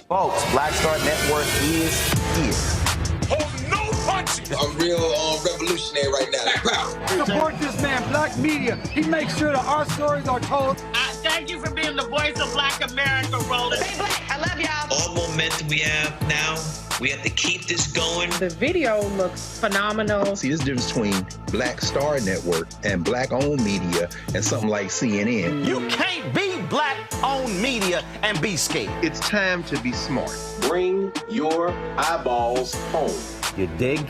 Folks, Black Star Network is here. Hold no punches. I'm real revolutionary right now. Support this man, Black Media. He makes sure that our stories are told. Thank you for being the voice of Black America, Roland. Stay black. I love y'all. All momentum we have now, we have to keep this going. The video looks phenomenal. See, this difference between Black Star Network and Black-owned media and something like CNN. You can't be media and be scared. It's time to be smart. Bring your eyeballs home. You dig?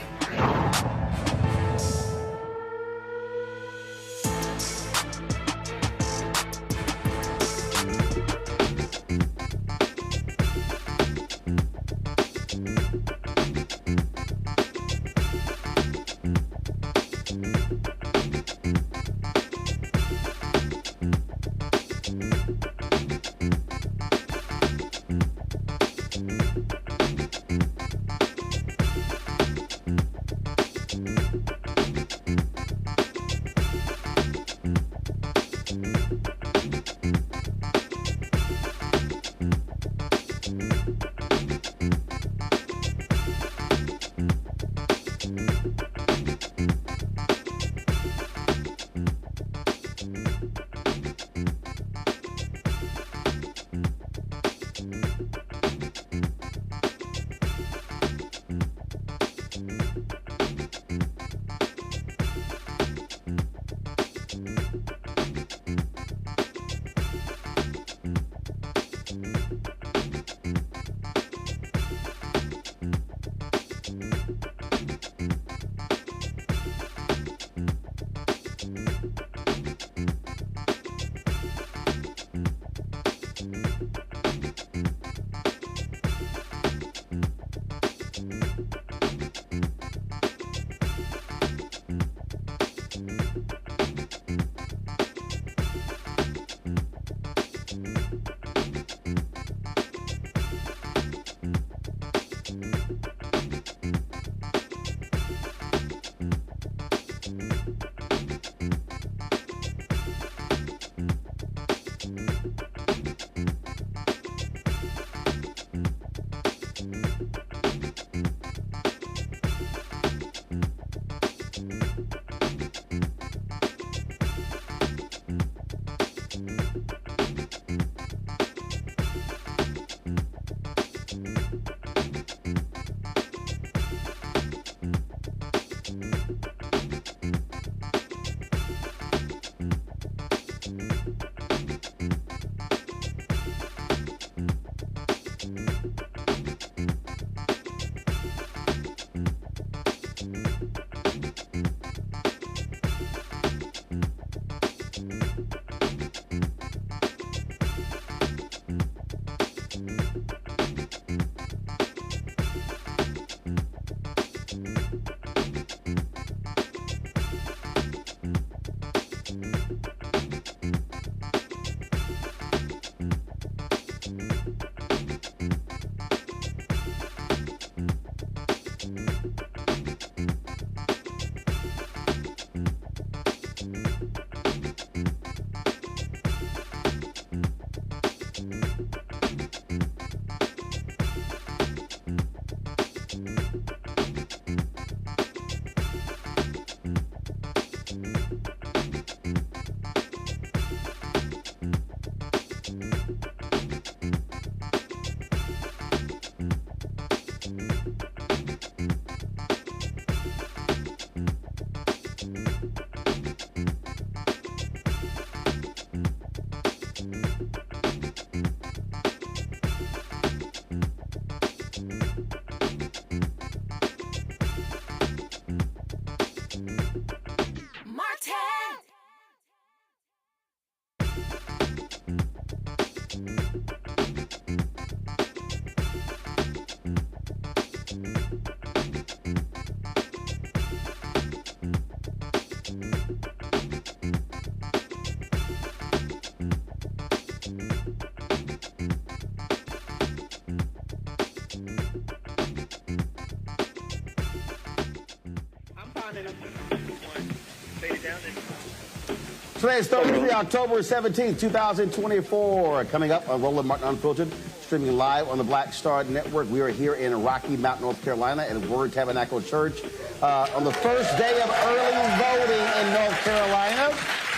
Today is Thursday, October 17th, 2024. Coming up on Roland Martin Unfiltered, streaming live on the Black Star Network. We are here in Rocky Mount, North Carolina at Word Tabernacle Church on the first day of early voting in North Carolina.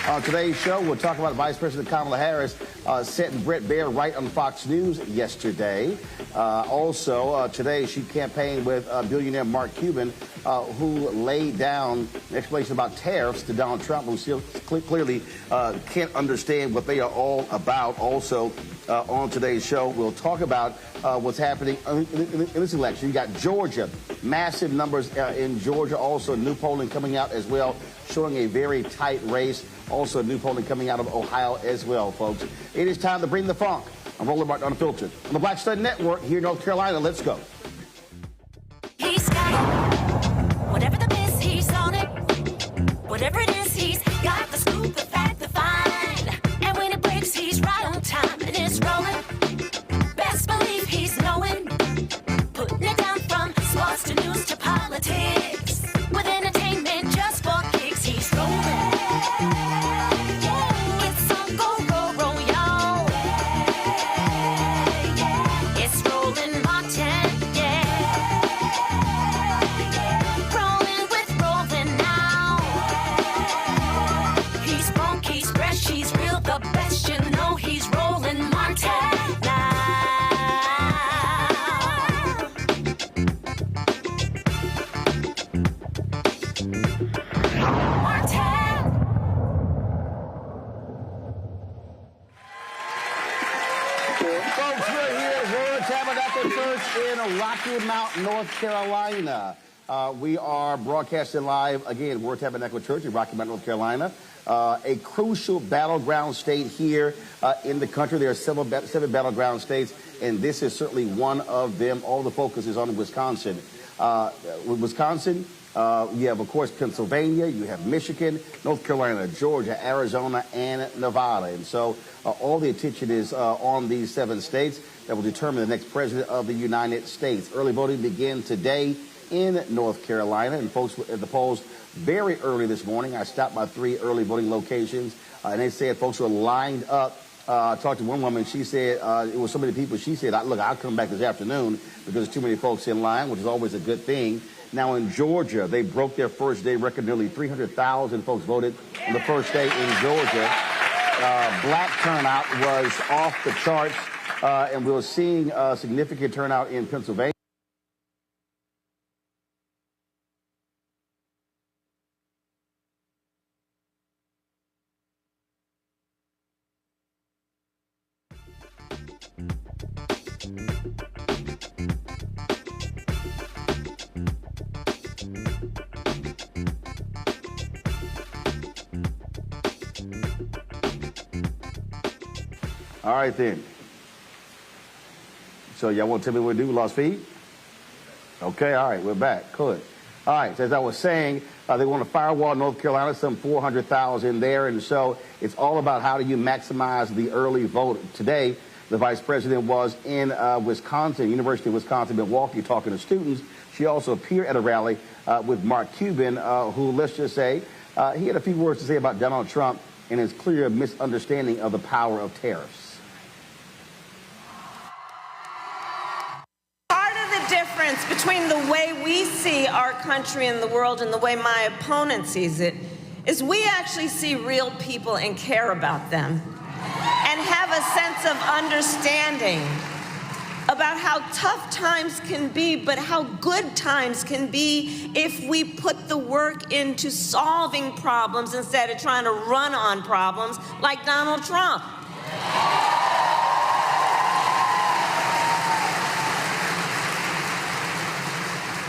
On today's show, we'll talk about Vice President Kamala Harris setting Bret Baier right on Fox News yesterday. Also, today she campaigned with billionaire Mark Cuban, who laid down an explanation about tariffs to Donald Trump, who still clearly can't understand what they are all about. Also, on today's show, we'll talk about what's happening in this election. You got Georgia, massive numbers in Georgia. Also, new polling coming out as well, showing a very tight race. Also, new polling coming out of Ohio as well, folks. It is time to bring the funk. I'm Roland Martin Unfiltered on the Black Stud Network here in North Carolina. Let's go. He's got it. Whatever the miss, he's on it. Whatever it is, he's got the scoop, the fact, the find. And when it breaks, he's right on time and it's rolling. Best believe he's knowing. Putting it down from sports to news to politics. With entertainment just for kicks, he's rolling. Rocky Mount, North Carolina. We are broadcasting live, again, Word Tabernacle Church in Rocky Mount, North Carolina. A crucial battleground state here in the country. There are seven battleground states, and this is certainly one of them. All the focus is on Wisconsin. With Wisconsin, you have, of course, Pennsylvania, you have Michigan, North Carolina, Georgia, Arizona, and Nevada. And so all the attention is on these 7 states that will determine the next president of the United States. Early voting begins today in North Carolina, and folks at the polls very early this morning. I stopped by 3 early voting locations, and they said folks were lined up. I talked to one woman. She said it was so many people. She said, look, I'll come back this afternoon because there's too many folks in line, which is always a good thing. Now in Georgia, they broke their first day record. Nearly 300,000 folks voted on the first day in Georgia. Black turnout was off the charts, and we were seeing significant turnout in Pennsylvania. All right, then. So y'all want to tell me what to do? We lost feed? Okay, all right, we're back. Good. All right, so as I was saying, they want to firewall North Carolina, some 400,000 there. And so it's all about how do you maximize the early vote. Today, the vice president was in Wisconsin, University of Wisconsin, Milwaukee, talking to students. She also appeared at a rally with Mark Cuban, who, let's just say, he had a few words to say about Donald Trump and his clear misunderstanding of the power of tariffs. Difference between the way we see our country and the world and the way my opponent sees it is we actually see real people and care about them and have a sense of understanding about how tough times can be, but how good times can be if we put the work into solving problems instead of trying to run on problems like Donald Trump.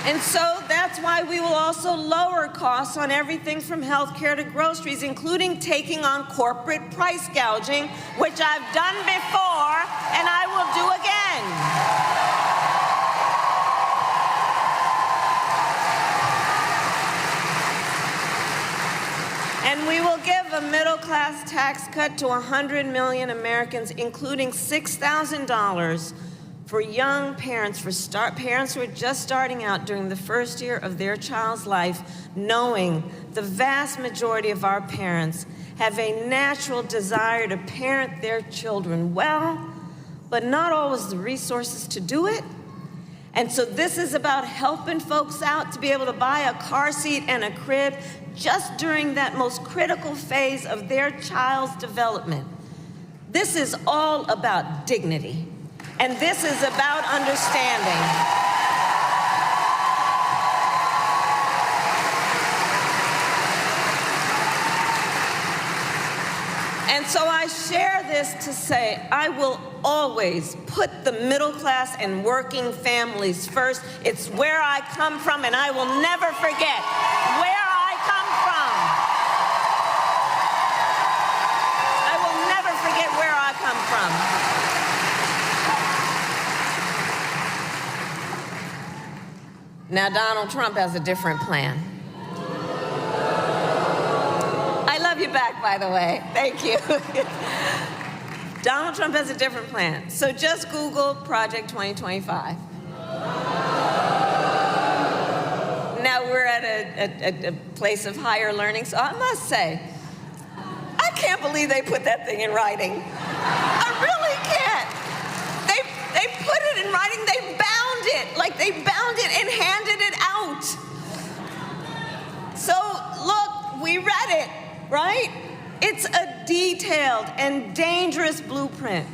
And so that's why we will also lower costs on everything from healthcare to groceries, including taking on corporate price gouging, which I've done before and I will do again. And we will give a middle-class tax cut to 100 million Americans, including $6,000 for young parents, parents who are just starting out during the first year of their child's life, knowing the vast majority of our parents have a natural desire to parent their children well, but not always the resources to do it. And so this is about helping folks out to be able to buy a car seat and a crib just during that most critical phase of their child's development. This is all about dignity. And this is about understanding. And so I share this to say I will always put the middle class and working families first. It's where I come from, and I will never forget where I come from. I will never forget where I come from. Now, Donald Trump has a different plan. I love you back, by the way. Thank you. Donald Trump has a different plan. So just Google Project 2025. Now we're at a place of higher learning, so I must say, I can't believe they put that thing in writing. I really can't. They put it in writing, they bound it, like they bound it and handed it out. So look, we read it. Right? It's a detailed and dangerous blueprint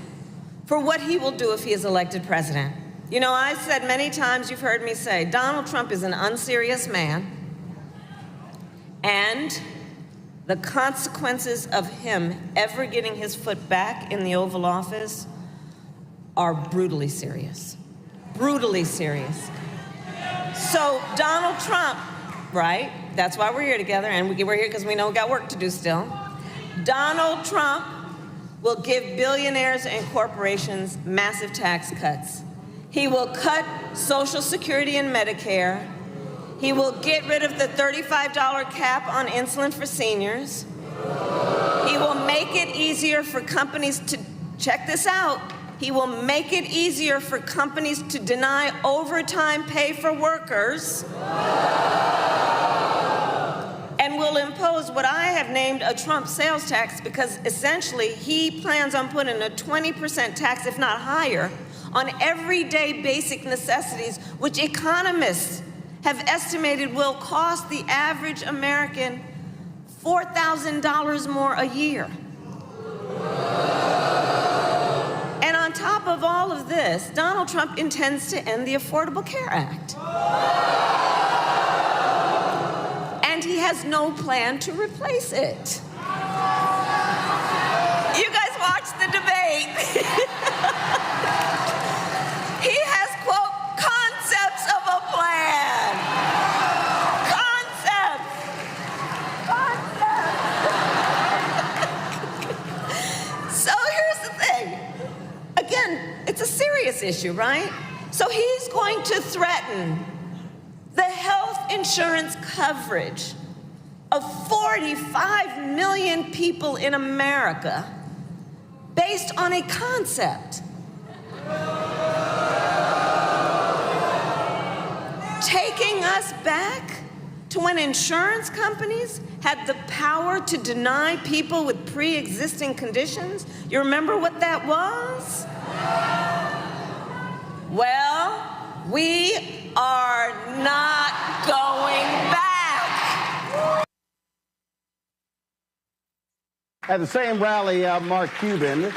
for what he will do if he is elected president. You know, I've said many times, you've heard me say, Donald Trump is an unserious man, and the consequences of him ever getting his foot back in the Oval Office are brutally serious. Brutally serious. So Donald Trump, right? That's why we're here together, and we're here because we know we got work to do still. Donald Trump will give billionaires and corporations massive tax cuts. He will cut Social Security and Medicare. He will get rid of the $35 cap on insulin for seniors. He will make it easier for companies to, check this out, he will make it easier for companies to deny overtime pay for workers. And will impose what I have named a Trump sales tax, because essentially he plans on putting a 20% tax, if not higher, on everyday basic necessities, which economists have estimated will cost the average American $4,000 more a year. And on top of all of this, Donald Trump intends to end the Affordable Care Act. And he has no plan to replace it. You guys watched the debate. He has, quote, concepts of a plan. Concepts. So here's the thing. Again, it's a serious issue, right? So he's going to threaten the health insurance coverage of 45 million people in America based on a concept. Taking us back to when insurance companies had the power to deny people with pre-existing conditions. You remember what that was? Well, we are not going back. At the same rally, Mark Cuban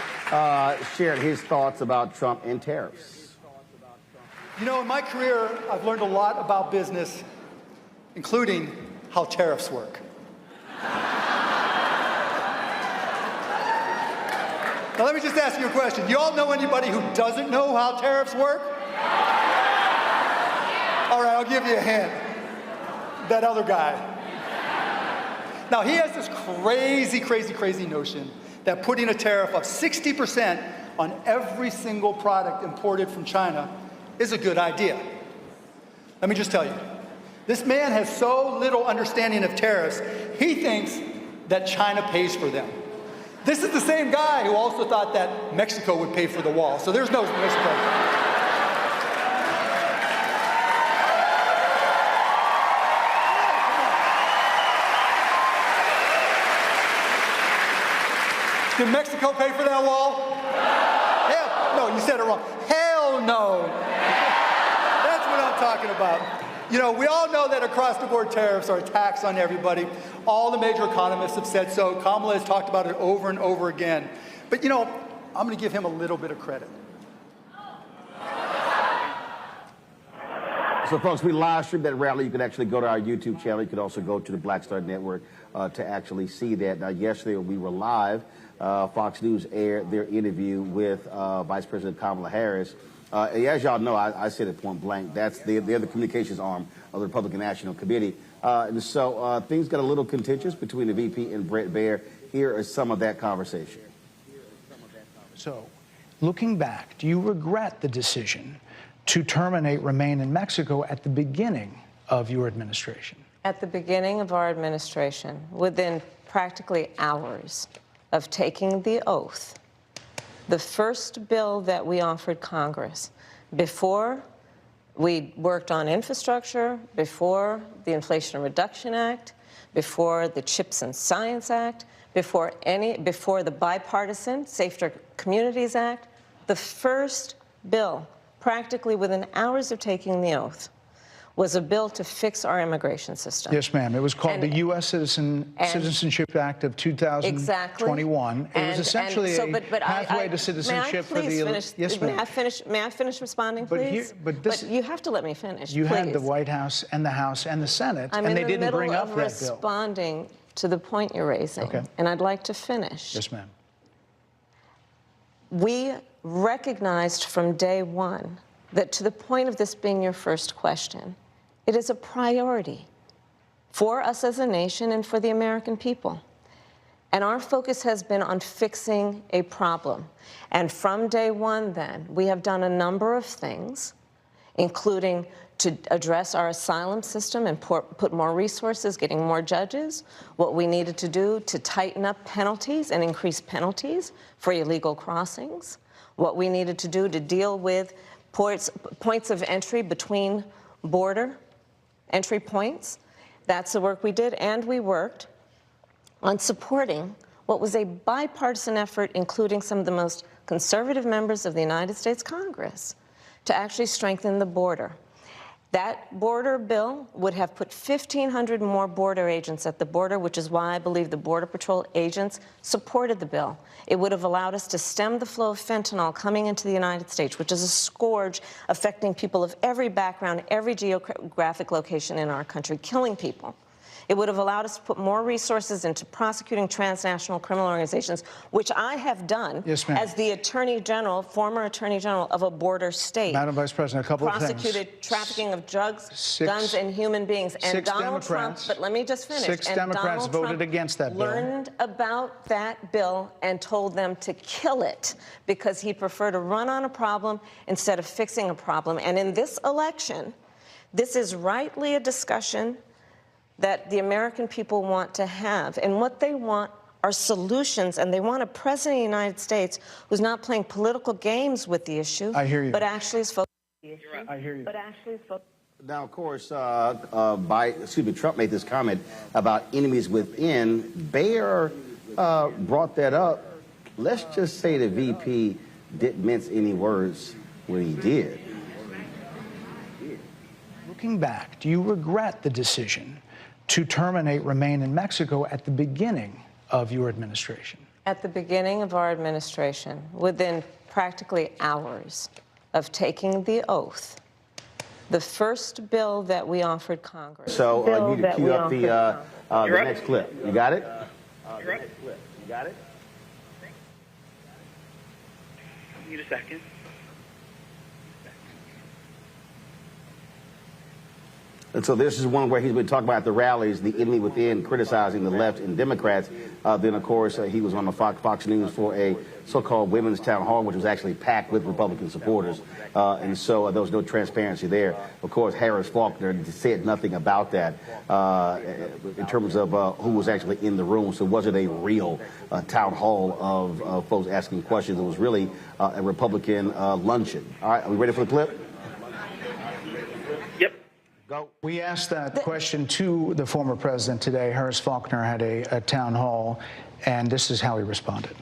shared his thoughts about Trump and tariffs. You know, in my career, I've learned a lot about business, including how tariffs work. Now, let me just ask you a question. You all know anybody who doesn't know how tariffs work? All right, I'll give you a hint. That other guy. Now, he has this crazy notion that putting a tariff of 60% on every single product imported from China is a good idea. Let me just tell you, this man has so little understanding of tariffs, he thinks that China pays for them. This is the same guy who also thought that Mexico would pay for the wall, so there's no Mexico. Did Mexico pay for that wall? Hell, no, you said it wrong. Hell no. talking about. You know, we all know that across-the-board tariffs are a tax on everybody. All the major economists have said so. Kamala has talked about it over and over again. But, you know, I'm going to give him a little bit of credit. So, folks, we live streamed that rally. You can actually go to our YouTube channel. You can also go to the Black Star Network to actually see that. Now, yesterday we were live. Fox News aired their interview with Vice President Kamala Harris. As y'all know, I said it point blank, they're the communications arm of the Republican National Committee. And so things got a little contentious between the VP and Bret Baier. Here is some of that conversation. So, looking back, do you regret the decision to terminate Remain in Mexico at the beginning of your administration? At the beginning of our administration, within practically hours of taking the oath, the first bill that we offered Congress, before we worked on infrastructure, before the Inflation Reduction Act, before the Chips and Science Act, before the bipartisan Safer Communities Act, the first bill, practically within hours of taking the oath, was a bill to fix our immigration system. Yes, ma'am. It was called the U.S. Citizenship Act of 2021. Exactly. It was essentially a pathway to citizenship for the... Yes, ma'am. May I finish responding, please? But you have to let me finish, You please. had the White House and the House and the Senate, and they didn't bring up that bill. I'm in the middle of responding to the point you're raising, okay, and I'd like to finish. Yes, ma'am. We recognized from day one that, to the point of this being your first question, it is a priority for us as a nation and for the American people. And our focus has been on fixing a problem. And from day one, then, we have done a number of things, including to address our asylum system and put more resources, getting more judges, what we needed to do to tighten up penalties and increase penalties for illegal crossings, what we needed to do to deal with points of entry between border entry points. That's the work we did, and we worked on supporting what was a bipartisan effort, including some of the most conservative members of the United States Congress, to actually strengthen the border. That border bill would have put 1,500 more border agents at the border, which is why I believe the Border Patrol agents supported the bill. It would have allowed us to stem the flow of fentanyl coming into the United States, which is a scourge affecting people of every background, every geographic location in our country, killing people. It would have allowed us to put more resources into prosecuting transnational criminal organizations, which I have done as the Attorney General, former Attorney General of a border state. Madam Vice President, a couple of things. Prosecuted trafficking of drugs, guns, and human beings. And Donald Trump, but let me just finish. 6 Democrats voted against that bill. Learned about that bill and told them to kill it because he preferred to run on a problem instead of fixing a problem. And in this election, this is rightly a discussion that the American people want to have. And what they want are solutions, and they want a president of the United States who's not playing political games with the issue, I hear you, but actually is focused on the issue. I hear you. Now, of course, Trump made this comment about enemies within. Baier brought that up. Let's just say the VP didn't mince any words when he did. Looking back, do you regret the decision to terminate Remain in Mexico at the beginning of your administration? At the beginning of our administration, within practically hours of taking the oath, the first bill that we offered Congress. So you need to cue up the next clip. You got it? You got it? Need a second. And so this is one where he's been talking about the rallies, the enemy within, criticizing the left and Democrats. Then, of course, he was on the Fox News for a so-called women's town hall, which was actually packed with Republican supporters. And so there was no transparency there. Of course, Harris Faulkner said nothing about that in terms of who was actually in the room. So it wasn't a real town hall of folks asking questions. It was really a Republican luncheon. All right, are we ready for the clip? We asked that question to the former president today. Harris Faulkner had a town hall, and this is how he responded.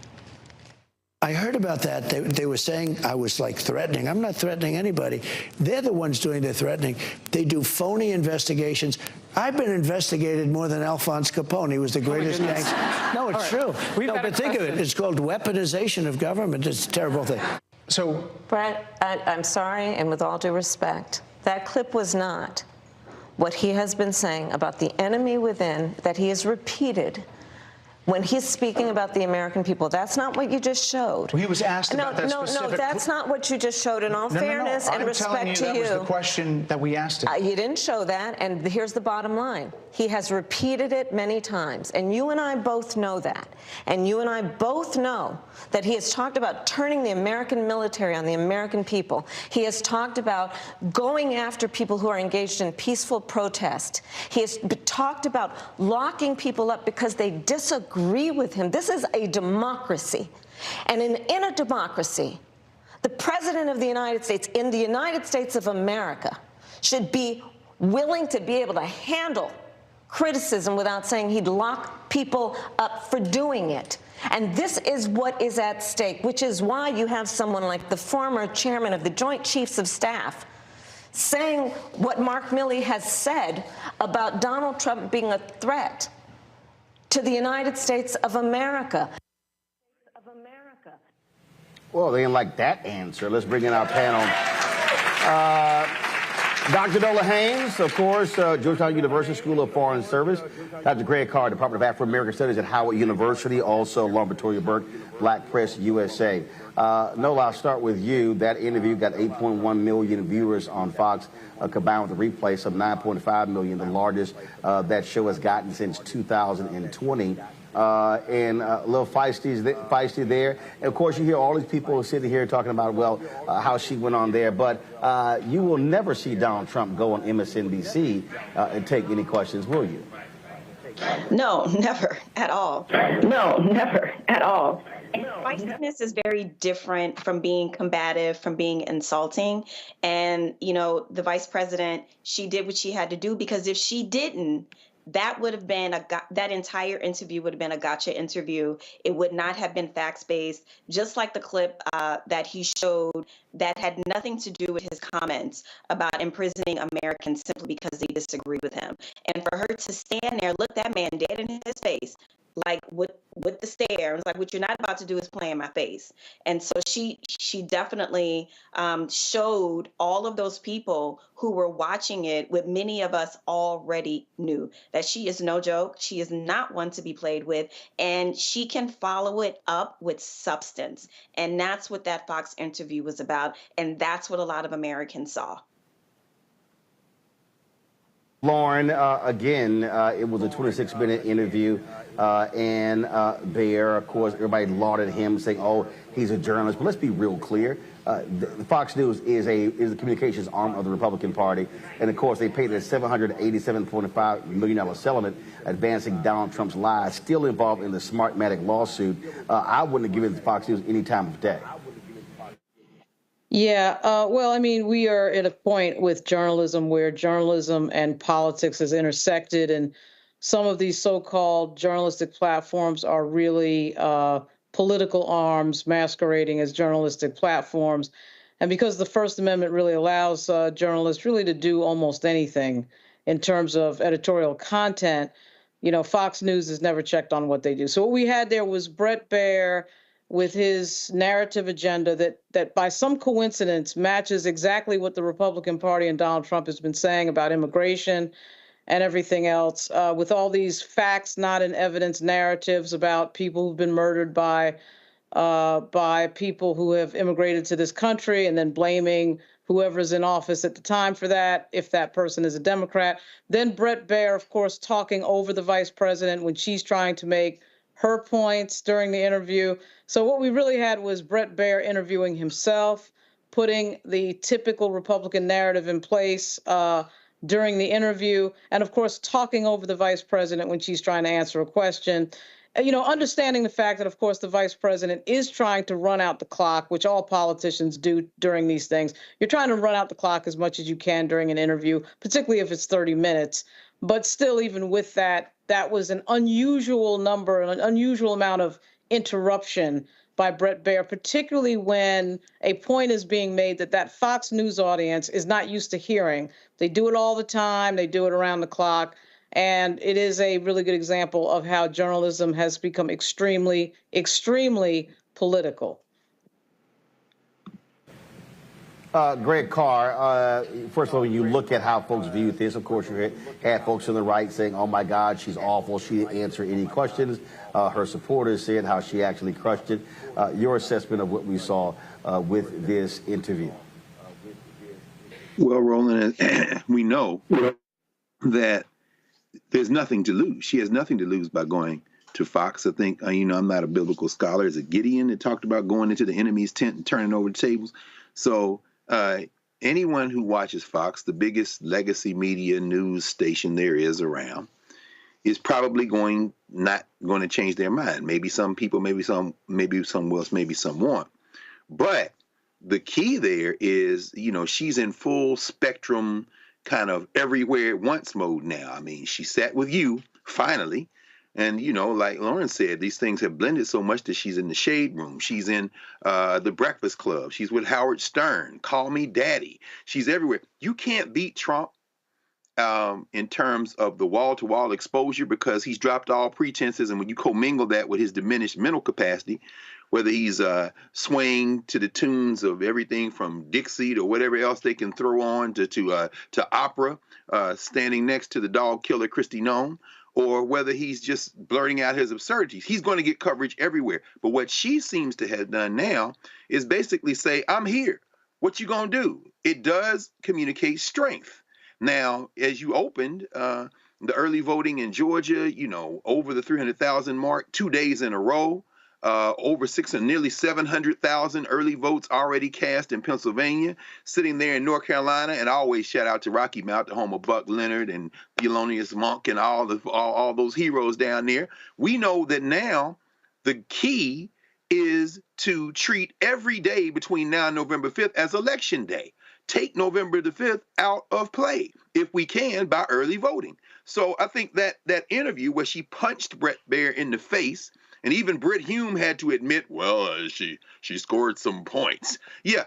I I heard about that. They were saying I was like threatening. I'm not threatening anybody. They're the ones doing the threatening. They do phony investigations. I've been investigated more than Alphonse Capone. He was the greatest gangster. No, it's true. No, but think of it. It's called weaponization of government. It's a terrible thing. So, Brett, I'm sorry, and with all due respect, that clip was not what he has been saying about the enemy within that he has repeated when he's speaking about the American people. That's not what you just showed. Well, he was asked about that specific... No, that's not what you just showed. In all fairness and respect to you... I'm telling you, that was the question that we asked him. You didn't show that, and here's the bottom line. He has repeated it many times, and you and I both know that. And you and I both know that he has talked about turning the American military on the American people. He has talked about going after people who are engaged in peaceful protest. He has talked about locking people up because they disagree with him. This is a democracy. And in a democracy, the President of the United States, in the United States of America, should be willing to be able to handle criticism without saying he'd lock people up for doing it. And this is what is at stake, which is why you have someone like the former chairman of the Joint Chiefs of Staff saying what Mark Milley has said about Donald Trump being a threat to the United States of America. Well, they didn't like that answer. Let's bring in our panel. Dr. Dola Haynes, of course, Georgetown University School of Foreign Service. Dr. Greg Carr, Department of Afro-American Studies at Howard University, also along Victoria Burke, Black Press USA. Nola, I'll start with you. That interview got 8.1 million viewers on Fox, combined with the replay, some 9.5 million, the largest that show has gotten since 2020. And a little feisty there. And of course, you hear all these people sitting here talking about, well, how she went on there. But you will never see Donald Trump go on MSNBC and take any questions, will you? No, never at all. No, never at all. Feistiness is very different from being combative, from being insulting. And, you know, the vice president, she did what she had to do, because if she didn't, that would have been that entire interview would have been a gotcha interview. It would not have been facts-based, just like the clip that he showed that had nothing to do with his comments about imprisoning Americans simply because they disagree with him. And for her to stand there, look that man dead in his face, like with the stare, it's like, what you're not about to do is play in my face. And so she definitely showed all of those people who were watching it, what many of us already knew, that she is no joke. She is not one to be played with, and she can follow it up with substance. And that's what that Fox interview was about, and that's what a lot of Americans saw. Lauren, again, it was a 26-minute interview, and there, of course, everybody lauded him, saying, oh, he's a journalist. But let's be real clear. Fox News is the communications arm of the Republican Party, and, of course, they paid a $787.5 million settlement advancing Donald Trump's lies, still involved in the Smartmatic lawsuit. I wouldn't have given Fox News any time of day. Yeah, well, I mean, we are at a point with journalism where journalism and politics has intersected, and some of these so-called journalistic platforms are really political arms masquerading as journalistic platforms. And because the First Amendment really allows journalists really to do almost anything in terms of editorial content, you know, Fox News has never checked on what they do. So what we had there was Bret Baier with his narrative agenda that by some coincidence matches exactly what the Republican Party and Donald Trump has been saying about immigration and everything else, with all these facts, not in evidence narratives about people who've been murdered by people who have immigrated to this country, and then blaming whoever's in office at the time for that, if that person is a Democrat. Then Bret Baier, of course, talking over the vice president when she's trying to make her points during the interview. So what we really had was Bret Baier interviewing himself, putting the typical Republican narrative in place during the interview, and of course, talking over the vice president when she's trying to answer a question. You know, understanding the fact that, of course, the vice president is trying to run out the clock, which all politicians do during these things. You're trying to run out the clock as much as you can during an interview, particularly if it's 30 minutes. But still, even with that, that was an unusual number, an unusual amount of interruption by Bret Baier, particularly when a point is being made that Fox News audience is not used to hearing. They do it all the time. They do it around the clock. And it is a really good example of how journalism has become extremely, extremely political. Greg Carr, first of all, when you look at how folks view this, of course, you had folks on the right saying, oh, my God, she's awful. She didn't answer any questions. Her supporters said how she actually crushed it. Your assessment of what we saw with this interview? Well, Roland, we know that there's nothing to lose. She has nothing to lose by going to Fox. I think, I'm not a biblical scholar. There's a Gideon that talked about going into the enemy's tent and turning over the tables. So anyone who watches Fox, the biggest legacy media news station there is around, is probably not going to change their mind. Maybe some people, maybe some will, maybe some won't. But the key there is, she's in full spectrum, kind of everywhere at once mode now. I mean, she sat with you finally. And, like Lauren said, these things have blended so much that she's in the Shade Room. She's in the Breakfast Club. She's with Howard Stern. Call Me Daddy. She's everywhere. You can't beat Trump in terms of the wall-to-wall exposure because he's dropped all pretenses. And when you commingle that with his diminished mental capacity, whether he's swaying to the tunes of everything from Dixie to whatever else they can throw on to opera, standing next to the dog killer Kristi Noem, or whether he's just blurting out his absurdities. He's going to get coverage everywhere. But what she seems to have done now is basically say, I'm here. What you going to do? It does communicate strength. Now, as you opened, the early voting in Georgia, over the 300,000 mark, 2 days in a row, over nearly 700,000 early votes already cast in Pennsylvania, sitting there in North Carolina, and I always shout out to Rocky Mount, the home of Buck Leonard and Thelonious Monk and all those heroes down there. We know that now the key is to treat every day between now and November 5th as election day. Take November the 5th out of play, if we can, by early voting. So I think that interview where she punched Bret Baier in the face, and even Brit Hume had to admit, she scored some points. Yeah,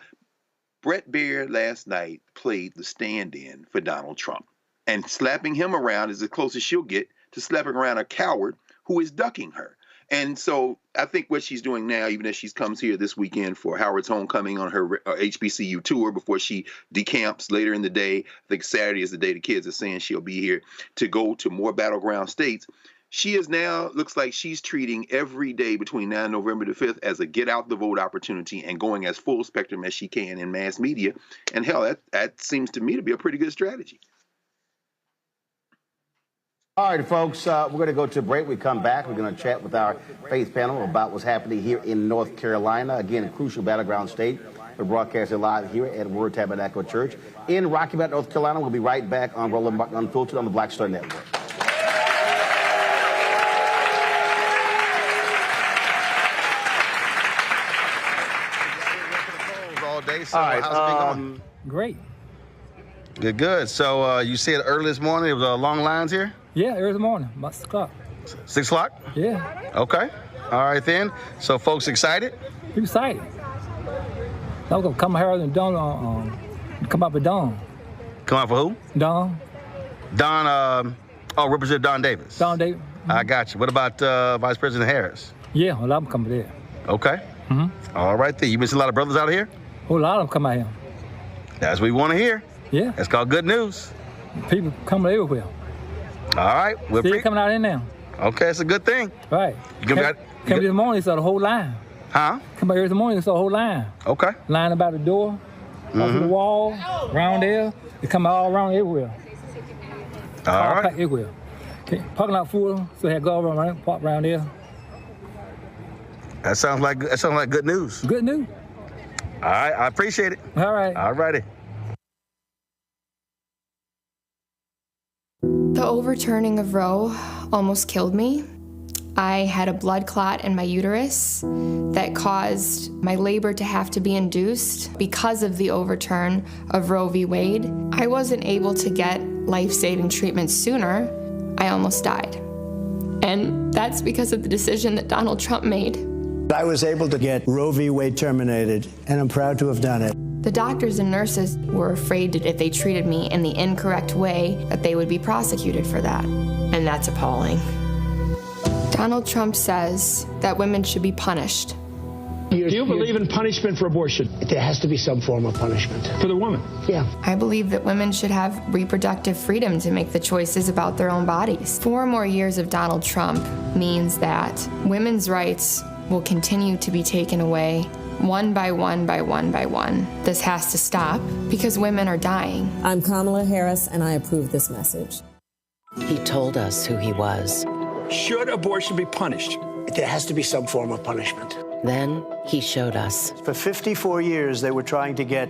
Bret Baier last night played the stand-in for Donald Trump. And slapping him around is as close as she'll get to slapping around a coward who is ducking her. And so I think what she's doing now, even as she comes here this weekend for Howard's homecoming on her HBCU tour before she decamps later in the day, I think Saturday is the day the kids are saying she'll be here to go to more battleground states. She is now, looks like she's treating every day between now and November the 5th as a get out the vote opportunity and going as full spectrum as she can in mass media. And hell, that seems to me to be a pretty good strategy. All right, folks, we're going to go to a break. We come back. We're going to chat with our faith panel about what's happening here in North Carolina. Again, a crucial battleground state. We're broadcasting live here at Word Tabernacle Church in Rocky Mount, North Carolina. We'll be right back on Roland Martin Unfiltered on the Black Star Network. All day. So, all right, how's it been going? Great. Good. So you said early this morning there was long lines here? Yeah, early morning, about 6 o'clock. 6 o'clock? Yeah. Okay. All right then. So folks excited? People excited. I was gonna come here and Dawn, come out with Dawn. Come out for who? Dawn. Dawn. Representative Dawn Davis. Dawn Davis. Mm-hmm. I got you. What about Vice President Harris? Yeah, a lot of them come there. Okay. Mm-hmm. All right then. You been seeing a lot of brothers out here? A lot of them come out here. That's what we want to hear. Yeah. That's called good news. People coming everywhere. All right. Still coming out in now. Okay, it's a good thing. Right. Come this morning, saw the whole line. Huh? Come out here this morning, saw the whole line. Okay. Line about the door, off the wall, around there. They come all around everywhere. All right. Everywhere. Okay. Parking lot full, so they had to go around, park around there. That sounds like good news. Good news. All right, I appreciate it. All right. All righty. The overturning of Roe almost killed me. I had a blood clot in my uterus that caused my labor to have to be induced because of the overturn of Roe v. Wade. I wasn't able to get life-saving treatment sooner. I almost died. And that's because of the decision that Donald Trump made. I was able to get Roe v. Wade terminated, and I'm proud to have done it. The doctors and nurses were afraid that if they treated me in the incorrect way, that they would be prosecuted for that. And that's appalling. Donald Trump says that women should be punished. Do you believe in punishment for abortion? There has to be some form of punishment. For the woman? Yeah. I believe that women should have reproductive freedom to make the choices about their own bodies. 4 more years of Donald Trump means that women's rights will continue to be taken away one by one by one by one. This has to stop because women are dying. I'm Kamala Harris, and I approve this message. He told us who he was. Should abortion be punished? There has to be some form of punishment. Then he showed us. For 54 years, they were trying to get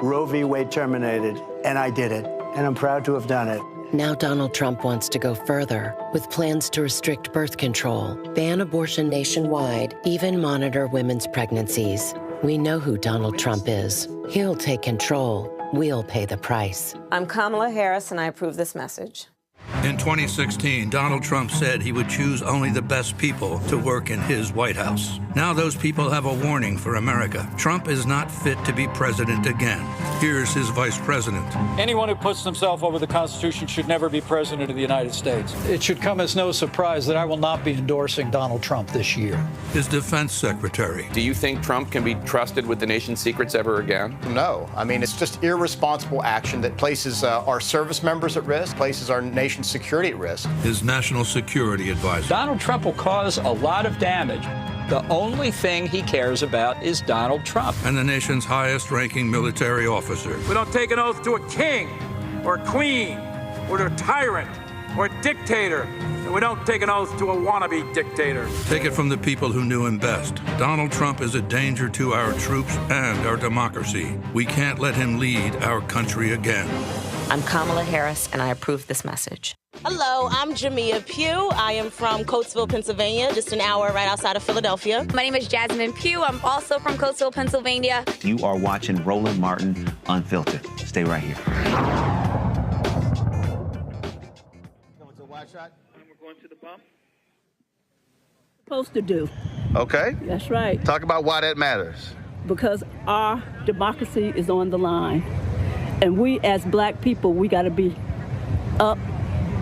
Roe v. Wade terminated, and I did it, and I'm proud to have done it. Now Donald Trump wants to go further with plans to restrict birth control, ban abortion nationwide, even monitor women's pregnancies. We know who Donald Trump is. He'll take control. We'll pay the price. I'm Kamala Harris, and I approve this message. In 2016, Donald Trump said he would choose only the best people to work in his White House. Now those people have a warning for America. Trump is not fit to be president again. Here's his vice president. Anyone who puts themselves over the Constitution should never be president of the United States. It should come as no surprise that I will not be endorsing Donald Trump this year. His defense secretary. Do you think Trump can be trusted with the nation's secrets ever again? No. I mean, it's just irresponsible action that places our service members at risk, places our nation's security at risk. His national security advisor. Donald Trump will cause a lot of damage. The only thing he cares about is Donald Trump. And the nation's highest-ranking military officer. We don't take an oath to a king or a queen or to a tyrant or a dictator. And we don't take an oath to a wannabe dictator. Take it from the people who knew him best. Donald Trump is a danger to our troops and our democracy. We can't let him lead our country again. I'm Kamala Harris, and I approve this message. Hello, I'm Jamia Pugh. I am from Coatesville, Pennsylvania, just an hour right outside of Philadelphia. My name is Jasmine Pugh. I'm also from Coatesville, Pennsylvania. You are watching Roland Martin Unfiltered. Stay right here. Coming to a wide shot. We're going to the pump. Supposed to do. Okay. That's right. Talk about why that matters. Because our democracy is on the line. And we as black people, we got to be up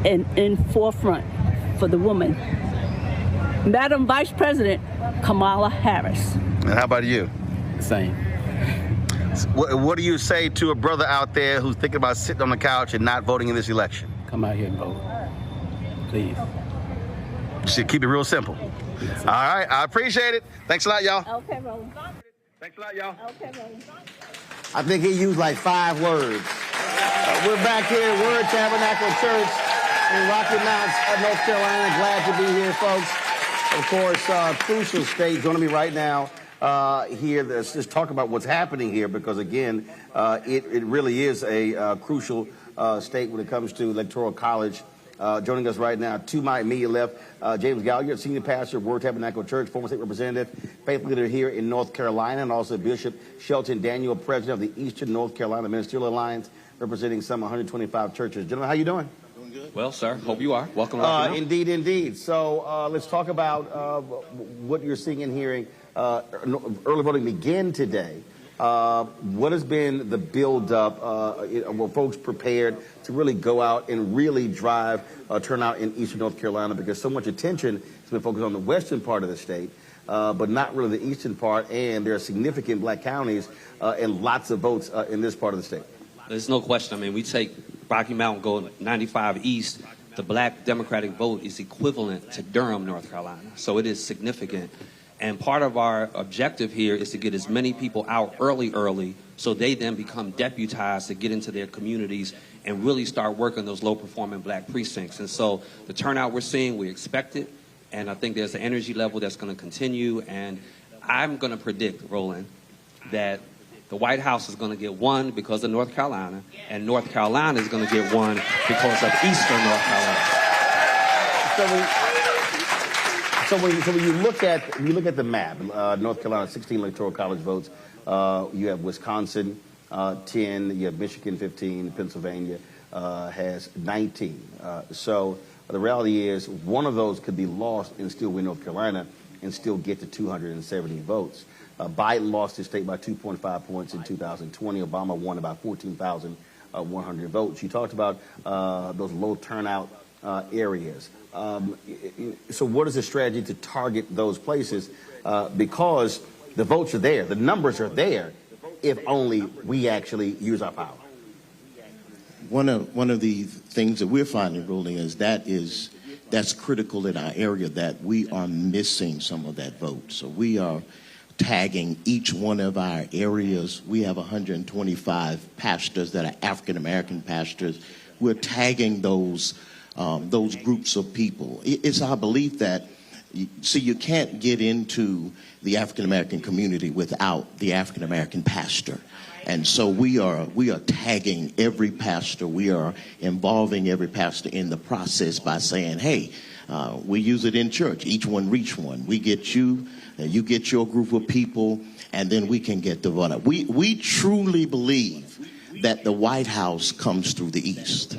and in forefront for the woman. Madam Vice President Kamala Harris. And how about you? Same. What do you say to a brother out there who's thinking about sitting on the couch and not voting in this election? Come out here and vote, please. You should keep it real simple. Yes, all right, I appreciate it. Thanks a lot, y'all. Okay, Roland. Thanks a lot, y'all. Okay, Roland. I think he used like 5 words. We're back here at Word Tabernacle Church in Rocky Mount, North Carolina. Glad to be here, folks. Of course, crucial state. Joining me right now here. Let's just talk about what's happening here because, again, it really is a crucial state when it comes to Electoral College. Joining us right now, to my immediate left, James Gallagher, senior pastor of Word Tabernacle Church, former state representative, faith leader here in North Carolina, and also Bishop Shelton Daniel, president of the Eastern North Carolina Ministerial Alliance, representing some 125 churches. Gentlemen, how you doing? Doing good. Well, sir, hope you are. Welcome. Indeed, indeed. So let's talk about what you're seeing and hearing. Early voting began today. What has been the build-up? Were folks prepared to really go out and really drive turnout in Eastern North Carolina? Because so much attention has been focused on the western part of the state, but not really the eastern part. And there are significant black counties and lots of votes in this part of the state. There's no question. I mean, we take Rocky Mountain, go 95 east. The black Democratic vote is equivalent to Durham, North Carolina. So it is significant. And part of our objective here is to get as many people out early, so they then become deputized to get into their communities and really start working those low-performing black precincts. And so the turnout we're seeing, we expect it, and I think there's an energy level that's going to continue. And I'm going to predict, Roland, that the White House is going to get one because of North Carolina, and North Carolina is going to get one because of Eastern North Carolina. So when you look at the map, North Carolina 16 electoral college votes. You have Wisconsin 10. You have Michigan 15. Pennsylvania has 19. So the reality is one of those could be lost and still win North Carolina. and still get to 270 votes. Biden lost his state by 2.5 points in 2020. Obama won about 14,100 votes. You talked about those low turnout areas. So what is the strategy to target those places? Because the votes are there, the numbers are there, if only we actually use our power. One of the things that we're finding, Roland, is that's critical in our area, that we are missing some of that vote. So we are tagging each one of our areas. We have 125 pastors that are African-American pastors. We're tagging those groups of people. It's our belief that, see, you can't get into the African-American community without the African-American pastor. And so we are tagging every pastor. We are involving every pastor in the process by saying, hey, we use it in church. Each one reach one. We get you, and you get your group of people, and then we can get the vote out. We truly believe that the White House comes through the East.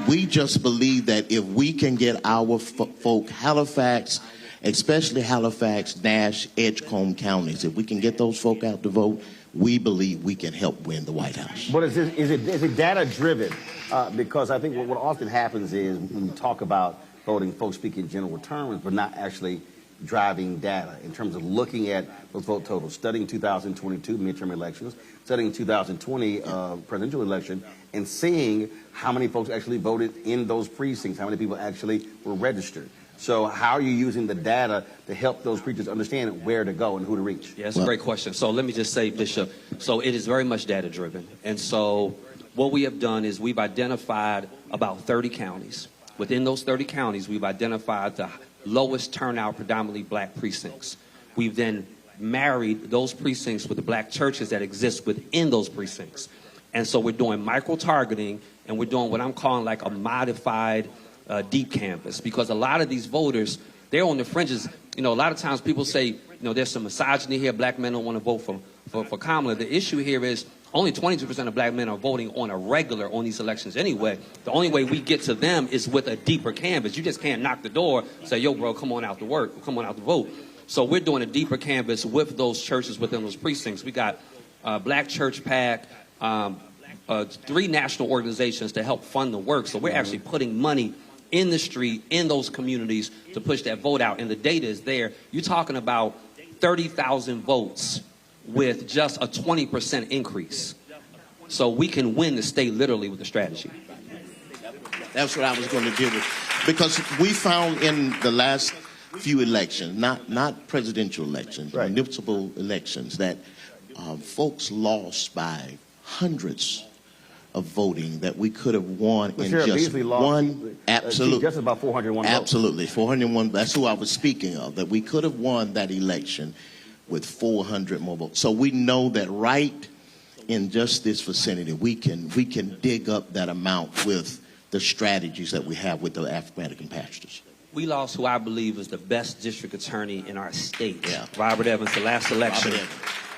We just believe that if we can get our folk, Halifax, especially Halifax, Nash, Edgecombe counties, if we can get those folk out to vote, we believe we can help win the White House. But is it data driven? Because I think what often happens is when you talk about voting, folks speak in general terms, but not actually driving data in terms of looking at those vote totals, studying 2022 midterm elections, studying 2020 presidential election, and seeing how many folks actually voted in those precincts, how many people actually were registered. So how are you using the data to help those preachers understand where to go and who to reach? Yeah, that's a great question. So let me just say, Bishop, so it is very much data driven. And so what we have done is we've identified about 30 counties. Within those 30 counties, we've identified the lowest turnout predominantly black precincts. We've then married those precincts with the black churches that exist within those precincts. And so we're doing micro-targeting, and we're doing what I'm calling like a modified deep canvas, because a lot of these voters, they're on the fringes. You know, a lot of times people say, you know, there's some misogyny here. Black men don't want to vote for Kamala. The issue here is only 22% of black men are voting on a regular on these elections anyway. The only way we get to them is with a deeper canvas. You just can't knock the door, say, yo, bro, come on out to work, come on out to vote. So we're doing a deeper canvas with those churches within those precincts. We got Black Church PAC, 3 national organizations to help fund the work. So we're actually putting money in the street, in those communities, to push that vote out. And the data is there. You're talking about 30,000 votes with just a 20% increase. So we can win the state literally with the strategy. That's what I was going to deal with. Because we found in the last few elections, not presidential elections, right, municipal elections, that folks lost by hundreds of voting that we could have won in just one. Absolutely. Just about 401 votes. Absolutely. 401. That's who I was speaking of, that we could have won that election with 400 more votes. So we know that right in just this vicinity, we can dig up that amount with the strategies that we have with the African-American pastors. We lost who I believe is the best district attorney in our state, Robert Evans, the last election.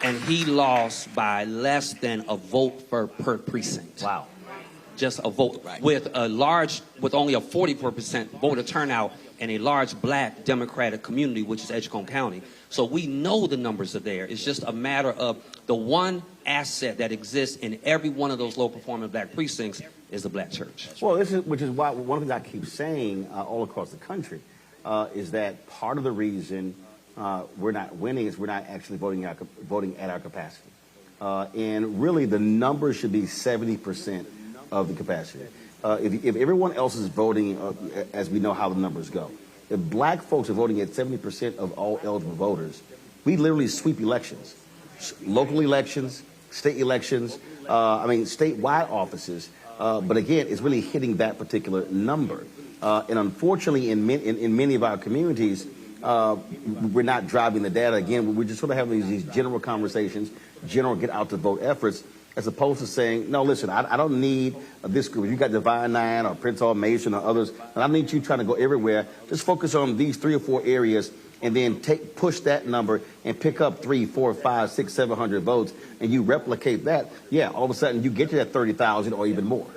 And he lost by less than a vote per precinct. Wow. Just a vote, right, with only a 44% voter turnout and a large black Democratic community, which is Edgecombe County. So we know the numbers are there. It's just a matter of the one asset that exists in every one of those low-performing black precincts is the black church. Well, which is why one of the things I keep saying all across the country is that part of the reason we're not winning is we're not actually voting at our capacity. And really, the number should be 70% of the capacity. If everyone else is voting, as we know how the numbers go, if black folks are voting at 70% of all eligible voters, we literally sweep elections, local elections, state elections, statewide offices. But again, it's really hitting that particular number. And unfortunately, in many of our communities, we're not driving the data. Again, we're just sort of having these general conversations, general get out to vote efforts, as opposed to saying, no, listen, I don't need this group. You got Divine Nine or Prince Hall Mason or others, and I need you trying to go everywhere. Just focus on these 3 or 4 areas, and then push that number and pick up 3, 4, 5, 6, 700 votes, and you replicate that. Yeah, all of a sudden you get to that 30,000 or even more.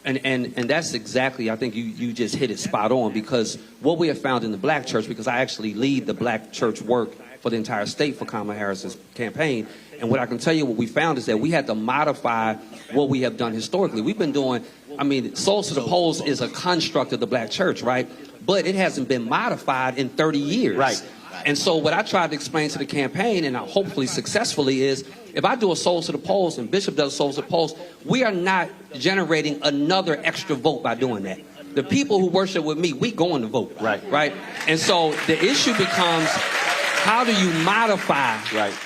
And that's exactly, I think you just hit it spot on, because what we have found in the black church, because I actually lead the black church work for the entire state for Kamala Harris's campaign, and what I can tell you, what we found is that we had to modify what we have done historically. We've been doing, I mean, Souls to the Polls is a construct of the black church, right? But it hasn't been modified in 30 years. Right. And so what I tried to explain to the campaign, and hopefully successfully, is if I do a Souls to the Polls and Bishop does Souls to the Polls, we are not generating another extra vote by doing that. The people who worship with me, we going to vote. Right? And so the issue becomes, how do you modify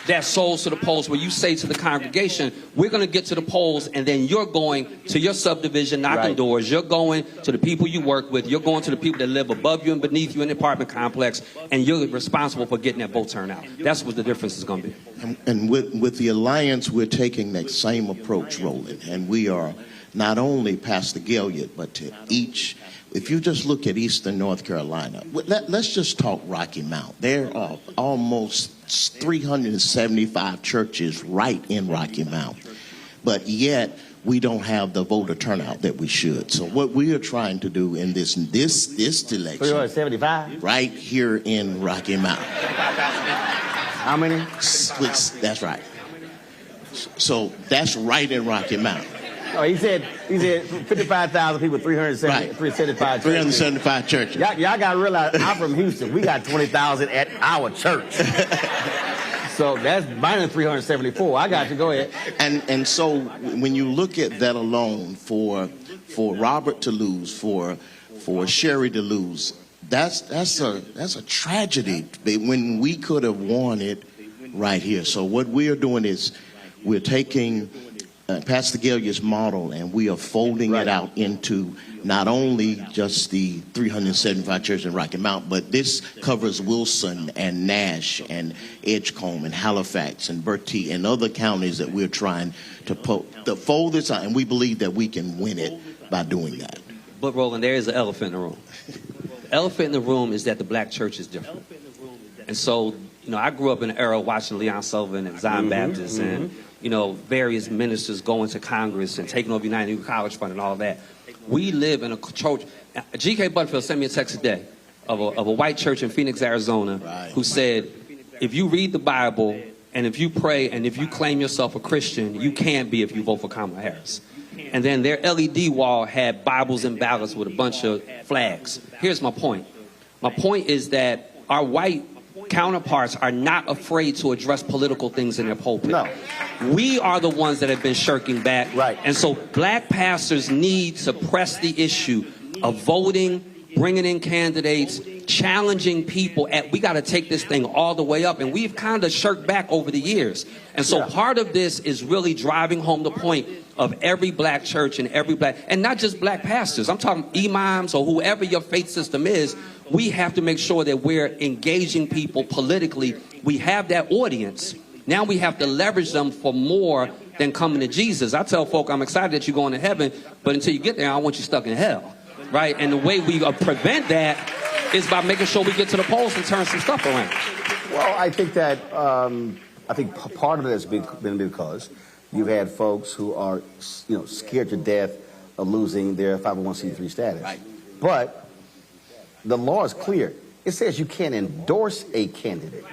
that Souls to the Polls, where you say to the congregation, we're going to get to the polls, and then you're going to your subdivision, knocking doors. You're going to the people you work with. You're going to the people that live above you and beneath you in the apartment complex, and you're responsible for getting that vote turnout. That's what the difference is going to be. And with the Alliance, we're taking that same approach, Roland, and we are not only Pastor Gilliard, but to each. If you just look at Eastern North Carolina, let's just talk Rocky Mount. There are almost 375 churches right in Rocky Mount, but yet we don't have the voter turnout that we should. So what we are trying to do in this election, 375, right here in Rocky Mount. How many? That's right. So that's right in Rocky Mount. Oh, he said 55,000 people, 375 churches. 375 churches. Y'all got to realize, I'm from Houston. We got 20,000 at our church. So that's minus 374. I got you. Go ahead. And so when you look at that alone, for Robert to lose, for Sherry to lose, that's a tragedy when we could have won it right here. So what we are doing is we're taking Pastor Gilliard's model, and we are folding it out into not only just the 375 churches in Rocky Mount, but this covers Wilson and Nash and Edgecombe and Halifax and Bertie and other counties that we're trying to fold this out, and we believe that we can win it by doing that. But Roland, there is an elephant in the room. The elephant in the room is that the black church is different. And so, I grew up in an era watching Leon Sullivan and Zion Baptist and various ministers going to Congress and taking over United Negro College Fund and all that. We live in a church. G.K. Butterfield sent me a text today of a white church in Phoenix, Arizona, who said, if you read the Bible and if you pray and if you claim yourself a Christian, you can be if you vote for Kamala Harris. And then their LED wall had Bibles and ballots with a bunch of flags. Here's my point. My point is that our white counterparts are not afraid to address political things in their pulpit. No. We are the ones that have been shirking back. Right. And so black pastors need to press the issue of voting, bringing in candidates, challenging people. We got to take this thing all the way up. And we've kind of shirked back over the years. And so part of this is really driving home the point of every black church and and not just black pastors. I'm talking imams or whoever your faith system is. We have to make sure that we're engaging people politically. We have that audience. Now we have to leverage them for more than coming to Jesus. I tell folk, I'm excited that you're going to heaven, but until you get there, I want you stuck in hell, right? And the way we prevent that is by making sure we get to the polls and turn some stuff around. Well, I think that part of it has been because you've had folks who are, scared to death of losing their 501c3 status. Right. But the law is clear. It says you can't endorse a candidate.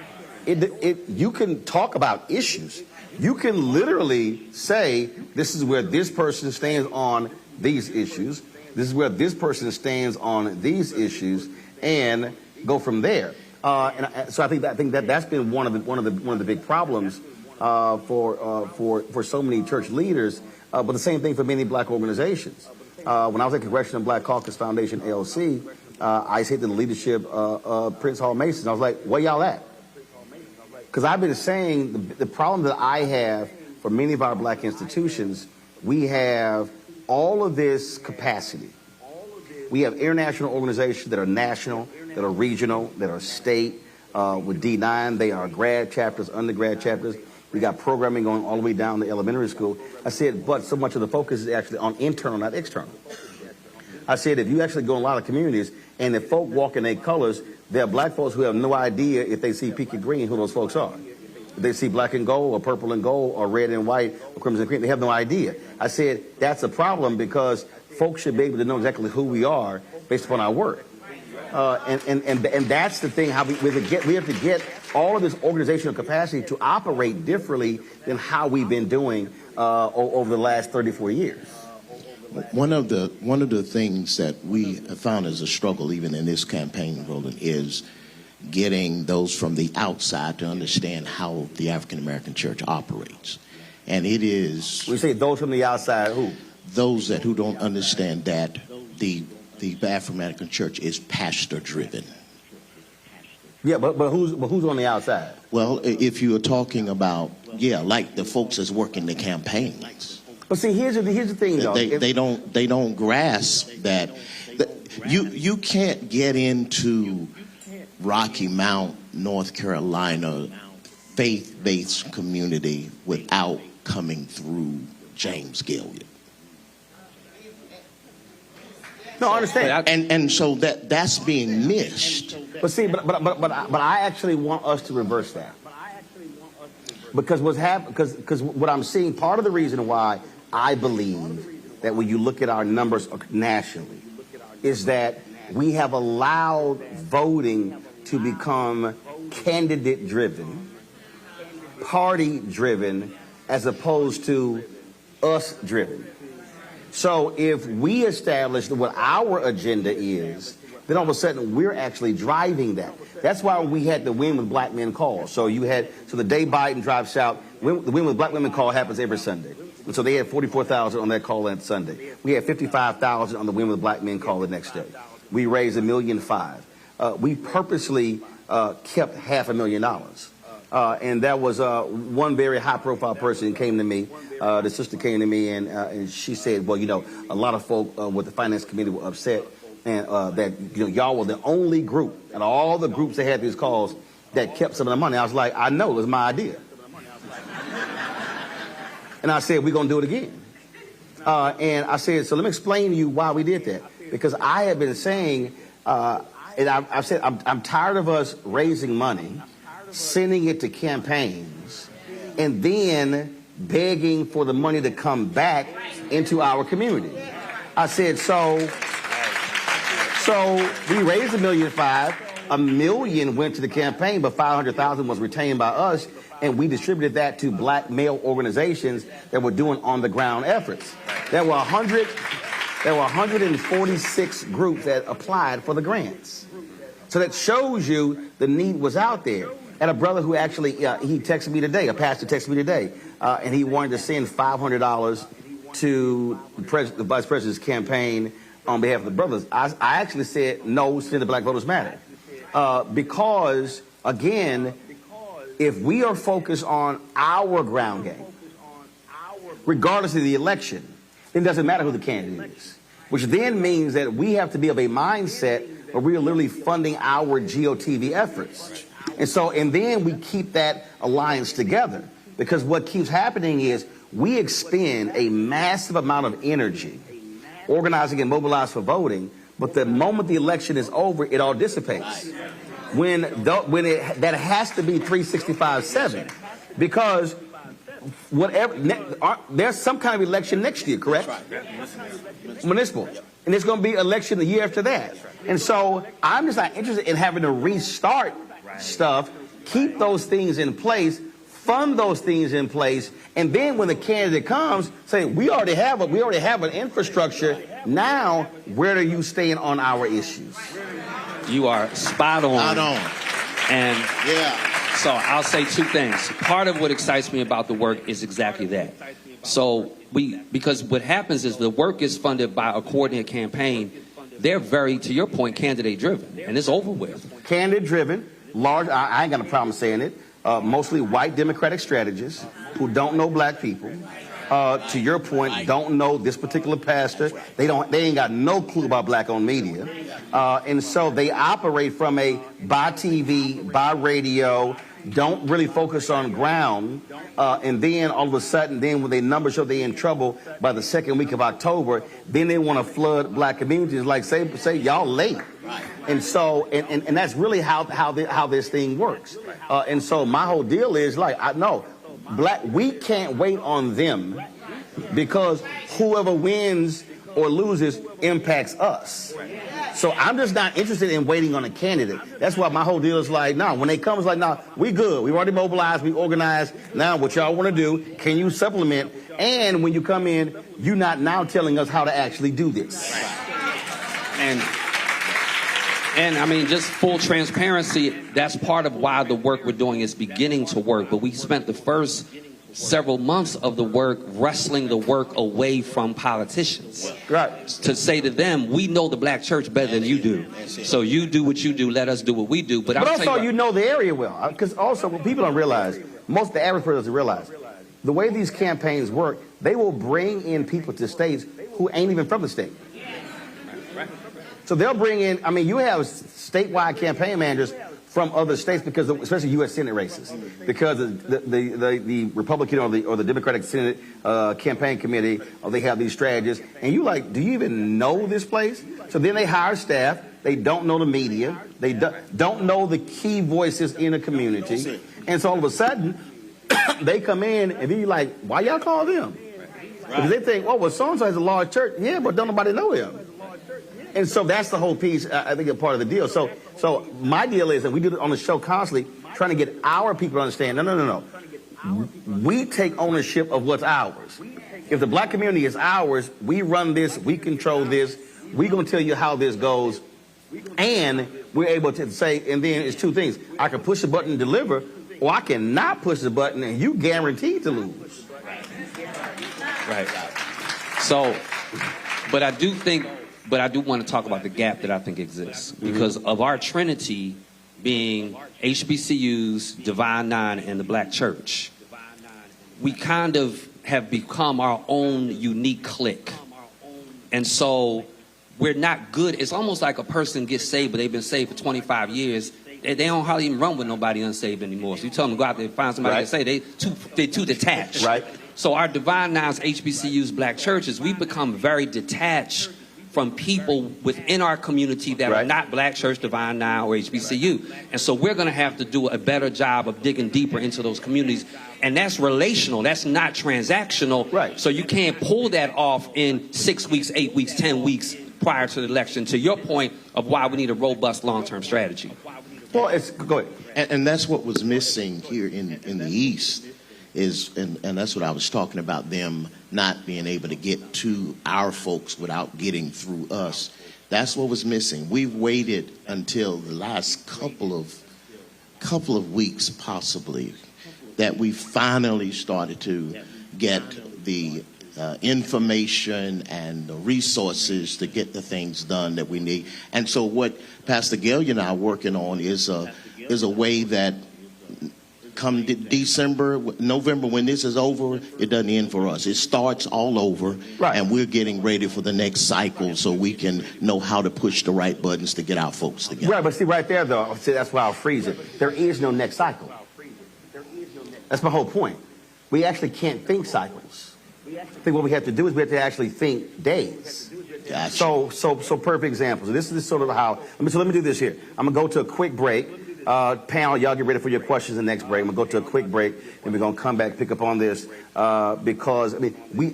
You can talk about issues. You can literally say, this is where this person stands on these issues. This is where this person stands on these issues, and go from there. So I think that that's been one of the big problems for so many church leaders. But the same thing for many black organizations. When I was at Congressional Black Caucus Foundation, ALC, I hit the leadership of Prince Hall Masons. I was like, where y'all at? Because I've been saying the problem that I have for many of our black institutions, we have all of this capacity. We have international organizations that are national, that are regional, that are state. With D9, they are grad chapters, undergrad chapters. We got programming going all the way down to elementary school. I said, but so much of the focus is actually on internal, not external. I said, if you actually go in a lot of communities, and if folk walk in their colors, there are black folks who have no idea if they see Peaky Green who those folks are. They see black and gold or purple and gold or red and white or crimson and green. They have no idea. I said that's a problem because folks should be able to know exactly who we are based upon our work. And that's the thing, how we have to get all of this organizational capacity to operate differently than how we've been doing over the last 34 years. One of the things that we have found as a struggle, even in this campaign, Roland, is getting those from the outside to understand how the African American church operates. And it is... We say those from the outside, who? Those who don't understand that the African American church is pastor driven. Yeah, but who's on the outside? Well, if you are talking about, like the folks that's working the campaigns. But see, here's the thing, though. They don't grasp that you can't get into Rocky Mount, North Carolina, faith-based community without coming through James Gilliard. No, I understand. And so that's being missed. But see, but I actually want us to reverse that. Because what I'm seeing, part of the reason why I believe that when you look at our numbers nationally is that we have allowed voting to become candidate-driven, party-driven, as opposed to us-driven. So if we establish what our agenda is, then all of a sudden we're actually driving that. That's why we had the Win with Black Men call. So the day Biden drives out, the Win with Black Women call happens every Sunday. And so they had 44,000 on that call that Sunday. We had 55,000 on the Win with Black Men call the next day. We raised $1.5 million. We purposely kept $500,000. And that was one very high-profile person came to me. The sister came to me, and she said, well, a lot of folk with the finance committee were upset and that y'all were the only group, and all the groups that had these calls, that kept some of the money. I was like, I know, it was my idea. And I said, we're going to do it again. And I said, so let me explain to you why we did that. Because I have been saying, and I've said, I'm tired of us raising money, sending it to campaigns, and then begging for the money to come back into our community. I said, so we raised $1.5 million. $1 million went to the campaign, but $500,000 was retained by us, and we distributed that to black male organizations that were doing on-the-ground efforts. There were 146 groups that applied for the grants. So that shows you the need was out there. And a brother who actually, he texted me today, a pastor texted me today, and he wanted to send $500 to the Vice President's campaign on behalf of the brothers. I actually said, no, send the Black Voters Matter. Because, again, if we are focused on our ground game, regardless of the election, then it doesn't matter who the candidate is. Which then means that we have to be of a mindset where we are literally funding our GOTV efforts. And then we keep that alliance together. Because what keeps happening is we expend a massive amount of energy organizing and mobilizing for voting, but the moment the election is over, it all dissipates. That has to be 365/7, because there's some kind of election next year, correct? Municipal. And there's going to be election the year after that. And so I'm just not interested in having to restart stuff. Keep those things in place, fund those things in place, and then when the candidate comes, say, we already have an infrastructure. Now, where are you staying on our issues? You are spot on. Spot on. And so I'll say two things. Part of what excites me about the work is exactly that. So because what happens is the work is funded by a coordinated campaign. They're very, to your point, candidate driven, and it's over with. Candidate driven, large. I ain't got a problem saying it. Mostly white Democratic strategists who don't know black people. To your point, don't know this particular pastor. They ain't got no clue about black-owned media. And so they operate from a by TV, by radio, don't really focus on ground, and then all of a sudden, then when their numbers show they're in trouble by the second week of October, then they want to flood black communities, like say y'all late. And so, and that's really how this thing works. And so my whole deal is like, we can't wait on them, because whoever wins or loses impacts us. So I'm just not interested in waiting on a candidate. That's why my whole deal is like, when they come, it's like, we good. We've already mobilized, we organized. Now what y'all want to do, can you supplement? And when you come in, you're not now telling us how to actually do this. And I mean, just full transparency, that's part of why the work we're doing is beginning to work. But we spent the first several months of the work wrestling the work away from politicians. Right. To say to them, we know the black church better than you do. So you do what you do, let us do what we do. But also, you know the area well. Because also, what people don't realize, most of the average person doesn't realize, the way these campaigns work, they will bring in people to states who ain't even from the state. So they'll bring in, you have statewide campaign managers from other states, because especially U.S. Senate races, because the Republican or the Democratic Senate campaign committee, they have these strategists, and you like, do you even know this place? So then they hire staff. They don't know the media. They don't know the key voices in a community, and so all of a sudden they come in, and then you're like, why y'all call them? Because they think, well, so-and-so has a large church. Yeah, but don't nobody know him. And so that's the whole piece, I think, a part of the deal. So my deal is that we do it on the show constantly, trying to get our people to understand, no. We take ownership of what's ours. If the black community is ours, we run this, we control this, we're going to tell you how this goes, and we're able to say, and then it's two things. I can push the button and deliver, or I can not push the button and you guaranteed to lose. Right. So, but I do want to talk about the gap that I think exists, because of our trinity being HBCUs, Divine Nine, and the black church. We kind of have become our own unique clique. And so we're not good. It's almost like a person gets saved, but they've been saved for 25 years. They don't hardly even run with nobody unsaved anymore. So you tell them to go out there and find somebody to say they're too detached. Right. So our Divine Nines, HBCUs, black churches, we've become very detached from people within our community that are not black church, Divine Nine, or HBCU. And so we're going to have to do a better job of digging deeper into those communities. And that's relational. That's not transactional. Right. So you can't pull that off in 6 weeks, 8 weeks, 10 weeks prior to the election, to your point of why we need a robust long-term strategy. Well, go ahead. And that's what was missing here in the East. And that's what I was talking about, them not being able to get to our folks without getting through us. That's what was missing. We've waited until the last couple of weeks, possibly, that we finally started to get the information and the resources to get the things done that we need. And so what Pastor Gail and I are working on is a way that come December, November, when this is over, it doesn't end for us. It starts all over, and we're getting ready for the next cycle so we can know how to push the right buttons to get our folks together. Right, but see, right there, though, that's why I'll freeze it. There is no next cycle. That's my whole point. We actually can't think cycles. I think what we have to do is we have to actually think days. Gotcha. So perfect example. So this is sort of how, let me do this here. I'm going to go to a quick break. Panel, y'all get ready for your questions in the next break. I'm going to go to a quick break, and we're going to come back, pick up on this, because, we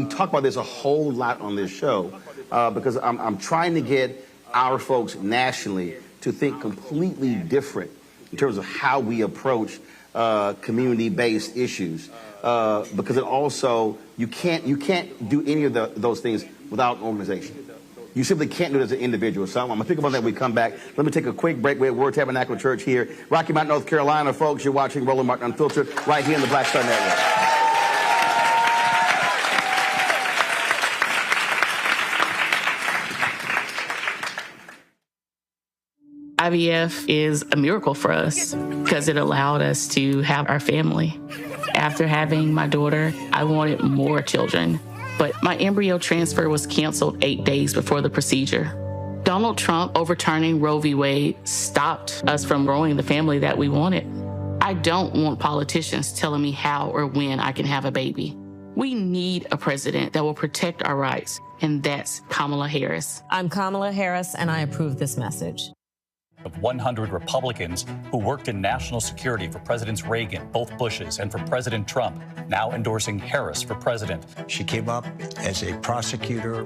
talk about this a whole lot on this show, because I'm trying to get our folks nationally to think completely different in terms of how we approach community-based issues, because it also, you can't do any of those things without an organization. You simply can't do it as an individual. So I'm going to think about that when we come back. Let me take a quick break. We're at Word Tabernacle Church here, Rocky Mount, North Carolina, folks. You're watching Roland Martin Unfiltered right here in the Black Star Network. IVF is a miracle for us because it allowed us to have our family. After having my daughter, I wanted more children. But my embryo transfer was canceled 8 days before the procedure. Donald Trump overturning Roe v. Wade stopped us from growing the family that we wanted. I don't want politicians telling me how or when I can have a baby. We need a president that will protect our rights, and that's Kamala Harris. I'm Kamala Harris, and I approve this message. Of 100 Republicans who worked in national security for Presidents Reagan, both Bushes, and for President Trump, now endorsing Harris for president. She came up as a prosecutor,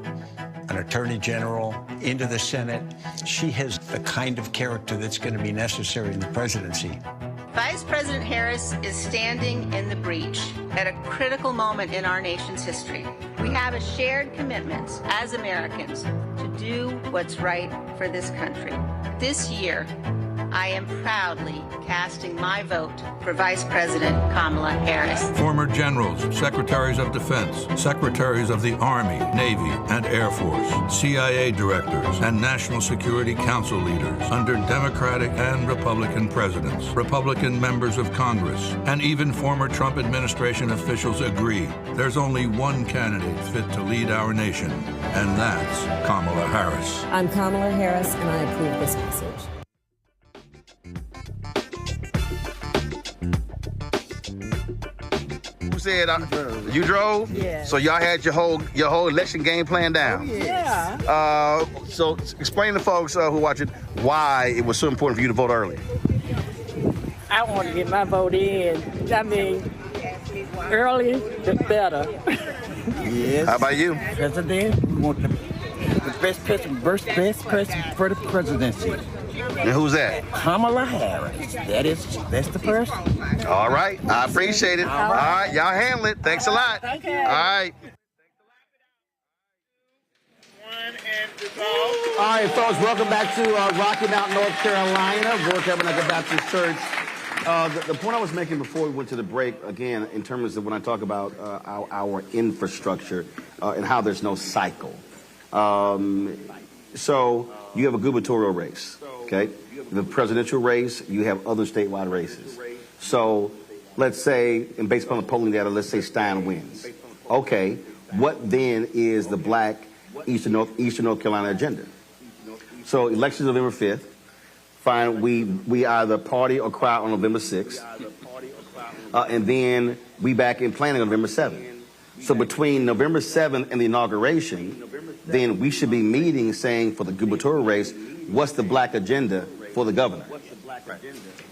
an attorney general, into the Senate. She has the kind of character that's going to be necessary in the presidency. Vice President Harris is standing in the breach at a critical moment in our nation's history. We have a shared commitment as Americans to do what's right for this country. This year, I am proudly casting my vote for Vice President Kamala Harris. Former generals, secretaries of defense, secretaries of the Army, Navy, and Air Force, CIA directors, and National Security Council leaders under Democratic and Republican presidents, Republican members of Congress, and even former Trump administration officials agree there's only one candidate fit to lead our nation, and that's Kamala Harris. I'm Kamala Harris, and I approve this message. Said you drove? Yeah. So y'all had your whole election game plan down? Yeah. So explain to folks who watch it why it was so important for you to vote early. I want to get my vote in. I mean, early the better. Yes. How about you? President, we want the best person for the presidency. And who's that? Kamala Harris. That's the person. All right. I appreciate it. All right. Y'all handle it. Thanks a lot. Okay. All right. All right, folks. Welcome back to Rocky Mount, North Carolina, Word Tabernacle Baptist Church. The point I was making before we went to the break, again, in terms of when I talk about our infrastructure and how there's no cycle. So you have a gubernatorial race. Okay, the presidential race, you have other statewide races. So let's say, and based upon the polling data, let's say Stein wins. Okay, what then is the black Eastern North Carolina agenda? So elections November 5th. Fine, we either party or cry on November 6th. And then we back in planning on November 7th. So between November 7th and the inauguration, then we should be meeting saying for the gubernatorial race, what's the black agenda for the governor?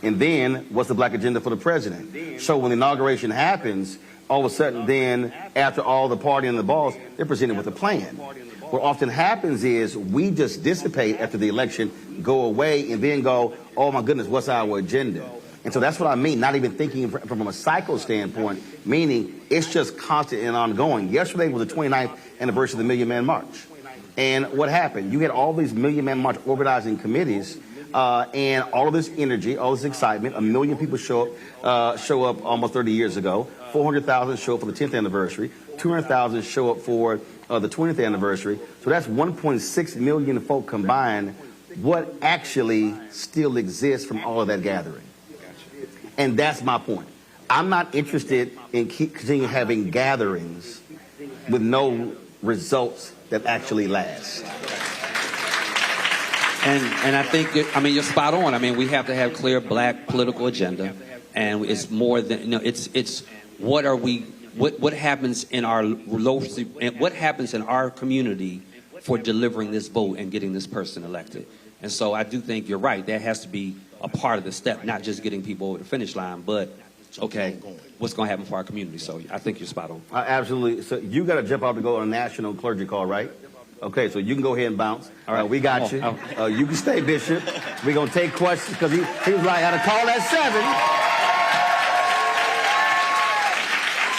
And then what's the black agenda for the president? So when the inauguration happens, all of a sudden then, after all the party and the balls, they're presented with a plan. What often happens is we just dissipate after the election, go away, and then go, oh my goodness, what's our agenda? And so that's what I mean, not even thinking from a cycle standpoint, meaning it's just constant and ongoing. Yesterday was the 29th anniversary of the Million Man March. And what happened? You had all these Million Man March organizing committees and all of this energy, all this excitement. 1 million people show up almost 30 years ago. 400,000 show up for the 10th anniversary. 200,000 show up for the 20th anniversary. So that's 1.6 million folk combined. What actually still exists from all of that gathering? And that's my point. I'm not interested in continuing having gatherings with no results that actually last. And I think, you're spot on. I mean, we have to have clear black political agenda. And it's more than, it's what happens in our what happens in our community for delivering this vote and getting this person elected. And so I do think you're right. That has to be a part of the step, not just getting people over the finish line, but, okay, what's going to happen for our community. So I think you're spot on. Absolutely. So you got to jump out to go on a national clergy call, right? Okay, so you can go ahead and bounce. All right, we got you. You can stay, Bishop. We're going to take questions because he was like, I got to call at 7.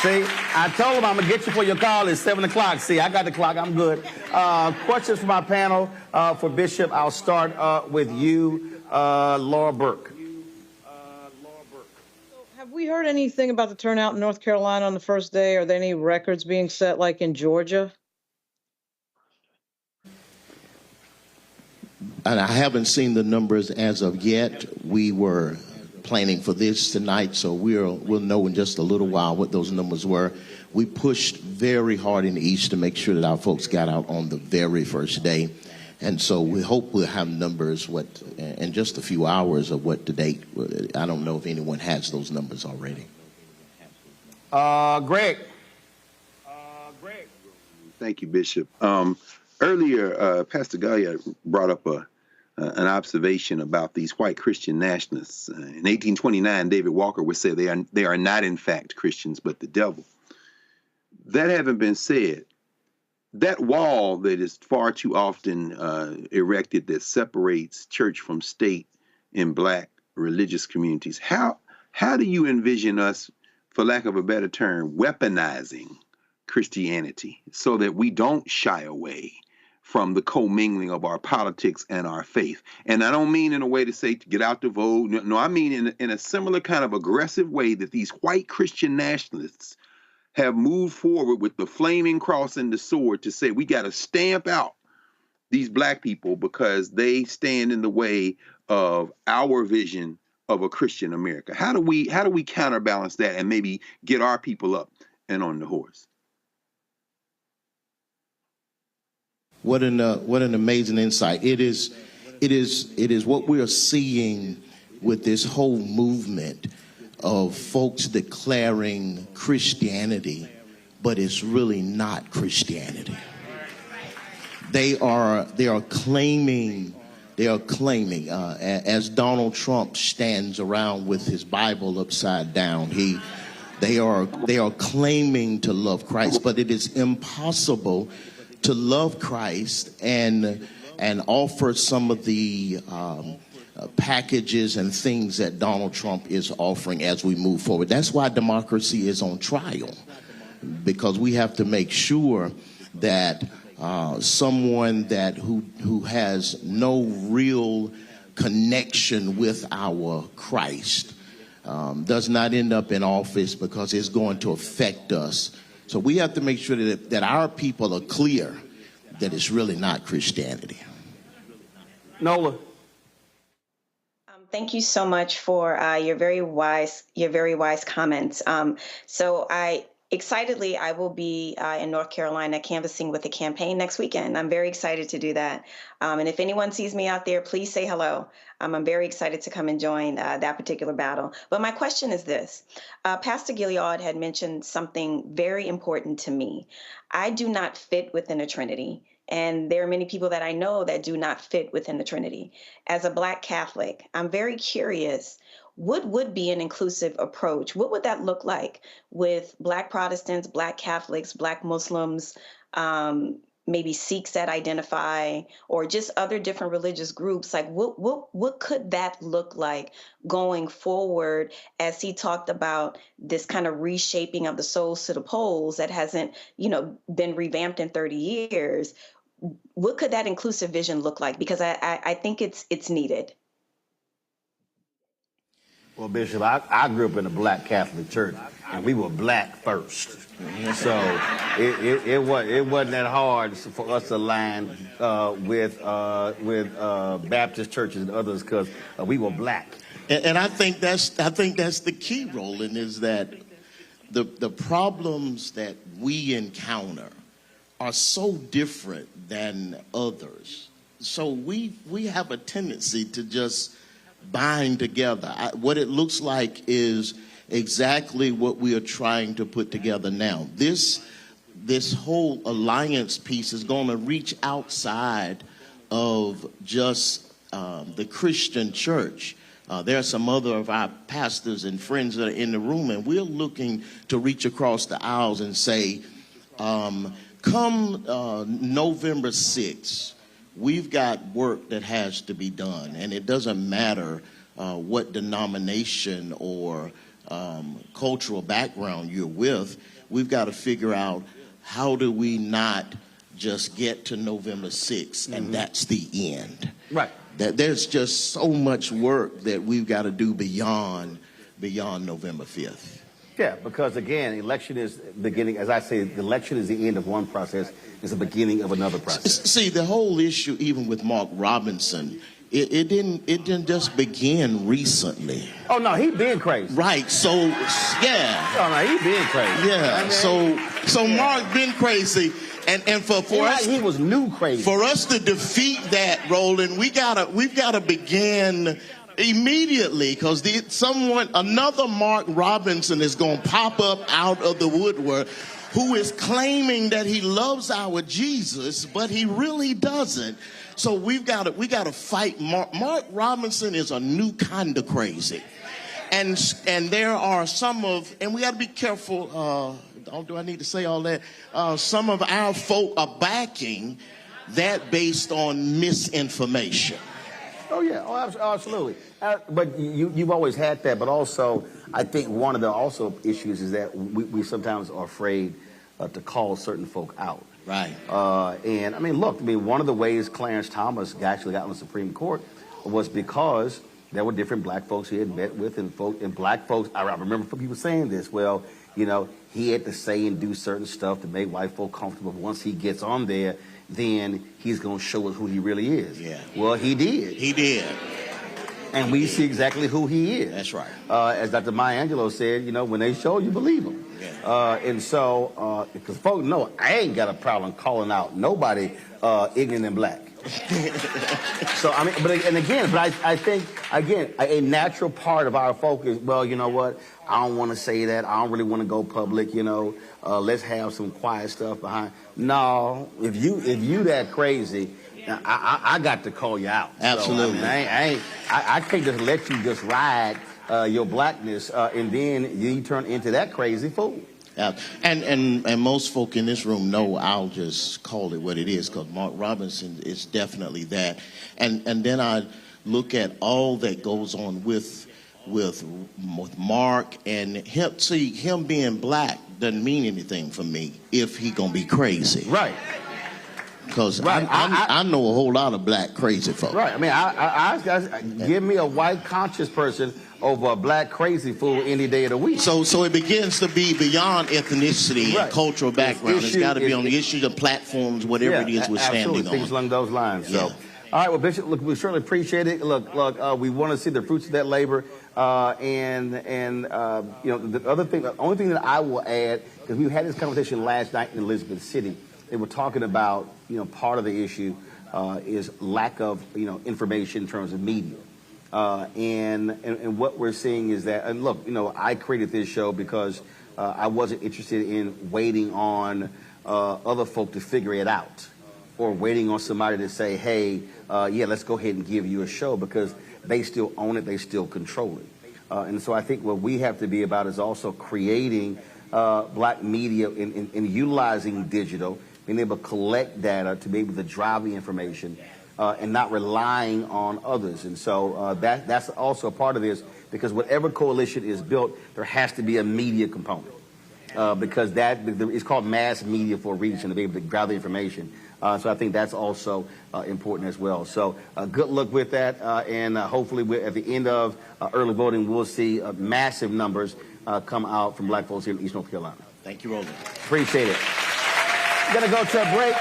See, I told him I'm going to get you for your call at 7 o'clock. See, I got the clock. I'm good. Questions from our panel for Bishop. I'll start with you, Laura Burke. Have we heard anything about the turnout in North Carolina on the first day? Are there any records being set like in Georgia? And I haven't seen the numbers as of yet. We were planning for this tonight, so we'll know in just a little while what those numbers were. We pushed very hard in the East to make sure that our folks got out on the very first day. And so we hope we'll have numbers in just a few hours of what to date. I don't know if anyone has those numbers already. Greg. Thank you, Bishop. Earlier, Pastor Gallia brought up an observation about these white Christian nationalists. In 1829, David Walker would say they are not in fact Christians, but the devil. That having been said, that wall that is far too often erected that separates church from state in black religious communities, how do you envision us, for lack of a better term, weaponizing Christianity so that we don't shy away from the commingling of our politics and our faith? And I don't mean in a way to say to get out the vote. No, I mean in a similar kind of aggressive way that these white Christian nationalists have moved forward with the flaming cross and the sword to say we got to stamp out these black people because they stand in the way of our vision of a Christian America. How do we counterbalance that and maybe get our people up and on the horse? What an amazing insight. It is what we are seeing with this whole movement of folks declaring Christianity, but it's really not Christianity. They are claiming, as Donald Trump stands around with his Bible upside down, they are claiming to love Christ, but it is impossible to love Christ and offer some of the packages and things that Donald Trump is offering as we move forward. That's why democracy is on trial, because we have to make sure that someone who has no real connection with our Christ does not end up in office, because it's going to affect us. So we have to make sure that our people are clear that it's really not Christianity. Nola. Thank you so much for your very wise comments. So I will be in North Carolina canvassing with the campaign next weekend. I'm very excited to do that. And if anyone sees me out there, please say hello. I'm very excited to come and join that particular battle. But my question is this. Pastor Gilliard had mentioned something very important to me. I do not fit within a Trinity. And there are many people that I know that do not fit within the Trinity. As a Black Catholic, I'm very curious, what would be an inclusive approach? What would that look like with Black Protestants, Black Catholics, Black Muslims, maybe Sikhs that identify, or just other different religious groups? Like, what could that look like going forward, as he talked about this kind of reshaping of the souls to the polls that hasn't, been revamped in 30 years? What could that inclusive vision look like? Because I think it's needed. Well, Bishop, I grew up in a Black Catholic church, and we were black first. So it wasn't that hard for us to align with Baptist churches and others, because we were black. And I think that's the key, Roland, is that the problems that we encounter are so different than others. So we have a tendency to just bind together. What it looks like is exactly what we are trying to put together now. This whole alliance piece is going to reach outside of just the Christian church. There are some other of our pastors and friends that are in the room, and we're looking to reach across the aisles and say, come November 6th, we've got work that has to be done, and it doesn't matter what denomination or cultural background you're with. We've got to figure out, how do we not just get to November 6th and that's the end? Right. That there's just so much work that we've got to do beyond November 5th. Yeah, because again, election is beginning. As I say, the election is the end of one process. It's the beginning of another process. See, the whole issue, even with Mark Robinson, it didn't just begin recently. Oh no, he been crazy. Right. So yeah. Oh no, he been crazy. Yeah. So Mark been crazy, and for us, he was new crazy. For us to defeat that, Roland, we've gotta begin immediately, because another Mark Robinson is going to pop up out of the woodwork, who is claiming that he loves our Jesus, but he really doesn't. So we got to fight Mark. Mark Robinson is a new kind of crazy, and there are and we got to be careful. Do I need to say all that? Some of our folk are backing that based on misinformation. Oh yeah, absolutely. But you've always had that. But also, I think one of the issues is that we sometimes are afraid to call certain folk out. Right. And I mean, look. One of the ways Clarence Thomas actually got on the Supreme Court was because there were different black folks he had met with, and black folks. I remember people saying this. Well, he had to say and do certain stuff to make white folk comfortable. Once he gets on there, then he's going to show us who he really is. Yeah. Well, he did. He did. And we see exactly who he is. That's right. As Dr. Maya Angelou said, when they show you, believe them. Yeah. And so, because folks know, I ain't got a problem calling out nobody ignorant and black. So, I think, a natural part of our focus, well, you know what? I don't want to say that. I don't really want to go public, let's have some quiet stuff behind. No, if you that crazy, I got to call you out. Absolutely. So, I can't just let you just ride your blackness and then you turn into that crazy fool. And most folk in this room know I'll just call it what it is, because Mark Robinson is definitely that. And then I look at all that goes on with Mark and him. See, him being black doesn't mean anything for me if he gonna be crazy. Right. Because I know a whole lot of black crazy folks. Right. I give me a white conscious person over a black crazy fool any day of the week. So it begins to be beyond ethnicity and cultural background. It's got to be on the issues of platforms, whatever it is we're standing on. Things along those lines. Yeah. So, all right, well, Bishop, look, we certainly appreciate it. Look, we want to see the fruits of that labor. The other thing, the only thing that I will add, because we had this conversation last night in Elizabeth City. They were talking about, part of the issue is lack of, information in terms of media. And what we're seeing is that, and look, I created this show because I wasn't interested in waiting on other folk to figure it out, or waiting on somebody to say, hey, let's go ahead and give you a show, because they still own it, they still control it. And so I think what we have to be about is also creating black media and utilizing digital, being able to collect data to be able to drive the information and not relying on others. And so that's also a part of this, because whatever coalition is built, there has to be a media component, because it's called mass media for a reason, to be able to gather information. So I think that's also important as well. So good luck with that, and hopefully at the end of early voting, we'll see massive numbers come out from black folks here in East North Carolina. Thank you, Roland. Appreciate it. We're going to go to a break.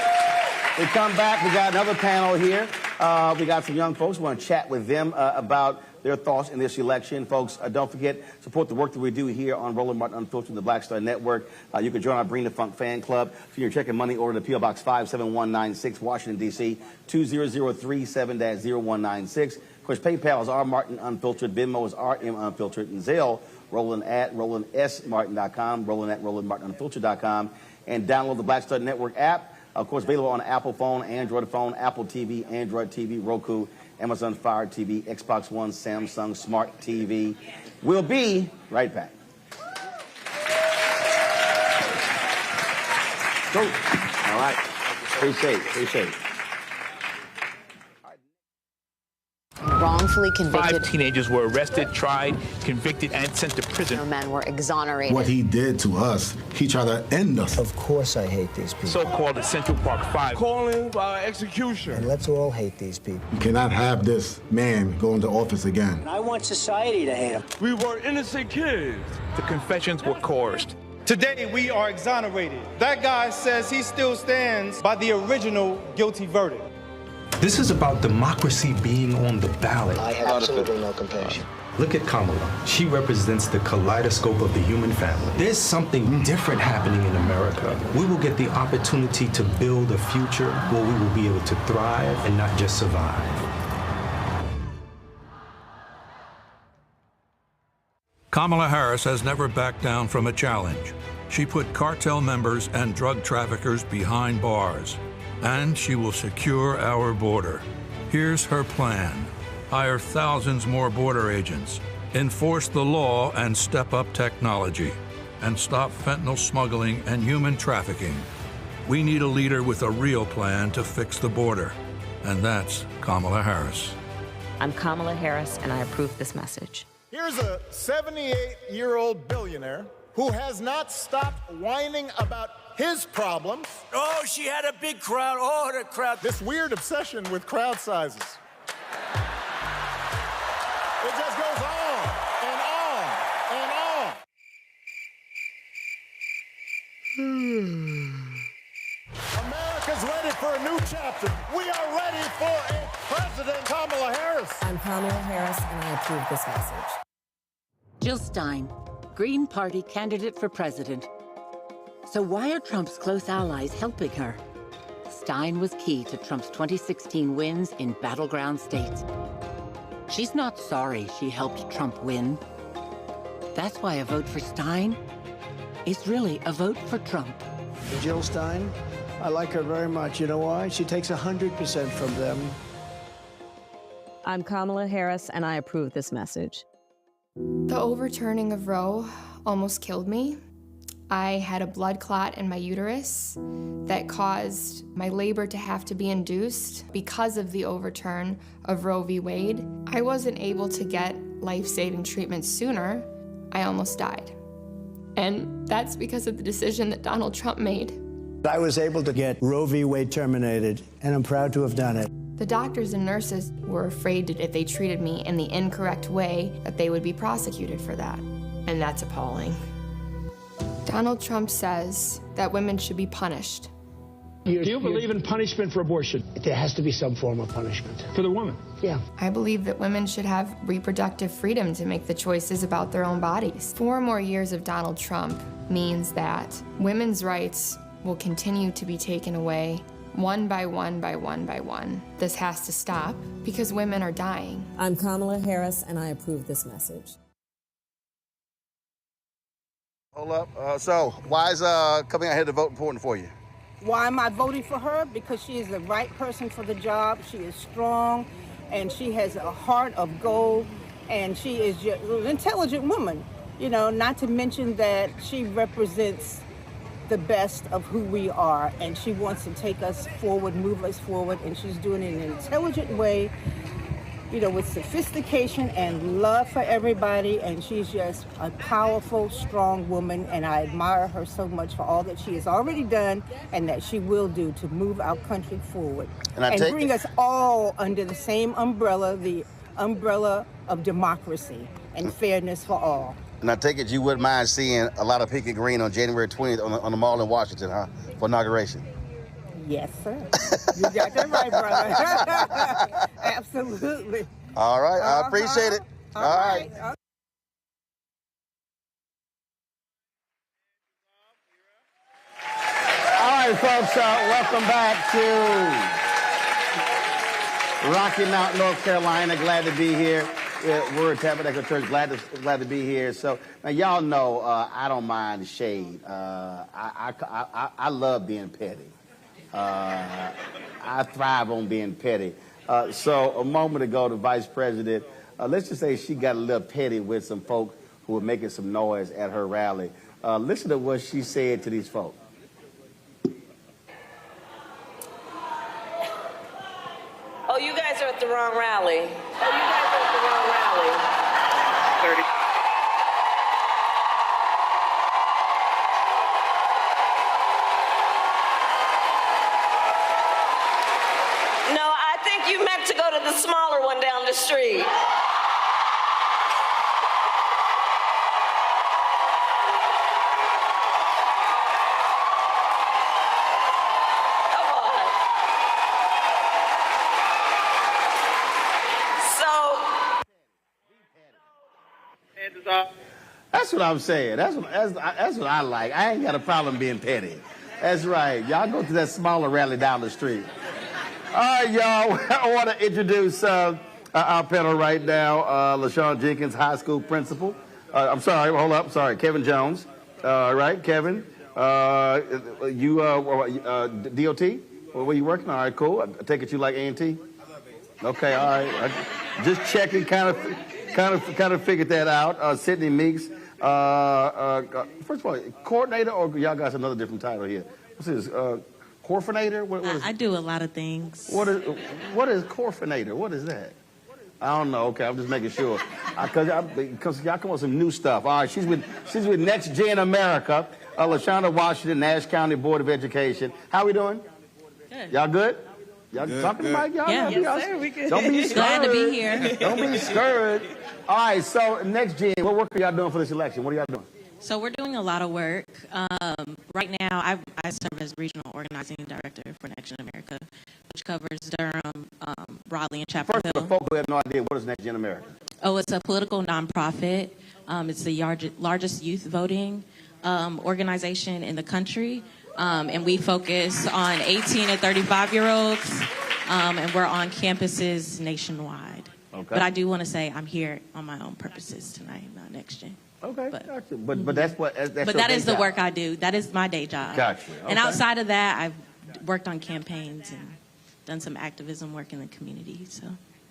We come back. We got another panel here. We got some young folks. We want to chat with them about their thoughts in this election. Folks, don't forget, support the work that we do here on Roland Martin Unfiltered, the Black Star Network. You can join our Bring the Funk fan club. For your check and money order to P.O. Box 57196, Washington, D.C., 20037-0196. Of course, PayPal is rmartinunfiltered, Venmo is rmunfiltered, and Zelle, Roland at RolandSMartin.com, Roland at RolandMartinUnfiltered.com, and download the Black Star Network app. Of course, available on Apple phone, Android phone, Apple TV, Android TV, Roku, Amazon Fire TV, Xbox One, Samsung Smart TV. We'll be right back. Cool. All right. Appreciate it. Wrongfully convicted. 5 teenagers were arrested, tried, convicted, and sent to prison. No men were exonerated. What he did to us, he tried to end us. Of course I hate these people. So-called Central Park 5. Calling for execution. And let's all hate these people. You cannot have this man go into office again. I want society to hate him. We were innocent kids. The confessions were coerced. Today, we are exonerated. That guy says he still stands by the original guilty verdict. This is about democracy being on the ballot. I have absolutely no compassion. Look at Kamala. She represents the kaleidoscope of the human family. There's something different happening in America. We will get the opportunity to build a future where we will be able to thrive and not just survive. Kamala Harris has never backed down from a challenge. She put cartel members and drug traffickers behind bars, and she will secure our border. Here's her plan. Hire thousands more border agents, enforce the law and step up technology, and stop fentanyl smuggling and human trafficking. We need a leader with a real plan to fix the border, and that's Kamala Harris. I'm Kamala Harris, and I approve this message. Here's a 78-year-old billionaire who has not stopped whining about his problems. Oh, she had a big crowd. Oh, the crowd. This weird obsession with crowd sizes. It just goes on and on and on. America's ready for a new chapter. We are ready for a President Kamala Harris. I'm Kamala Harris, and I approve this message. Jill Stein, Green Party candidate for president. So why are Trump's close allies helping her? Stein was key to Trump's 2016 wins in battleground states. She's not sorry she helped Trump win. That's why a vote for Stein is really a vote for Trump. Jill Stein, I like her very much. You know why? She takes 100% from them. I'm Kamala Harris, and I approve this message. The overturning of Roe almost killed me. I had a blood clot in my uterus that caused my labor to have to be induced because of the overturn of Roe v. Wade. I wasn't able to get life-saving treatment sooner. I almost died. And that's because of the decision that Donald Trump made. I was able to get Roe v. Wade terminated, and I'm proud to have done it. The doctors and nurses were afraid that if they treated me in the incorrect way, that they would be prosecuted for that. And that's appalling. Donald Trump says that women should be punished. Do you believe in punishment for abortion? There has to be some form of punishment. For the woman? Yeah. I believe that women should have reproductive freedom to make the choices about their own bodies. 4 more years of Donald Trump means that women's rights will continue to be taken away one by one by one by one. This has to stop because women are dying. I'm Kamala Harris, and I approve this message. Hold up. So why is coming out here to vote important for you? Why am I voting for her? Because she is the right person for the job. She is strong, and she has a heart of gold, and she is just an intelligent woman. You know, not to mention that she represents the best of who we are, and she wants to take us forward, move us forward, and she's doing it in an intelligent way, you know, with sophistication and love for everybody, and she's just a powerful, strong woman, and I admire her so much for all that she has already done and that she will do to move our country forward and bring us all under the same umbrella, the umbrella of democracy and fairness for all. And I take it you wouldn't mind seeing a lot of pink and green on January 20th on the mall in Washington, huh, for inauguration? Yes, sir. You got that right, brother. Absolutely. All right. I appreciate it. All right. All right, folks. Welcome back to Rocky Mount, North Carolina. Glad to be here. Word Tabernacle Church. Glad to be here. So now y'all know I don't mind the shade. I love being petty. I thrive on being petty. So a moment ago, the vice president, let's just say she got a little petty with some folks who were making some noise at her rally. Listen to what she said to these folks. Oh, you guys are at the wrong rally. Oh, you guys are at the wrong rally. 30. No, I think you meant to go to the smaller one down the street. That's what I'm saying. That's what I like. I ain't got a problem being petty. That's right. Y'all go to that smaller rally down the street. All right, y'all. I want to introduce our panel right now. LaShawn Jenkins, high school principal. I'm sorry. Hold up. Sorry. Kevin Jones. All right, Kevin. You DOT? Where you working? All right, cool. I take it you like A&T? Okay, all right. Just checking, kind of figured that out. Sydney Meeks. First of all, coordinator, or y'all got another different title here? What's this? Coordinator? What is I do a lot of things. What is coordinator? What is that? I don't know. Okay, I'm just making sure. Because y'all come up with some new stuff. All right, she's with Next Gen America. LaShonda Washington, Nash County Board of Education. How we doing? Good. Y'all good? Y'all Good, talking good. about y'all? Yeah. Yes, sir, we good. Don't be scared. Glad to be here. Don't be scared. All right, so Next Gen, what work are y'all doing for this election? What are y'all doing? So we're doing a lot of work. Right now, I serve as Regional Organizing Director for Next Gen America, which covers Durham, Raleigh, and Chapel First, Hill. for folks who have no idea, what is Next Gen America? Oh, it's a political nonprofit. It's the largest youth voting organization in the country. And we focus on 18 and 35-year-olds, and we're on campuses nationwide. Okay. But I do want to say I'm here on my own purposes tonight, not Next Gen. Okay, gotcha. But that's what. But that is the work I do. That is my day job. Gotcha. Okay. And outside of that, I've worked on campaigns and done some activism work in the community. So.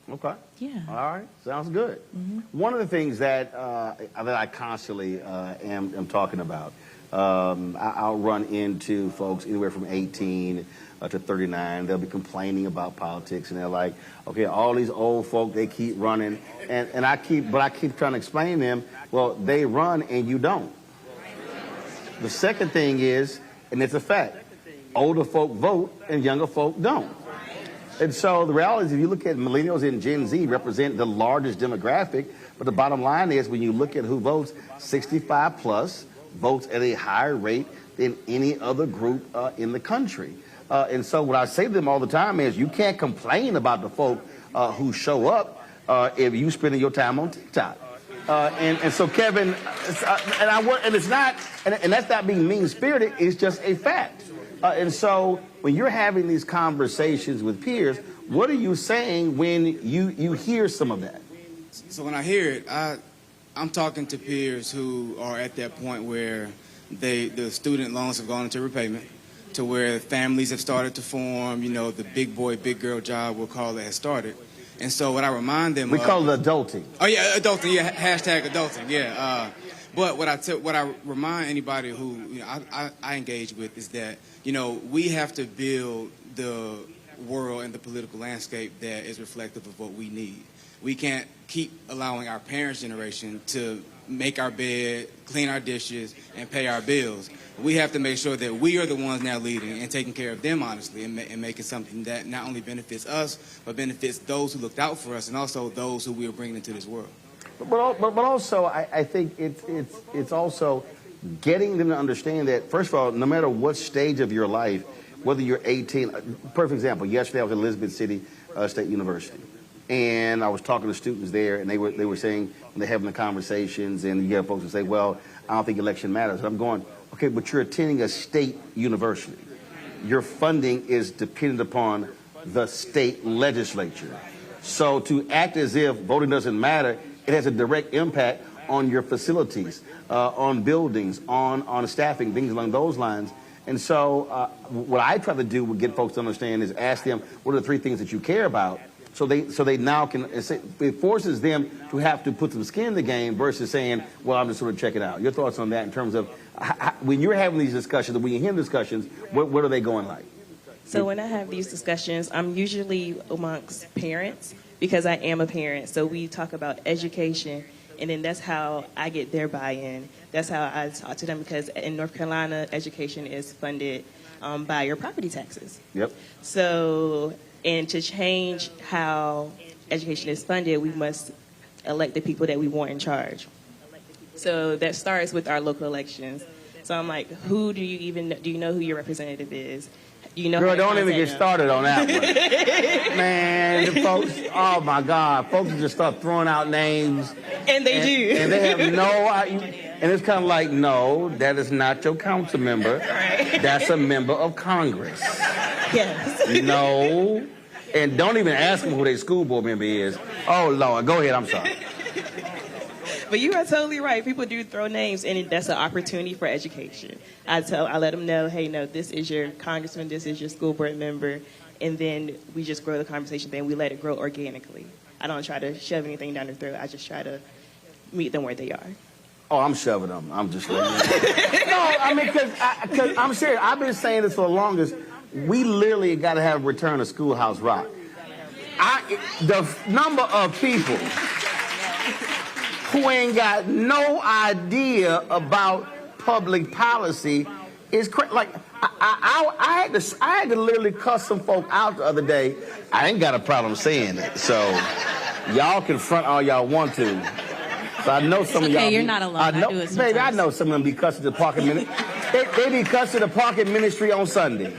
Okay. Yeah. All right. Sounds good. Mm-hmm. One of the things that I constantly am talking about, I'll run into folks anywhere from 18 to 39. They'll be complaining about politics, and they're like, okay, all these old folk, they keep running. And I keep trying to explain to them, well, they run and you don't. The second thing is, and it's a fact, older folk vote and younger folk don't. And so the reality is, if you look at millennials and Gen Z represent the largest demographic, but the bottom line is, when you look at who votes, 65 plus votes at a higher rate than any other group in the country. And so what I say to them all the time is, you can't complain about the folk who show up if you spending your time on TikTok. And so Kevin, and that's not being mean-spirited, it's just a fact. And so when you're having these conversations with peers, what are you saying when you hear some of that? So when I hear it, I'm talking to peers who are at that point where the student loans have gone into repayment, to where families have started to form, the big boy, big girl job, we'll call it, has started. And so what I remind them We call it adulting. Oh, yeah, adulting, yeah, hashtag adulting, yeah. But what I remind anybody who I engage with is that, we have to build the world and the political landscape that is reflective of what we need. We can't keep allowing our parents' generation to make our bed, clean our dishes, and pay our bills. We have to make sure that we are the ones now leading and taking care of them honestly, and making something that not only benefits us, but benefits those who looked out for us and also those who we are bringing into this world. But also, I think it's also getting them to understand that, first of all, no matter what stage of your life, whether you're 18, perfect example, yesterday I was at Elizabeth City State University. And I was talking to students there, and they were saying, when they're having the conversations, and you have folks who say, well, I don't think election matters. And I'm going, okay, but you're attending a state university. Your funding is dependent upon the state legislature. So to act as if voting doesn't matter, it has a direct impact on your facilities, on buildings, on staffing, things along those lines. And so what I try to do to get folks to understand is ask them, what are the three things that you care about? So they now can, it forces them to have to put some skin in the game versus saying, well, I'm just sort of check it out. Your thoughts on that in terms of when you're having these discussions, or when you hear discussions, what are they going like? So when I have these discussions, I'm usually amongst parents because I am a parent. So we talk about education, and then that's how I get their buy-in. That's how I talk to them, because in North Carolina, education is funded by your property taxes. Yep. So, and to change how education is funded, we must elect the people that we want in charge. So that starts with our local elections. So I'm like, do you know who your representative is? Girl, don't even get started on that one. Man, the folks, oh my God, folks just start throwing out names. And they do. And they have no idea. And it's kind of like, no, that is not your council member. Right. That's a member of Congress. Yes. No. And don't even ask them who their school board member is. Oh, Lord. Go ahead. I'm sorry. But you are totally right. People do throw names, and that's an opportunity for education. I let them know, hey, no, this is your congressman, this is your school board member, and then we just grow the conversation, then we let it grow organically. I don't try to shove anything down their throat. I just try to meet them where they are. Oh, I'm shoving them. I'm just letting you know. No, I mean, because I'm serious. I've been saying this for the longest. We literally got to have a return of Schoolhouse Rock. The number of people who ain't got no idea about public policy is crazy. Like, I had to literally cuss some folk out the other day. I ain't got a problem saying it, so y'all can front all y'all want to. So I know some of y'all. You're not alone. I do it sometimes. Baby, I know some of them be cussing the parking ministry. They be cussing the parking ministry on Sunday.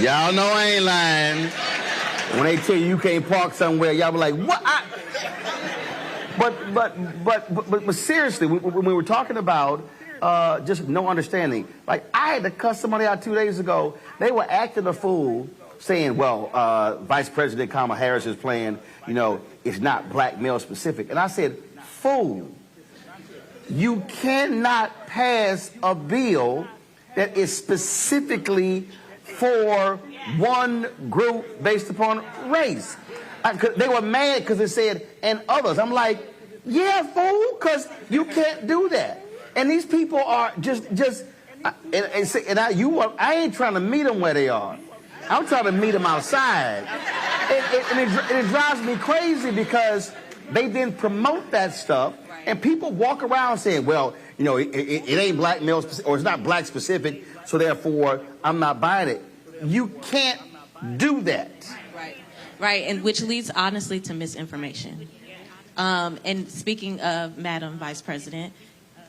Y'all know I ain't lying. When they tell you can't park somewhere, y'all be like, what? But seriously, when we were talking about just no understanding, like I had to cuss somebody out 2 days ago. They were acting a fool, saying, well, Vice President Kamala Harris's plan, you know, is not black male specific. And I said, fool, you cannot pass a bill that is specifically for one group based upon race. They were mad because it said, and others. I'm like, yeah, fool, because you can't do that. And these people are I ain't trying to meet them where they are. I'm trying to meet them outside. And it drives me crazy because they didn't promote that stuff. And people walk around saying, well, you know, it ain't black male specific, or it's not black specific, so therefore I'm not buying it. You can't do that. Right, and which leads honestly to misinformation. And speaking of Madam Vice President,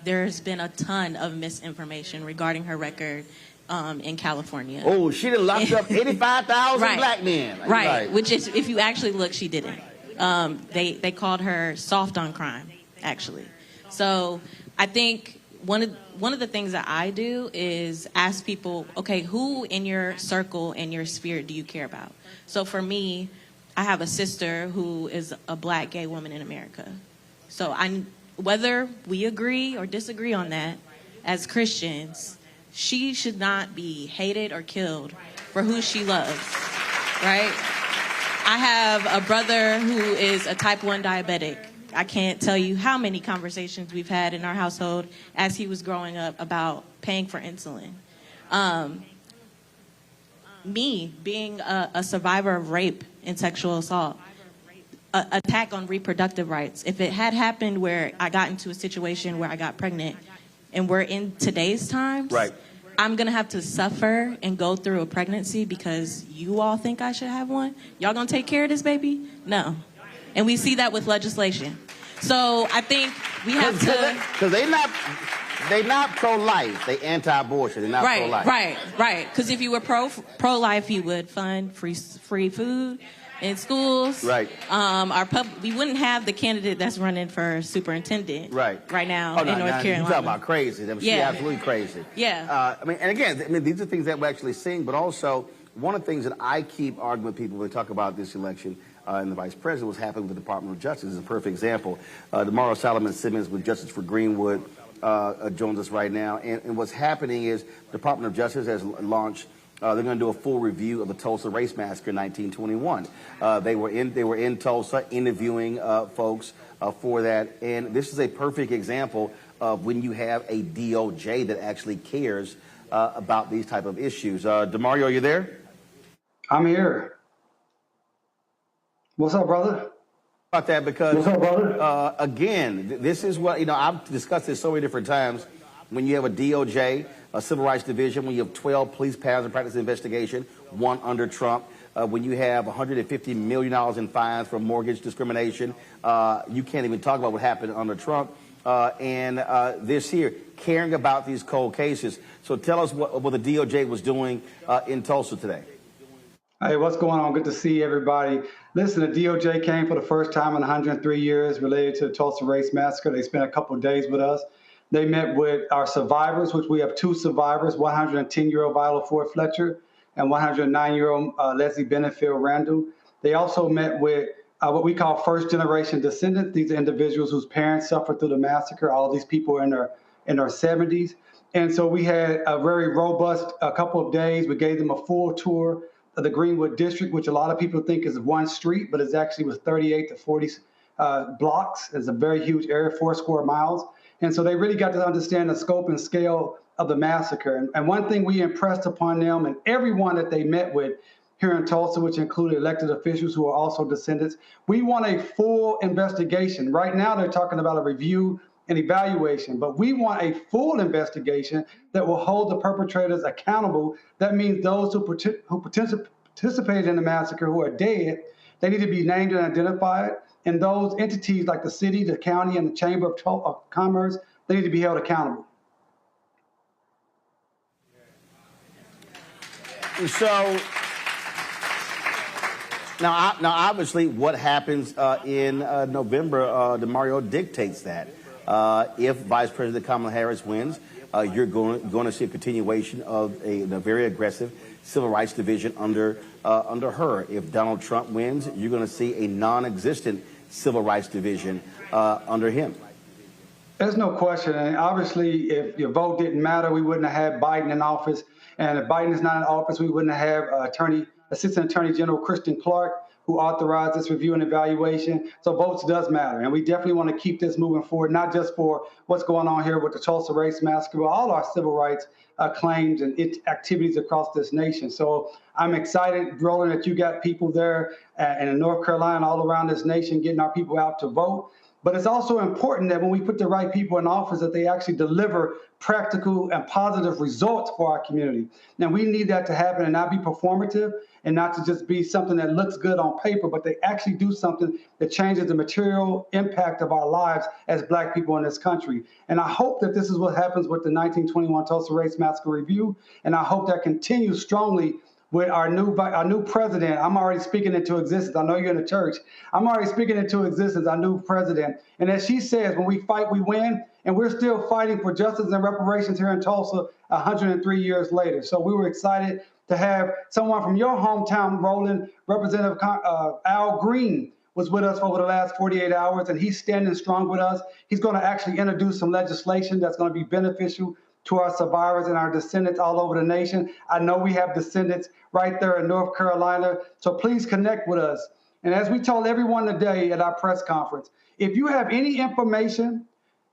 there's been a ton of misinformation regarding her record in California. Oh, she done locked up 85,000 black men. Right, which is, if you actually look, she didn't. They called her soft on crime, actually. So I think one of the things that I do is ask people, okay, who in your circle and your sphere do you care about? So for me, I have a sister who is a black gay woman in America. So whether we agree or disagree on that, as Christians, she should not be hated or killed for who she loves, right? I have a brother who is a type 1 diabetic. I can't tell you how many conversations we've had in our household as he was growing up about paying for insulin. Me being a survivor of rape and sexual assault, attack on reproductive rights. If it had happened where I got into a situation where I got pregnant and we're in today's times, right, I'm going to have to suffer and go through a pregnancy because you all think I should have one? Y'all going to take care of this baby? No. And we see that with legislation. So I think we have to... Because they're not pro-life. They anti-abortion. They're not pro-life. Right. Because if you were pro-life, you would fund free food in schools. Right. We wouldn't have the candidate that's running for superintendent right now in North Carolina. You're talking about crazy. She's absolutely crazy. Yeah. And again, these are things that we're actually seeing, but also one of the things that I keep arguing with people when they talk about this election and the vice president, what's happening with the Department of Justice is a perfect example. Damario Solomon-Simmons with Justice for Greenwood joins us right now. And what's happening is the Department of Justice has launched, they're going to do a full review of the Tulsa Race Massacre in 1921. They were in Tulsa interviewing folks for that. And this is a perfect example of when you have a DOJ that actually cares about these type of issues. Damario, are you there? I'm here. What's up, brother? About that because, what's up, brother? Again, this is what, I've discussed this so many different times. When you have a DOJ, a Civil Rights Division, when you have 12 police patterns and practice investigation, one under Trump, when you have $150 million in fines for mortgage discrimination, you can't even talk about what happened under Trump. And this here, caring about these cold cases. So tell us what the DOJ was doing in Tulsa today. Hey, what's going on? Good to see everybody. Listen, the DOJ came for the first time in 103 years related to the Tulsa Race Massacre. They spent a couple of days with us. They met with our survivors, which we have 2 survivors, 110-year-old Viola Ford Fletcher and 109-year-old Leslie Benefield Randall. They also met with what we call first-generation descendants. These are individuals whose parents suffered through the massacre. All of these people are in their 70s. And so we had a very robust couple of days. We gave them a full tour of the Greenwood district, which a lot of people think is one street, but it's actually was 38 to 40 blocks. It's a very huge area, 4 square miles. And so they really got to understand the scope and scale of the massacre. And one thing we impressed upon them and everyone that they met with here in Tulsa, which included elected officials who are also descendants, we want a full investigation. Right now, they're talking about a review and evaluation, but we want a full investigation that will hold the perpetrators accountable. That means those who participated in the massacre who are dead, they need to be named and identified. And those entities like the city, the county, and the Chamber of Commerce, they need to be held accountable. So now obviously, what happens in November, Damario dictates that. If Vice President Kamala Harris wins, you're going to see a continuation of a very aggressive civil rights division under her. If Donald Trump wins, you're going to see a non-existent civil rights division under him. There's no question. And obviously, if your vote didn't matter, we wouldn't have had Biden in office. And if Biden is not in office, we wouldn't have Assistant Attorney General Kristen Clark, who authorized this review and evaluation. So votes does matter. And we definitely want to keep this moving forward, not just for what's going on here with the Tulsa Race Massacre, but all our civil rights claims and activities across this nation. So I'm excited, Roland, that you got people there in North Carolina, all around this nation, getting our people out to vote. But it's also important that when we put the right people in office, that they actually deliver practical and positive results for our community. Now, we need that to happen and not be performative and not to just be something that looks good on paper, but they actually do something that changes the material impact of our lives as Black people in this country. And I hope that this is what happens with the 1921 Tulsa Race Massacre Review, and I hope that continues strongly with our new president. I'm already speaking into existence. I know you're in the church. I'm already speaking into existence, our new president. And as she says, when we fight, we win. And we're still fighting for justice and reparations here in Tulsa 103 years later. So we were excited to have someone from your hometown, Roland, Representative Al Green, was with us over the last 48 hours, and he's standing strong with us. He's going to actually introduce some legislation that's going to be beneficial to our survivors and our descendants all over the nation. I know we have descendants right there in North Carolina, so please connect with us. And as we told everyone today at our press conference, if you have any information,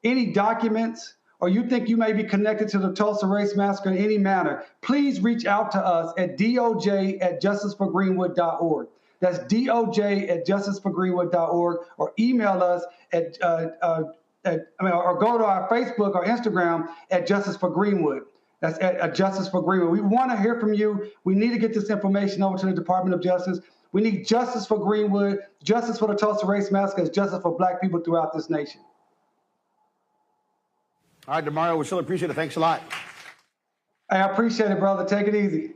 any documents, or you think you may be connected to the Tulsa Race Massacre in any manner, please reach out to us at doj@justiceforgreenwood.org. That's doj@justiceforgreenwood.org, or email us or go to our Facebook or Instagram at Justice for Greenwood. That's at Justice for Greenwood. We want to hear from you. We need to get this information over to the Department of Justice. We need justice for Greenwood, justice for the Tulsa Race Massacre, justice for Black people throughout this nation. All right, Damario, we sure appreciate it. Thanks a lot. I appreciate it, brother. Take it easy.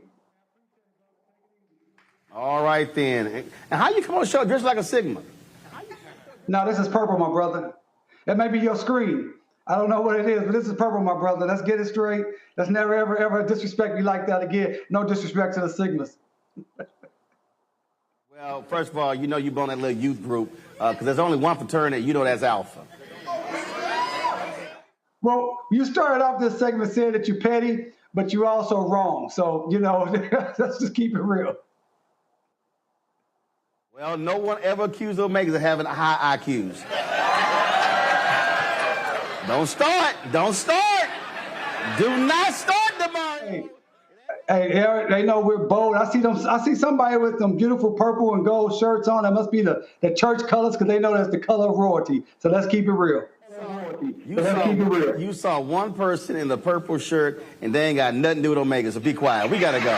All right, then. And how you come on the show dressed like a Sigma? No, this is purple, my brother. That may be your screen. I don't know what it is, but this is purple, my brother. Let's get it straight. Let's never, ever, ever disrespect me like that again. No disrespect to the Sigmas. Well, first of all, you know you belong in that little youth group because there's only one fraternity. You know that's Alpha. Well, you started off this segment saying that you're petty, but you're also wrong. So, you know, let's just keep it real. Well, no one ever accused Omegas of having high IQs. Don't start. Don't start. Do not start, Damario. Hey, Eric, they know we're bold. I see somebody with some beautiful purple and gold shirts on. That must be the church colors because they know that's the color of royalty. So let's keep it real. You saw one person in the purple shirt, and they ain't got nothing to do with Omega, so be quiet. We got to go.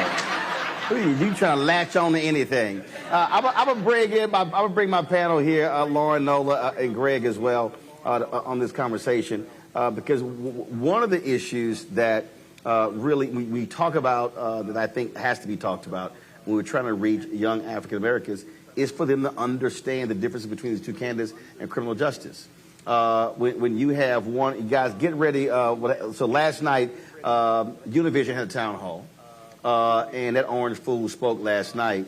You trying to latch on to anything. I'm going to bring my panel here, Lauren, Nola, and Greg as well, on this conversation, because one of the issues that really we talk about that I think has to be talked about when we're trying to reach young African Americans is for them to understand the difference between these two candidates and criminal justice. When you have one, you guys get ready. So last night, Univision had a town hall, and that orange fool spoke last night,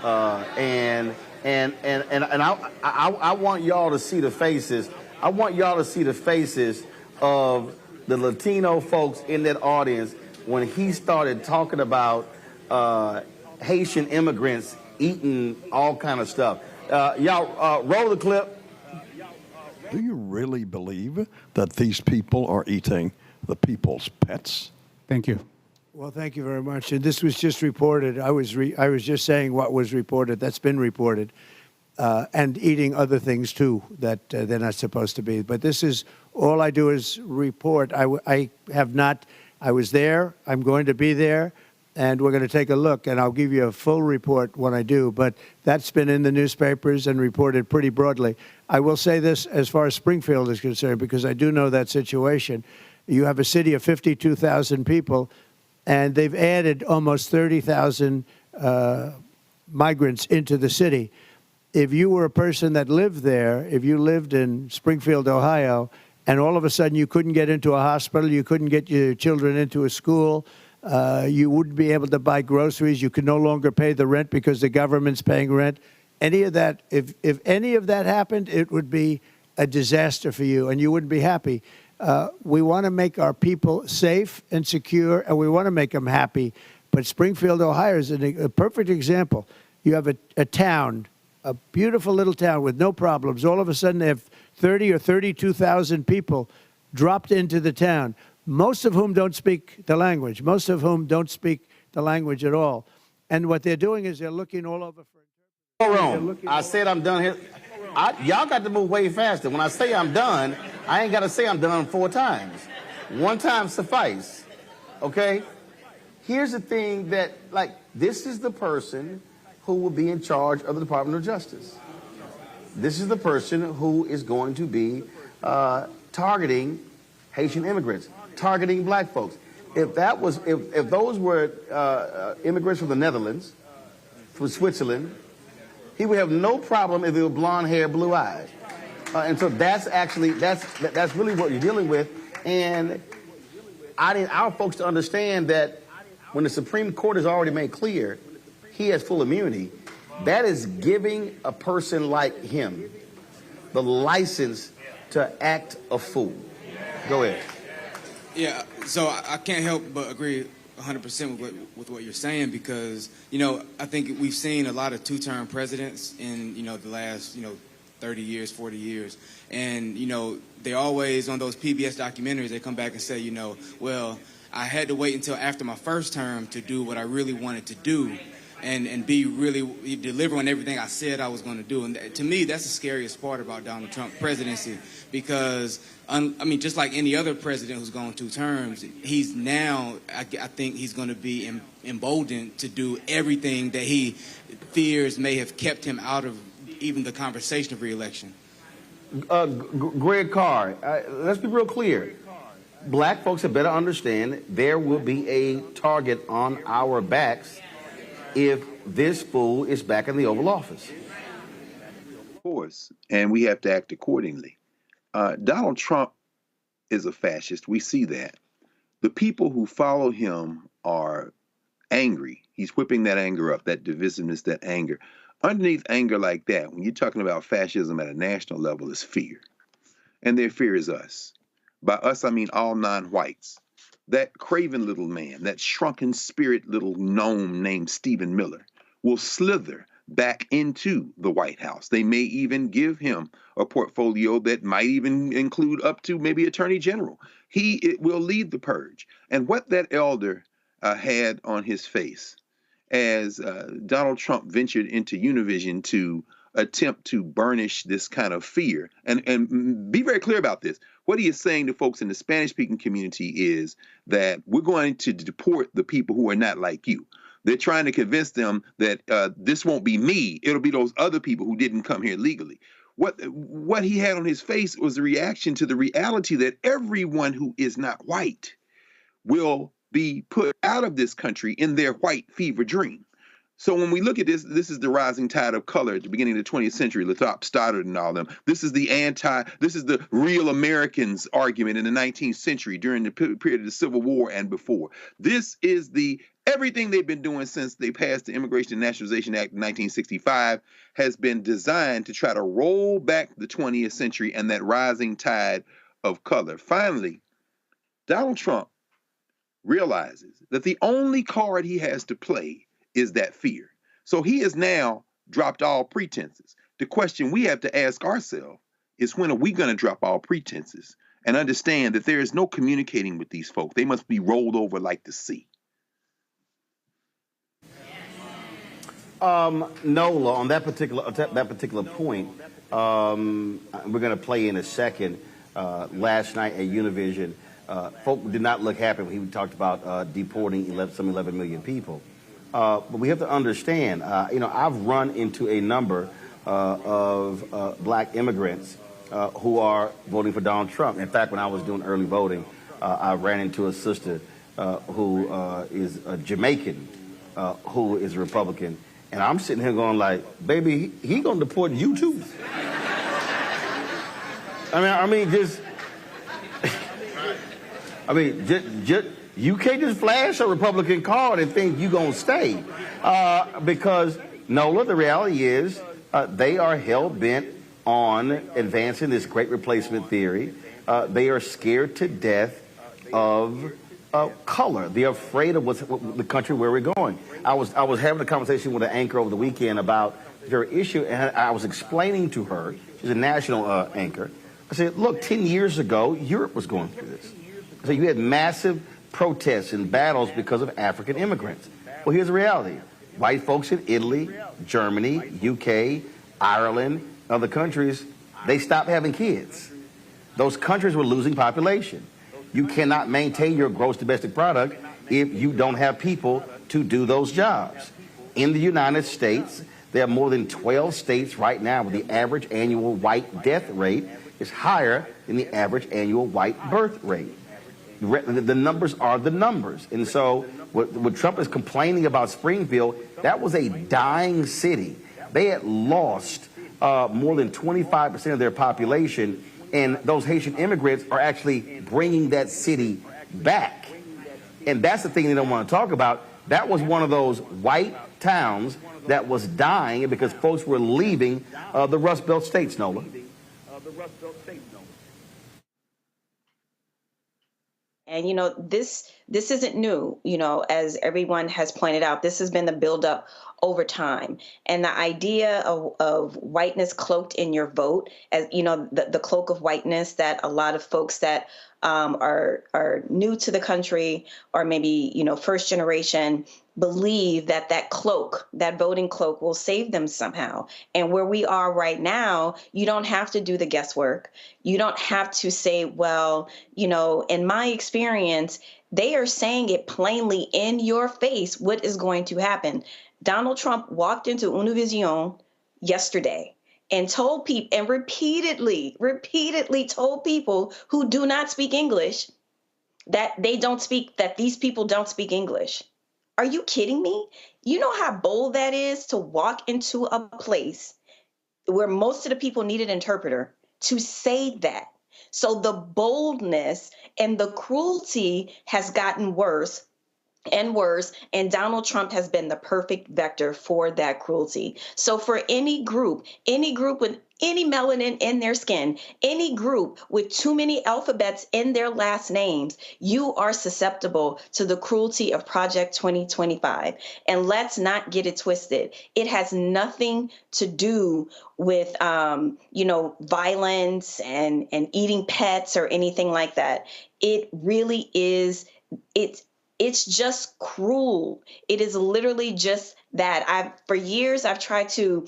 and I want y'all to see the faces. I want y'all to see the faces of the Latino folks in that audience when he started talking about Haitian immigrants eating all kind of stuff. Y'all roll the clip. Do you really believe that these people are eating the people's pets? Thank you. Well, thank you very much. And this was just reported. I was just saying what was reported. That's been reported. And eating other things, too, that they're not supposed to be. But this is, all I do is report. I have not, I was there, I'm going to be there, and we're going to take a look, and I'll give you a full report when I do. But that's been in the newspapers and reported pretty broadly. I will say this as far as Springfield is concerned, because I do know that situation. You have a city of 52,000 people, and they've added almost 30,000 migrants into the city. If you were a person that lived there, if you lived in Springfield, Ohio, and all of a sudden you couldn't get into a hospital, you couldn't get your children into a school, you wouldn't be able to buy groceries, you could no longer pay the rent because the government's paying rent, any of that, if any of that happened, it would be a disaster for you, and you wouldn't be happy. We want to make our people safe and secure, and we want to make them happy. But Springfield, Ohio is a perfect example. You have a town, a beautiful little town with no problems. All of a sudden, they have 30 or 32,000 people dropped into the town, most of whom don't speak the language, most of whom don't speak the language at all. And what they're doing is they're looking all over for interpreters. I said I'm done here. Y'all got to move way faster. When I say I'm done, I ain't got to say I'm done 4 times. 1 time suffice. Okay? Here's the thing that, like, this is the person who will be in charge of the Department of Justice. This is the person who is going to be targeting Haitian immigrants, targeting black folks. If those were immigrants from the Netherlands, from Switzerland, he would have no problem if they were blonde hair, blue eyes. And so that's really what you're dealing with. And I need our folks to understand that when the Supreme Court has already made clear he has full immunity, that is giving a person like him the license to act a fool. Go ahead. Yeah, so I can't help but agree 100% with what you're saying, because, I think we've seen a lot of 2-term presidents in, the last, 30 years, 40 years. And, they always, on those PBS documentaries, they come back and say, well, I had to wait until after my first term to do what I really wanted to do and deliver on everything I said I was going to do. And to me, that's the scariest part about Donald Trump's presidency, because, just like any other president who's gone 2 terms, he's now, I think he's going to be emboldened to do everything that he fears may have kept him out of even the conversation of re-election. Greg Carr, let's be real clear. Black folks had better understand there will be a target on our backs if this fool is back in the Oval Office. Of course, and we have to act accordingly. Donald Trump is a fascist. We see that. The people who follow him are angry. He's whipping that anger up, that divisiveness, that anger. Underneath anger like that, when you're talking about fascism at a national level, is fear. And their fear is us. By us, I mean all non-whites. That craven little man, that shrunken spirit little gnome named Stephen Miller, will slither back into the White House. They may even give him a portfolio that might even include up to maybe Attorney General. It will lead the purge. And what that elder had on his face as Donald Trump ventured into Univision to attempt to burnish this kind of fear. And be very clear about this. What he is saying to folks in the Spanish-speaking community is that we're going to deport the people who are not like you. They're trying to convince them that this won't be me. It'll be those other people who didn't come here legally. What he had on his face was a reaction to the reality that everyone who is not white will be put out of this country in their white fever dream. So when we look at this, this is the rising tide of color at the beginning of the 20th century, Lathrop Stoddard and all them. This is the real Americans argument in the 19th century during the period of the Civil War and before. This is everything they've been doing since they passed the Immigration and Naturalization Act in 1965 has been designed to try to roll back the 20th century and that rising tide of color. Finally, Donald Trump realizes that the only card he has to play is that fear. So he has now dropped all pretenses. The question we have to ask ourselves is, when are we going to drop all pretenses and understand that there is no communicating with these folks? They must be rolled over like the sea. Nola, on that particular point, we're going to play in a second. Last night at Univision, folk did not look happy when he talked about deporting 11 million people. But we have to understand, I've run into a number of black immigrants who are voting for Donald Trump. In fact, when I was doing early voting, I ran into a sister who is a Jamaican, who is a Republican. And I'm sitting here going like, baby, he gonna deport you too. You can't just flash a Republican card and think you're going to stay. Because, Nola, the reality is they are hell-bent on advancing this great replacement theory. They are scared to death of color. They're afraid of the country where we're going. I was having a conversation with an anchor over the weekend about their issue, and I was explaining to her, she's a national anchor, I said, look, 10 years ago, Europe was going through this. So you had massive protests and battles because of African immigrants. Well, here's the reality. White folks in Italy, Germany, UK, Ireland, other countries, they stopped having kids. Those countries were losing population. You cannot maintain your gross domestic product if you don't have people to do those jobs. In the United States, there are more than 12 states right now where the average annual white death rate is higher than the average annual white birth rate. The numbers are the numbers. And so what Trump is complaining about Springfield, that was a dying city. They had lost more than 25% of their population, and those Haitian immigrants are actually bringing that city back. And that's the thing they don't want to talk about. That was one of those white towns that was dying because folks were leaving the Rust Belt states, Nola. And, this isn't new, as everyone has pointed out. This has been the buildup over time. And the idea of whiteness cloaked in your vote, as the cloak of whiteness that a lot of folks that are new to the country or maybe, first generation believe that cloak, that voting cloak will save them somehow. And where we are right now, you don't have to do the guesswork. You don't have to say, well, in my experience, they are saying it plainly in your face what is going to happen. Donald Trump walked into Univision yesterday and told people, and repeatedly told people who do not speak English that these people don't speak English. Are you kidding me? You know how bold that is to walk into a place where most of the people need an interpreter to say that. So the boldness and the cruelty has gotten worse and worse, and Donald Trump has been the perfect vector for that cruelty. So for any group with any melanin in their skin, any group with too many alphabets in their last names, you are susceptible to the cruelty of Project 2025. And let's not get it twisted. It has nothing to do with, violence and eating pets or anything like that. It really is, it's just cruel. It is literally just that. For years I've tried to,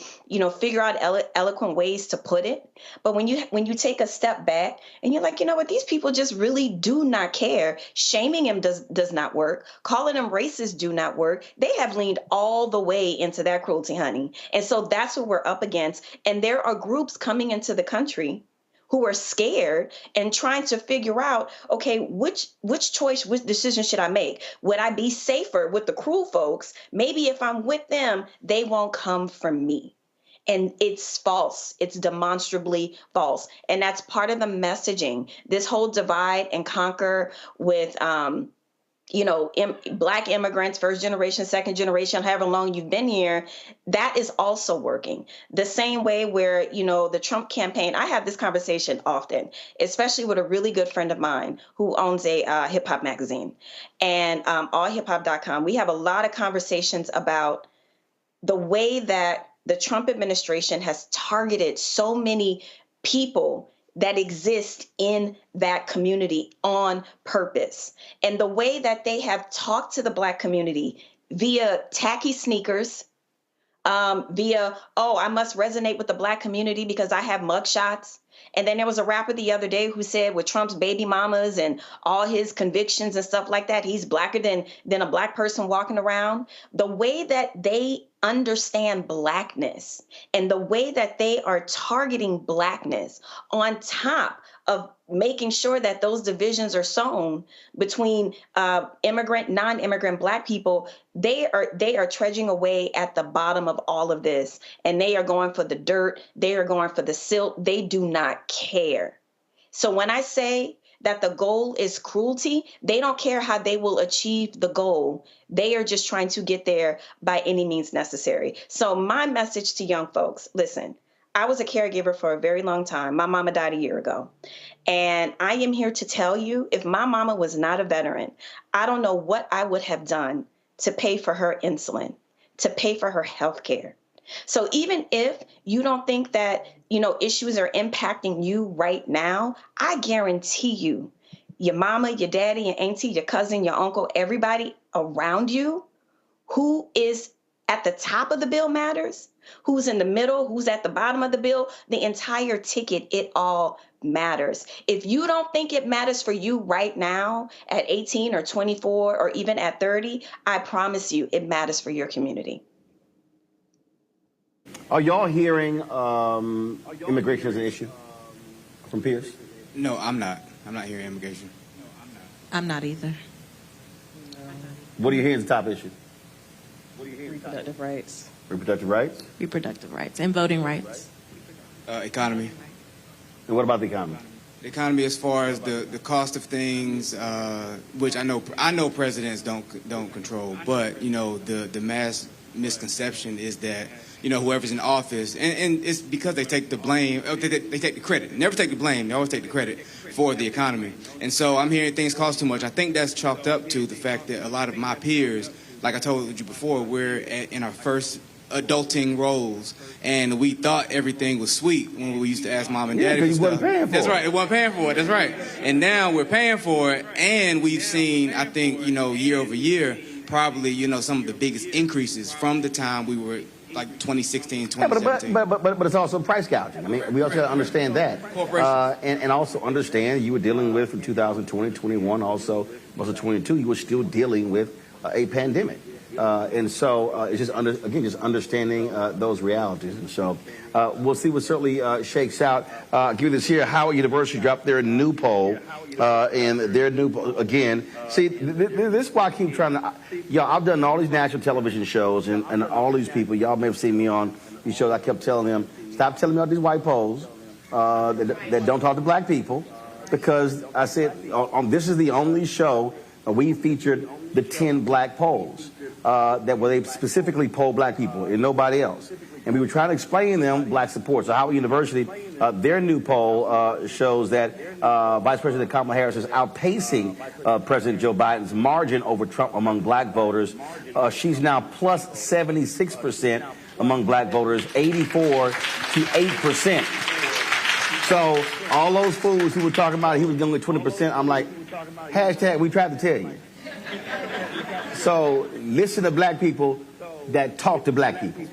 figure out eloquent ways to put it. But when you take a step back and you're like, what, these people just really do not care. Shaming him does not work. Calling him racist do not work. They have leaned all the way into that cruelty, honey. And so that's what we're up against. And there are groups coming into the country who are scared and trying to figure out, okay, which decision should I make? Would I be safer with the cruel folks? Maybe if I'm with them, they won't come for me. And it's false. It's demonstrably false. And that's part of the messaging. This whole divide and conquer with, Black immigrants, first generation, second generation, however long you've been here, that is also working. The same way where, the Trump campaign, I have this conversation often, especially with a really good friend of mine who owns a hip hop magazine and allhiphop.com. We have a lot of conversations about the way that the Trump administration has targeted so many people that exist in that community on purpose. And the way that they have talked to the Black community via tacky sneakers, via, I must resonate with the Black community because I have mugshots. And then there was a rapper the other day who said with Trump's baby mamas and all his convictions and stuff like that, he's blacker than a Black person walking around. The way that they understand Blackness and the way that they are targeting Blackness on top of making sure that those divisions are sown between immigrant, non-immigrant Black people, they are trudging away at the bottom of all of this. And they are going for the dirt. They are going for the silt. They do not care. So when I say that the goal is cruelty, they don't care how they will achieve the goal. They are just trying to get there by any means necessary. So my message to young folks, listen, I was a caregiver for a very long time. My mama died a year ago. And I am here to tell you, if my mama was not a veteran, I don't know what I would have done to pay for her insulin, to pay for her health care. So even if you don't think that, issues are impacting you right now, I guarantee you, your mama, your daddy, your auntie, your cousin, your uncle, everybody around you who is at the top of the bill matters, who's in the middle, who's at the bottom of the bill, the entire ticket, it all matters. If you don't think it matters for you right now at 18 or 24 or even at 30, I promise you it matters for your community. Are y'all hearing immigration as an issue from peers? No, I'm not. I'm not hearing immigration. I'm not either. What do you hear is the top issue? Reproductive rights. Reproductive rights? Reproductive rights and voting rights. Economy. And what about the economy? The economy, as far as the cost of things, which I know presidents don't control, but the mass misconception is that whoever's in office, and it's because they take the blame, they take the credit. Never take the blame, they always take the credit for the economy. And so I'm hearing things cost too much. I think that's chalked up to the fact that a lot of my peers, like I told you before, we're in our first adulting roles, and we thought everything was sweet when we used to ask mom and daddy for stuff. That's right, it wasn't paying for it, that's right. And now we're paying for it, and we've seen, I think, year over year, probably, some of the biggest increases from the time we were like 2016, 2017. Yeah, but it's also price gouging. I mean, we also got to understand that. And also understand you were dealing with, from 2020, 21, also 22, you were still dealing with a pandemic. And so it's just, just understanding those realities. And so we'll see what certainly shakes out. Give you this here, Howard University dropped their new poll. And their new poll, again, see, this is why I keep trying to, I've done all these national television shows, and all these people, y'all may have seen me on these shows. I kept telling them, stop telling me all these white polls that don't talk to Black people, because I said, this is the only show we featured the 10 Black polls that where they specifically poll Black people and nobody else. And we were trying to explain them Black support. So Howard University, their new poll shows that Vice President Kamala Harris is outpacing President Joe Biden's margin over Trump among Black voters. She's now plus 76% among Black voters, 84 to 8%. So all those fools who were talking about he was going with 20%, I'm like, hashtag, we tried to tell you. So listen to Black people that talk to Black people.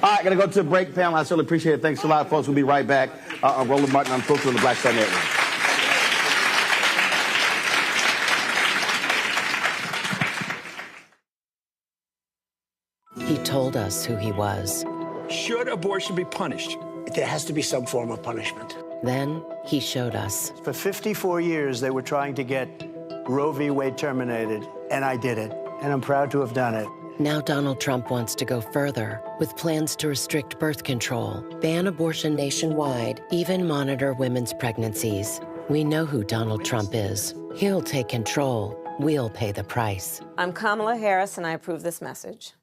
All right, going to go to a break, panel. I certainly appreciate it. Thanks a lot, folks. We'll be right back on Roland Martin Unfiltered on the Black Star Network. He told us who he was. Should abortion be punished? There has to be some form of punishment. Then he showed us. For 54 years, they were trying to get Roe v. Wade terminated, and I did it, and I'm proud to have done it. Now Donald Trump wants to go further with plans to restrict birth control, ban abortion nationwide, even monitor women's pregnancies. We know who Donald Trump is. He'll take control. We'll pay the price. I'm Kamala Harris, and I approve this message.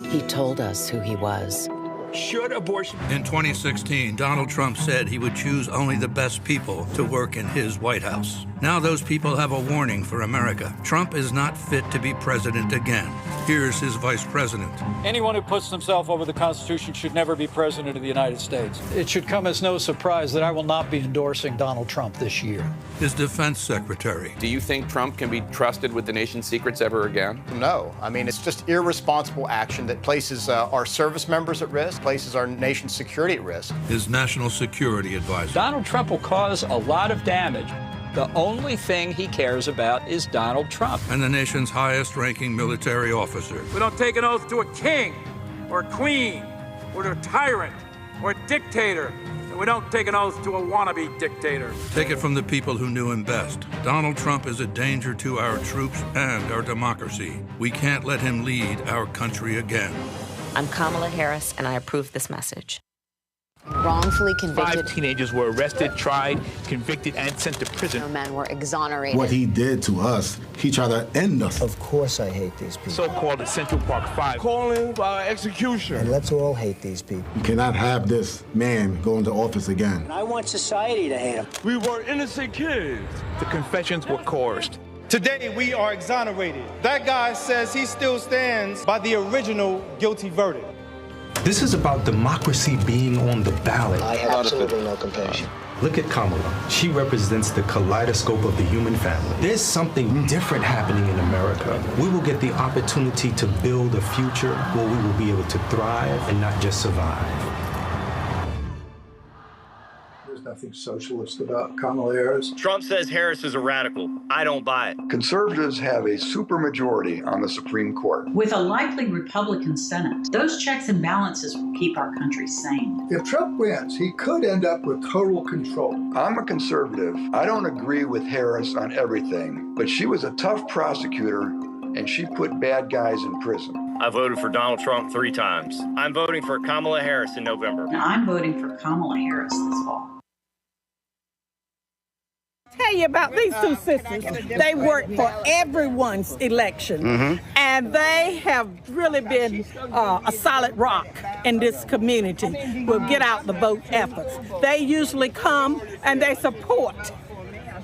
He told us who he was. Should abortion... In 2016, Donald Trump said he would choose only the best people to work in his White House. Now those people have a warning for America. Trump is not fit to be president again. Here's his vice president. Anyone who puts himself over the Constitution should never be president of the United States. It should come as no surprise that I will not be endorsing Donald Trump this year. His defense secretary. Do you think Trump can be trusted with the nation's secrets ever again? No. I mean, it's just irresponsible action that places our service members at risk, places our nation's security at risk. His national security advisor. Donald Trump will cause a lot of damage. The only thing he cares about is Donald Trump. And the nation's highest-ranking military officer. We don't take an oath to a king or a queen or to a tyrant or a dictator. And we don't take an oath to a wannabe dictator. Take it from the people who knew him best. Donald Trump is a danger to our troops and our democracy. We can't let him lead our country again. I'm Kamala Harris, and I approve this message. Wrongfully convicted. 5 teenagers were arrested, tried, convicted, and sent to prison. No men were exonerated. What he did to us, he tried to end us. Of course I hate these people. So-called Central Park 5. Calling for execution. And let's all hate these people. We cannot have this man go into office again. I want society to hate him. We were innocent kids. The confessions were coerced. Today, we are exonerated. That guy says he still stands by the original guilty verdict. This is about democracy being on the ballot. I have absolutely no compassion. Look at Kamala. She represents the kaleidoscope of the human family. There's something different happening in America. We will get the opportunity to build a future where we will be able to thrive and not just survive. Nothing socialist about Kamala Harris. Trump says Harris is a radical. I don't buy it. Conservatives have a supermajority on the Supreme Court. With a likely Republican Senate, those checks and balances will keep our country sane. If Trump wins, he could end up with total control. I'm a conservative. I don't agree with Harris on everything, but she was a tough prosecutor and she put bad guys in prison. I voted for Donald Trump 3 times. I'm voting for Kamala Harris in November. And I'm voting for Kamala Harris this fall. Tell you about these two sisters. They work for everyone's election, and they have really been a solid rock in this community with get out the vote efforts. They usually come and they support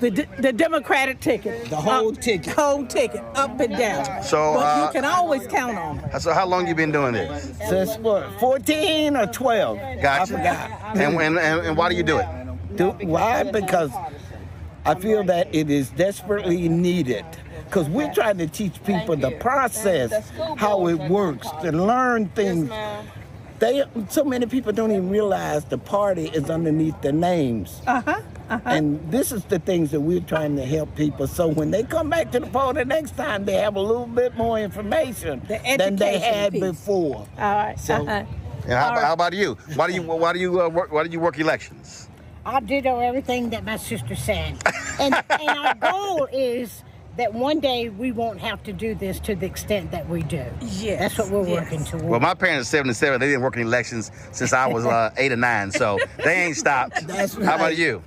the Democratic ticket. The whole ticket. Whole ticket, up and down. So, but you can always count on them. So how long you been doing this? Since what, 14 or 12? Gotcha. I forgot. And why do you do it? Why? Because I feel that it is desperately needed. Because we're trying to teach people the process, how it works, to learn things. So many people don't even realize the party is underneath their names. And this is the things that we're trying to help people. So when they come back to the poll the next time, they have a little bit more information than they had before. All right. So, and how about you? Why do you work elections? I do know everything that my sister said. And our goal is that one day we won't have to do this to the extent that we do. Yes. That's what we're working towards. Well, my parents are 77. They didn't work in elections since I was 8 or 9, so they ain't stopped. That's right. How about you?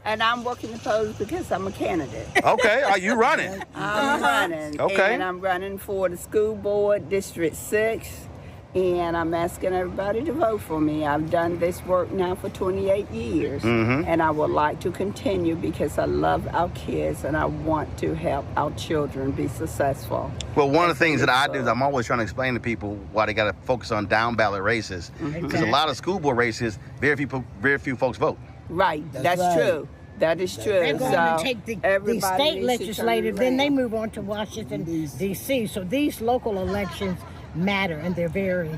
And I'm working opposed because I'm a candidate. Okay, are you running? I'm running. Okay. And I'm running for the school board, District 6. And I'm asking everybody to vote for me. I've done this work now for 28 years. And I would like to continue because I love our kids and I want to help our children be successful. Well, one of the things that I do is I'm always trying to explain to people why they got to focus on down ballot races. Because a lot of school board races, very few folks vote. Right, that's true. That is true. They're going to take the state legislative, then they move on to Washington, D.C. So these local elections, matter, and they're very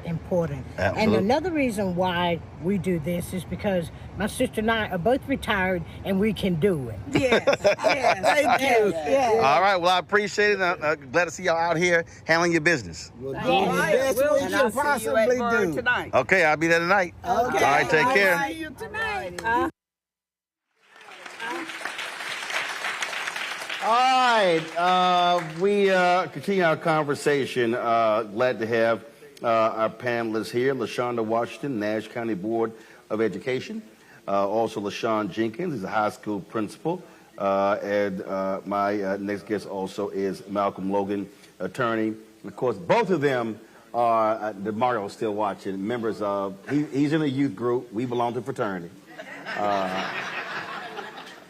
important. Absolutely. And another reason why we do this is because my sister and I are both retired, and we can do it. Yes, thank you. Yes. All right. Well, I appreciate it. Glad to see y'all out here handling your business. We'll do the best we can possibly do. Tonight. Okay, I'll be there tonight. Okay. All right, take care. I'll see you tonight. All right, we continue our conversation. Glad to have our panelists here, LaShonda Washington, Nash County Board of Education. Also, LaShawn Jenkins is a high school principal. And my next guest also is Malcolm Logan, attorney. And of course, both of them are, Damario still watching, members of, he's in a youth group. We belong to fraternity.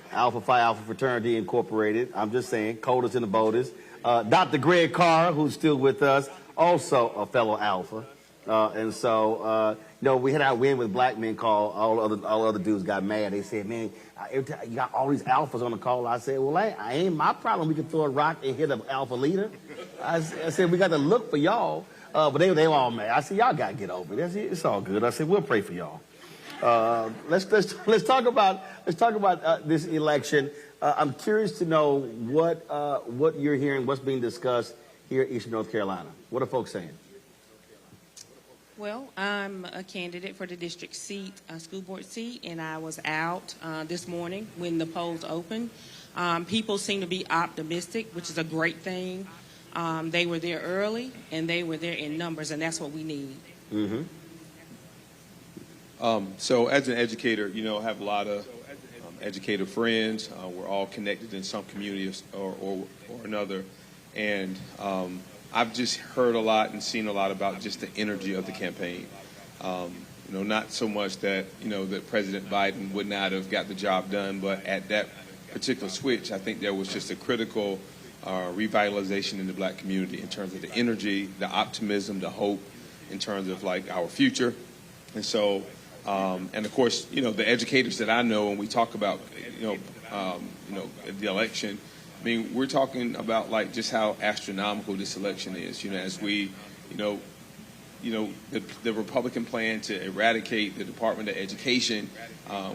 Alpha Phi Alpha Fraternity Incorporated. I'm just saying, coldest in the boldest. Dr. Greg Carr, who's still with us, also a fellow Alpha. And so, we had our win with black men call. All other dudes got mad. They said, man, you got all these alphas on the call. I said, well, I ain't my problem. We can throw a rock and hit an alpha leader. I said, we got to look for y'all. But they were all mad. I said, y'all got to get over it. It's all good. I said, we'll pray for y'all. Let's talk about this election. I'm curious to know what you're hearing, what's being discussed here in Eastern North Carolina. What are folks saying? Well, I'm a candidate for the district seat, school board seat, and I was out this morning when the polls opened. People seem to be optimistic, which is a great thing. They were there early, and they were there in numbers, and that's what we need. Mm-hmm. So as an educator, I have a lot of educator friends. We're all connected in some community or another. And I've just heard a lot and seen a lot about just the energy of the campaign. Not so much that, that President Biden would not have got the job done, but at that particular switch, I think there was just a critical revitalization in the black community in terms of the energy, the optimism, the hope in terms of like our future. And so, and of course, the educators that I know, when we talk about, the election, I mean, we're talking about like just how astronomical this election is. As we, the Republican plan to eradicate the Department of Education,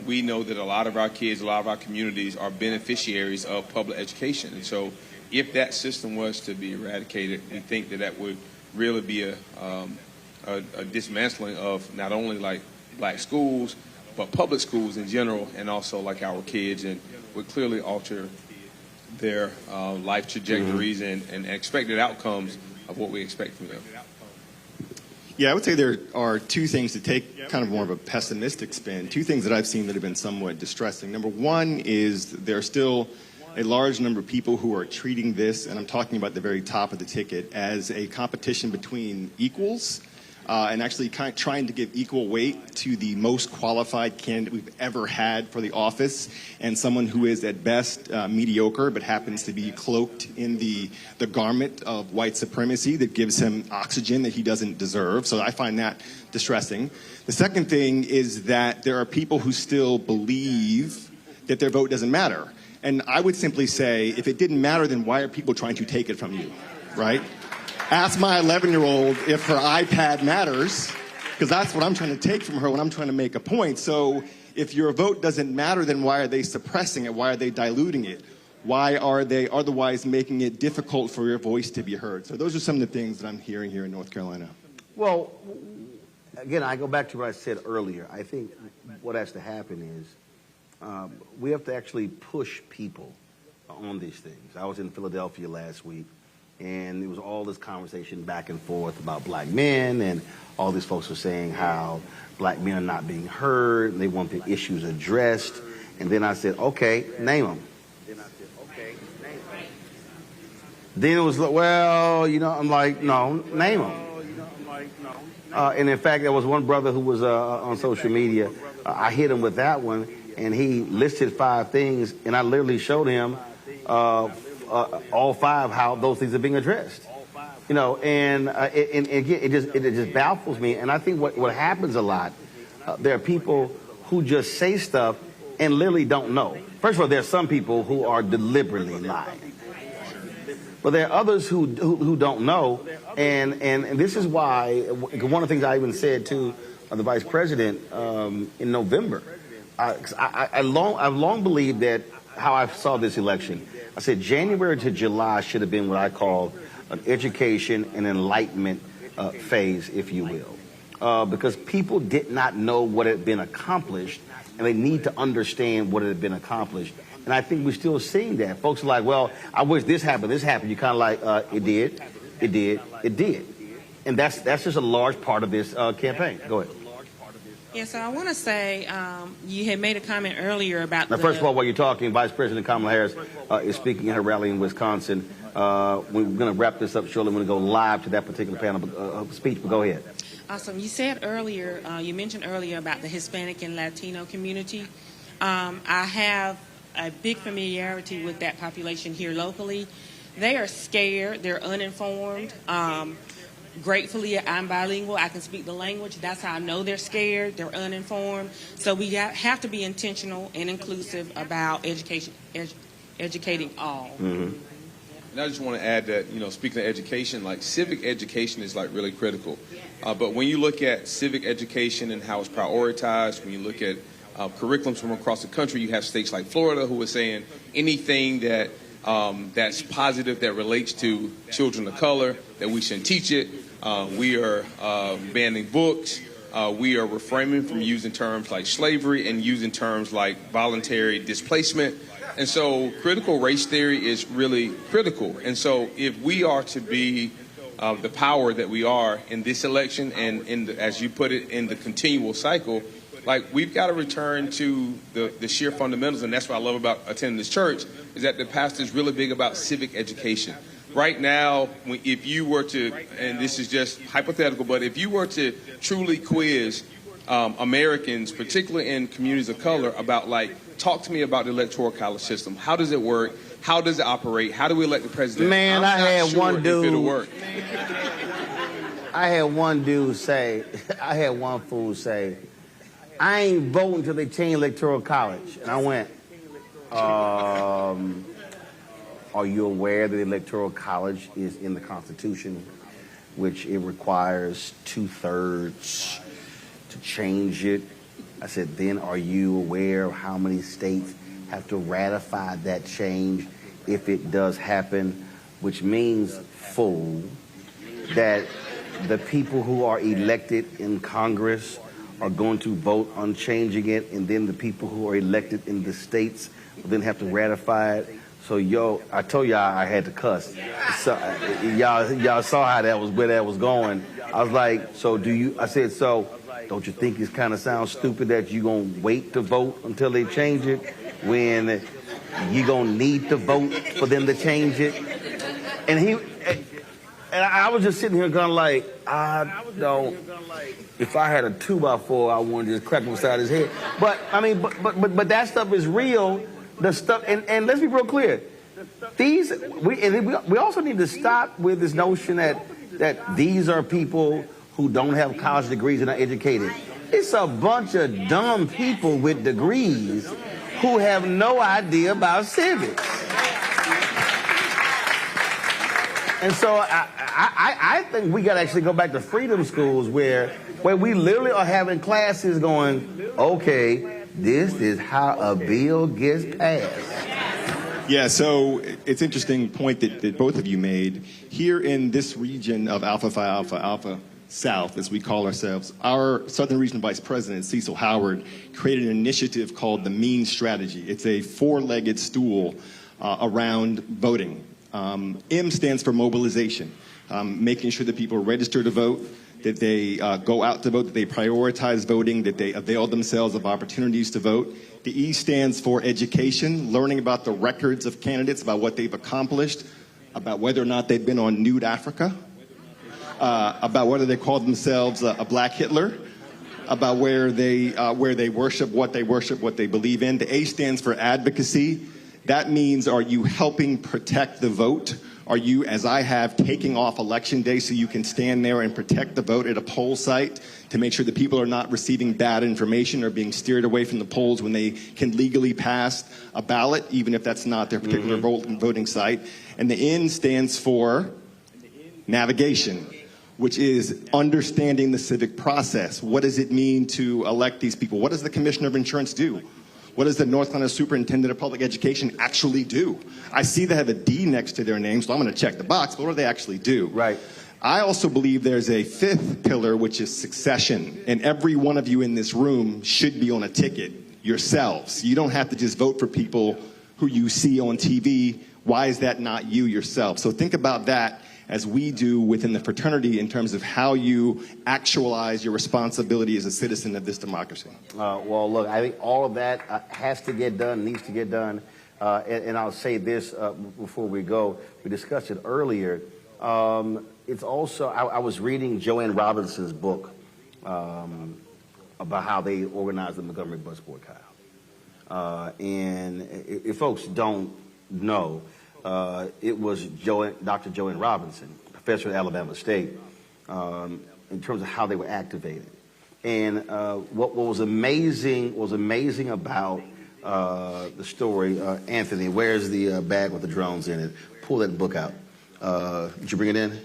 we know that a lot of our kids, a lot of our communities are beneficiaries of public education. And so if that system was to be eradicated, we think that would really be a dismantling of not only like black schools, but public schools in general, and also like our kids, and would clearly alter their life trajectories and expected outcomes of what we expect from them. Yeah, I would say there are two things to take kind of more of a pessimistic spin. Two things that I've seen that have been somewhat distressing. Number one is there are still a large number of people who are treating this, and I'm talking about the very top of the ticket, as a competition between equals. And actually trying to give equal weight to the most qualified candidate we've ever had for the office, and someone who is at best mediocre but happens to be cloaked in the garment of white supremacy that gives him oxygen that he doesn't deserve. So I find that distressing. The second thing is that there are people who still believe that their vote doesn't matter. And I would simply say, if it didn't matter, then why are people trying to take it from you, right? Ask my 11-year-old if her iPad matters, because that's what I'm trying to take from her when I'm trying to make a point. So if your vote doesn't matter, then why are they suppressing it? Why are they diluting it? Why are they otherwise making it difficult for your voice to be heard? So those are some of the things that I'm hearing here in North Carolina. Well, again, I go back to what I said earlier. I think what has to happen is we have to actually push people on these things. I was in Philadelphia last week, and there was all this conversation back and forth about black men, and all these folks were saying how black men are not being heard, and they want the issues addressed. And then I said, okay, name them. Then it was like, well, I'm like, no, name them. And in fact, there was one brother who was on social media. I hit him with that one, and he listed 5 things, and I literally showed him all 5 how those things are being addressed. And again, it just baffles me. And I think what happens a lot, there are people who just say stuff and literally don't know. First of all, there are some people who are deliberately lying. But there are others who don't know, and this is why one of the things I even said to the vice president in November. I've long believed that how I saw this election. I said January to July should have been what I call an education and enlightenment phase, if you will, because people did not know what had been accomplished, and they need to understand what had been accomplished. And I think we're still seeing that. Folks are like, well, I wish this happened, this happened. You're kind of like, it did. And that's just a large part of this campaign. Go ahead. Yeah, so I want to say you had made a comment earlier about now, first of all, while you're talking, Vice President Kamala Harris is speaking at her rally in Wisconsin. We're going to wrap this up shortly. We're going to go live to that particular panel speech, but go ahead. Awesome. You said earlier, you mentioned earlier about the Hispanic and Latino community. I have a big familiarity with that population here locally. They are scared. They're uninformed. Gratefully, I'm bilingual. I can speak the language. That's how I know they're scared. They're uninformed. So we have to be intentional and inclusive about educating all. Mm-hmm. And I just want to add that, speaking of education, like civic education is like really critical. But when you look at civic education and how it's prioritized, when you look at curriculums from across the country, you have states like Florida who are saying anything that that's positive that relates to children of color, that we shouldn't teach it. We are banning books. We are refraining from using terms like slavery and using terms like voluntary displacement. And so critical race theory is really critical. And so if we are to be the power that we are in this election and as you put it, in the continual cycle, like we've got to return to the sheer fundamentals. And that's what I love about attending this church, is that the pastor is really big about civic education. Right now, if you were to, and this is just hypothetical, but if you were to truly quiz Americans, particularly in communities of color, about talk to me about the Electoral College system. How does it work? How does it operate? How do we elect the president? Man, I had one dude. It'll work. I had one fool say, I ain't voting until they change Electoral College. And I went, are you aware that the Electoral College is in the Constitution, which it requires 2/3 to change it? I said, then are you aware of how many states have to ratify that change if it does happen? Which means, fool, that the people who are elected in Congress are going to vote on changing it, and then the people who are elected in the states will then have to ratify it. So, I told y'all I had to cuss. So, y'all saw how where that was going. I was like, I said, don't you think it kind of sounds stupid that you're going to wait to vote until they change it when you're going to need to vote for them to change it? And I was just sitting here going like, if I had a 2x4, I wanted to just crack him beside his head. But, but that stuff is real. The stuff, and let's be real clear. We also need to stop with this notion that these are people who don't have college degrees and are educated. It's a bunch of dumb people with degrees who have no idea about civics. And so I think we got to actually go back to freedom schools where we literally are having classes going, okay, this is how a bill gets passed. Yeah, so it's an interesting point that both of you made. Here in this region of Alpha Phi Alpha Alpha South, as we call ourselves, our Southern Regional Vice President, Cecil Howard, created an initiative called the MEAN Strategy. It's a four-legged stool around voting. M stands for mobilization, making sure that people register to vote, that they go out to vote, that they prioritize voting, that they avail themselves of opportunities to vote. The E stands for education, learning about the records of candidates, about what they've accomplished, about whether or not they've been on Nude Africa, about whether they call themselves a Black Hitler, about where they worship, what they believe in. The A stands for advocacy. That means, are you helping protect the vote? Are you, as I have, taking off Election Day so you can stand there and protect the vote at a poll site to make sure that people are not receiving bad information or being steered away from the polls when they can legally pass a ballot, even if that's not their particular voting site? And the N stands for navigation, which is understanding the civic process. What does it mean to elect these people? What does the Commissioner of Insurance do? What does the North Carolina Superintendent of Public Education actually do? I see they have a D next to their name, so I'm going to check the box, but what do they actually do? Right. I also believe there's a fifth pillar, which is succession. And every one of you in this room should be on a ticket yourselves. You don't have to just vote for people who you see on TV. Why is that not you yourself? So think about that as we do within the fraternity in terms of how you actualize your responsibility as a citizen of this democracy. Well, look, I think all of that has to get done, needs to get done. And I'll say this before we go. We discussed it earlier. It's also, I was reading Joanne Robinson's book about how they organized the Montgomery bus boycott. And if folks don't know, it was Dr. Joanne Robinson, professor at Alabama State, in terms of how they were activated. And what was amazing about the story, Anthony, where's the bag with the drones in it? Pull that book out. Did you bring it in?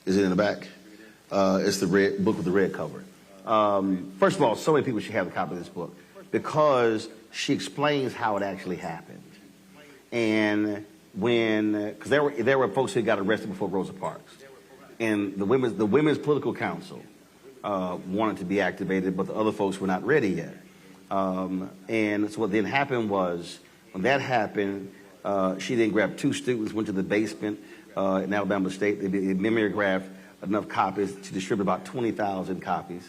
Is it in the back? It's the red book with the red cover. First of all, so many people should have a copy of this book because she explains how it actually happened. And because there were folks who got arrested before Rosa Parks, and the women's political council wanted to be activated, but the other folks were not ready yet. And so what then happened was, when that happened, she then grabbed two students, went to the basement in Alabama State. They mimeographed enough copies to distribute about 20,000 copies,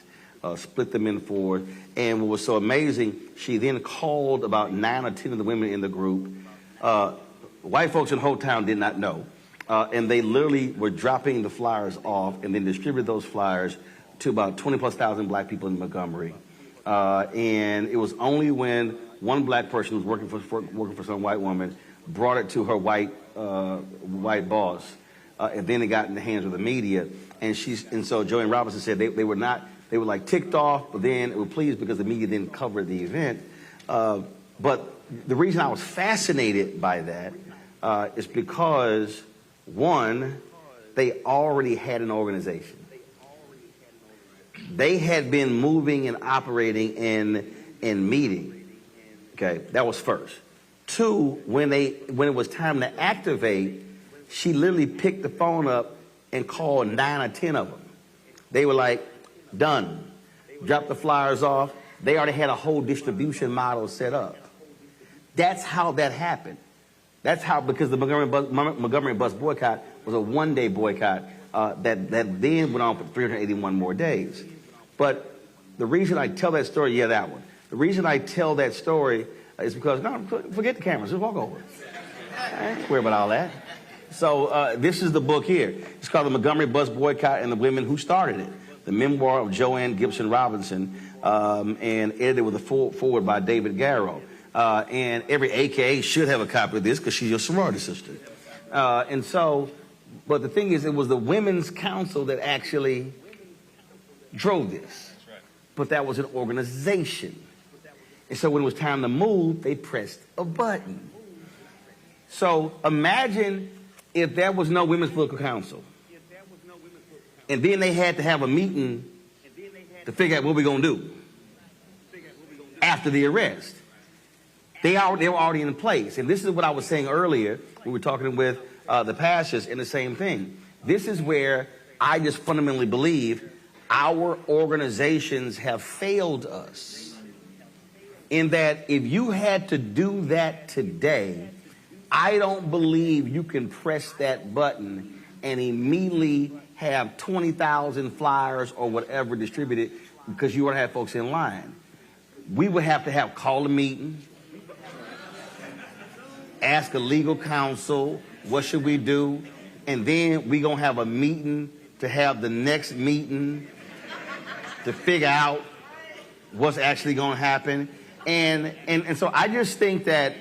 split them in four. And what was so amazing, she then called about 9 or 10 of the women in the group. White folks in whole town did not know. And they literally were dropping the flyers off and then distributed those flyers to about 20,000+ black people in Montgomery. And it was only when one black person was working for some white woman brought it to her white boss, and then it got in the hands of the media. And so Joanne Robinson said they were like ticked off, but then they were pleased because the media didn't cover the event. But the reason I was fascinated by that is because, one, they already had an organization. They had been moving and operating and meeting. Okay, that was first. Two, when it was time to activate, she literally picked the phone up and called 9 or 10 of them. They were like, done. Dropped the flyers off. They already had a whole distribution model set up. That's how that happened. That's how, because the Montgomery bus boycott was a one-day boycott that then went on for 381 more days. But the reason I tell that story, that one. The reason I tell that story is because, no, forget the cameras, just walk over. I ain't worry about all that. So this is the book here. It's called The Montgomery Bus Boycott and the Women Who Started It, the memoir of Joanne Gibson Robinson, and edited with a foreword by David Garrow. And every AKA should have a copy of this because she's your sorority sister. And so, but the thing is, it was the Women's Council that actually drove this. But that was an organization. And so when it was time to move, they pressed a button. So imagine if there was no Women's Political Council. And then they had to have a meeting to figure out what we're going to do after the arrest. They were already in place. And this is what I was saying earlier. We were talking with the pastors, and the same thing. This is where I just fundamentally believe our organizations have failed us. In that if you had to do that today, I don't believe you can press that button and immediately have 20,000 flyers or whatever distributed because you want to have folks in line. We would have to call a meeting, ask a legal counsel, what should we do? And then we're going to have a meeting to have the next meeting to figure out what's actually going to happen. And so I just think that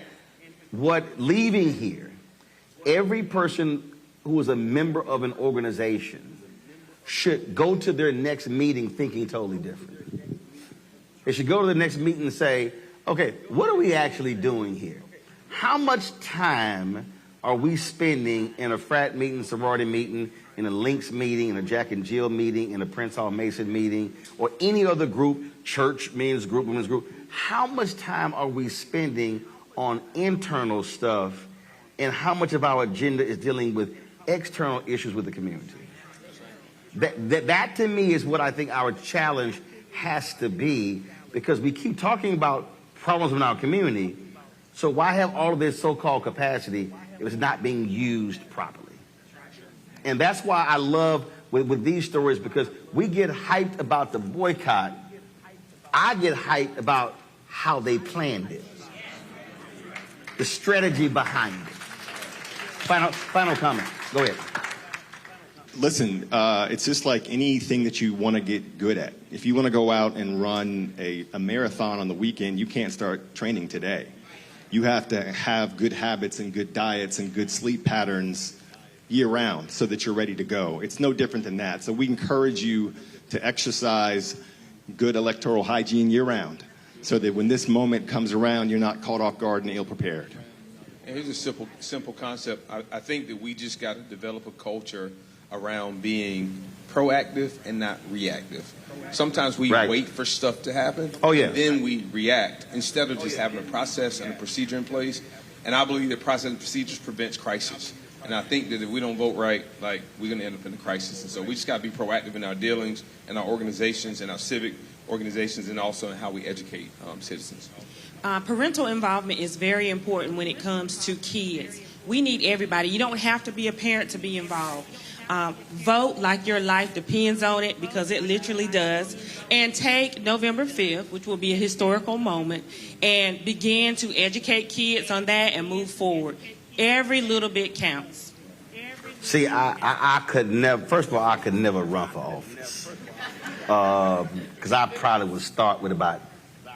leaving here, every person who is a member of an organization should go to their next meeting thinking totally different. They should go to the next meeting and say, okay, what are we actually doing here? How much time are we spending in a frat meeting, sorority meeting, in a Lynx meeting, in a Jack and Jill meeting, in a Prince Hall Mason meeting, or any other group, church, men's group, women's group? How much time are we spending on internal stuff, and how much of our agenda is dealing with external issues with the community? That to me is what I think our challenge has to be, because we keep talking about problems in our community, so why have all of this so-called capacity if it's not being used properly? And that's why I love with these stories, because we get hyped about the boycott. I get hyped about how they planned it, the strategy behind it. Final comment. Go ahead. Listen, it's just like anything that you want to get good at. If you want to go out and run a marathon on the weekend, you can't start training today. You have to have good habits and good diets and good sleep patterns year-round so that you're ready to go. It's no different than that. So we encourage you to exercise good electoral hygiene year-round so that when this moment comes around, you're not caught off guard and ill-prepared. And here's a simple concept. I think that we just got to develop a culture around being proactive and not reactive. Sometimes we wait for stuff to happen, and then we react instead of just having a process and a procedure in place. And I believe that process and procedures prevents crisis. And I think that if we don't vote right, like, we're going to end up in a crisis. And so we just got to be proactive in our dealings and our organizations and our civic organizations, and also in how we educate citizens. Parental involvement is very important when it comes to kids. We need everybody. You don't have to be a parent to be involved. Vote like your life depends on it, because it literally does. And take November 5th, which will be a historical moment, and begin to educate kids on that and move forward. Every little bit counts. See, I could never, first of all, I could never run for office. Because I probably would start with about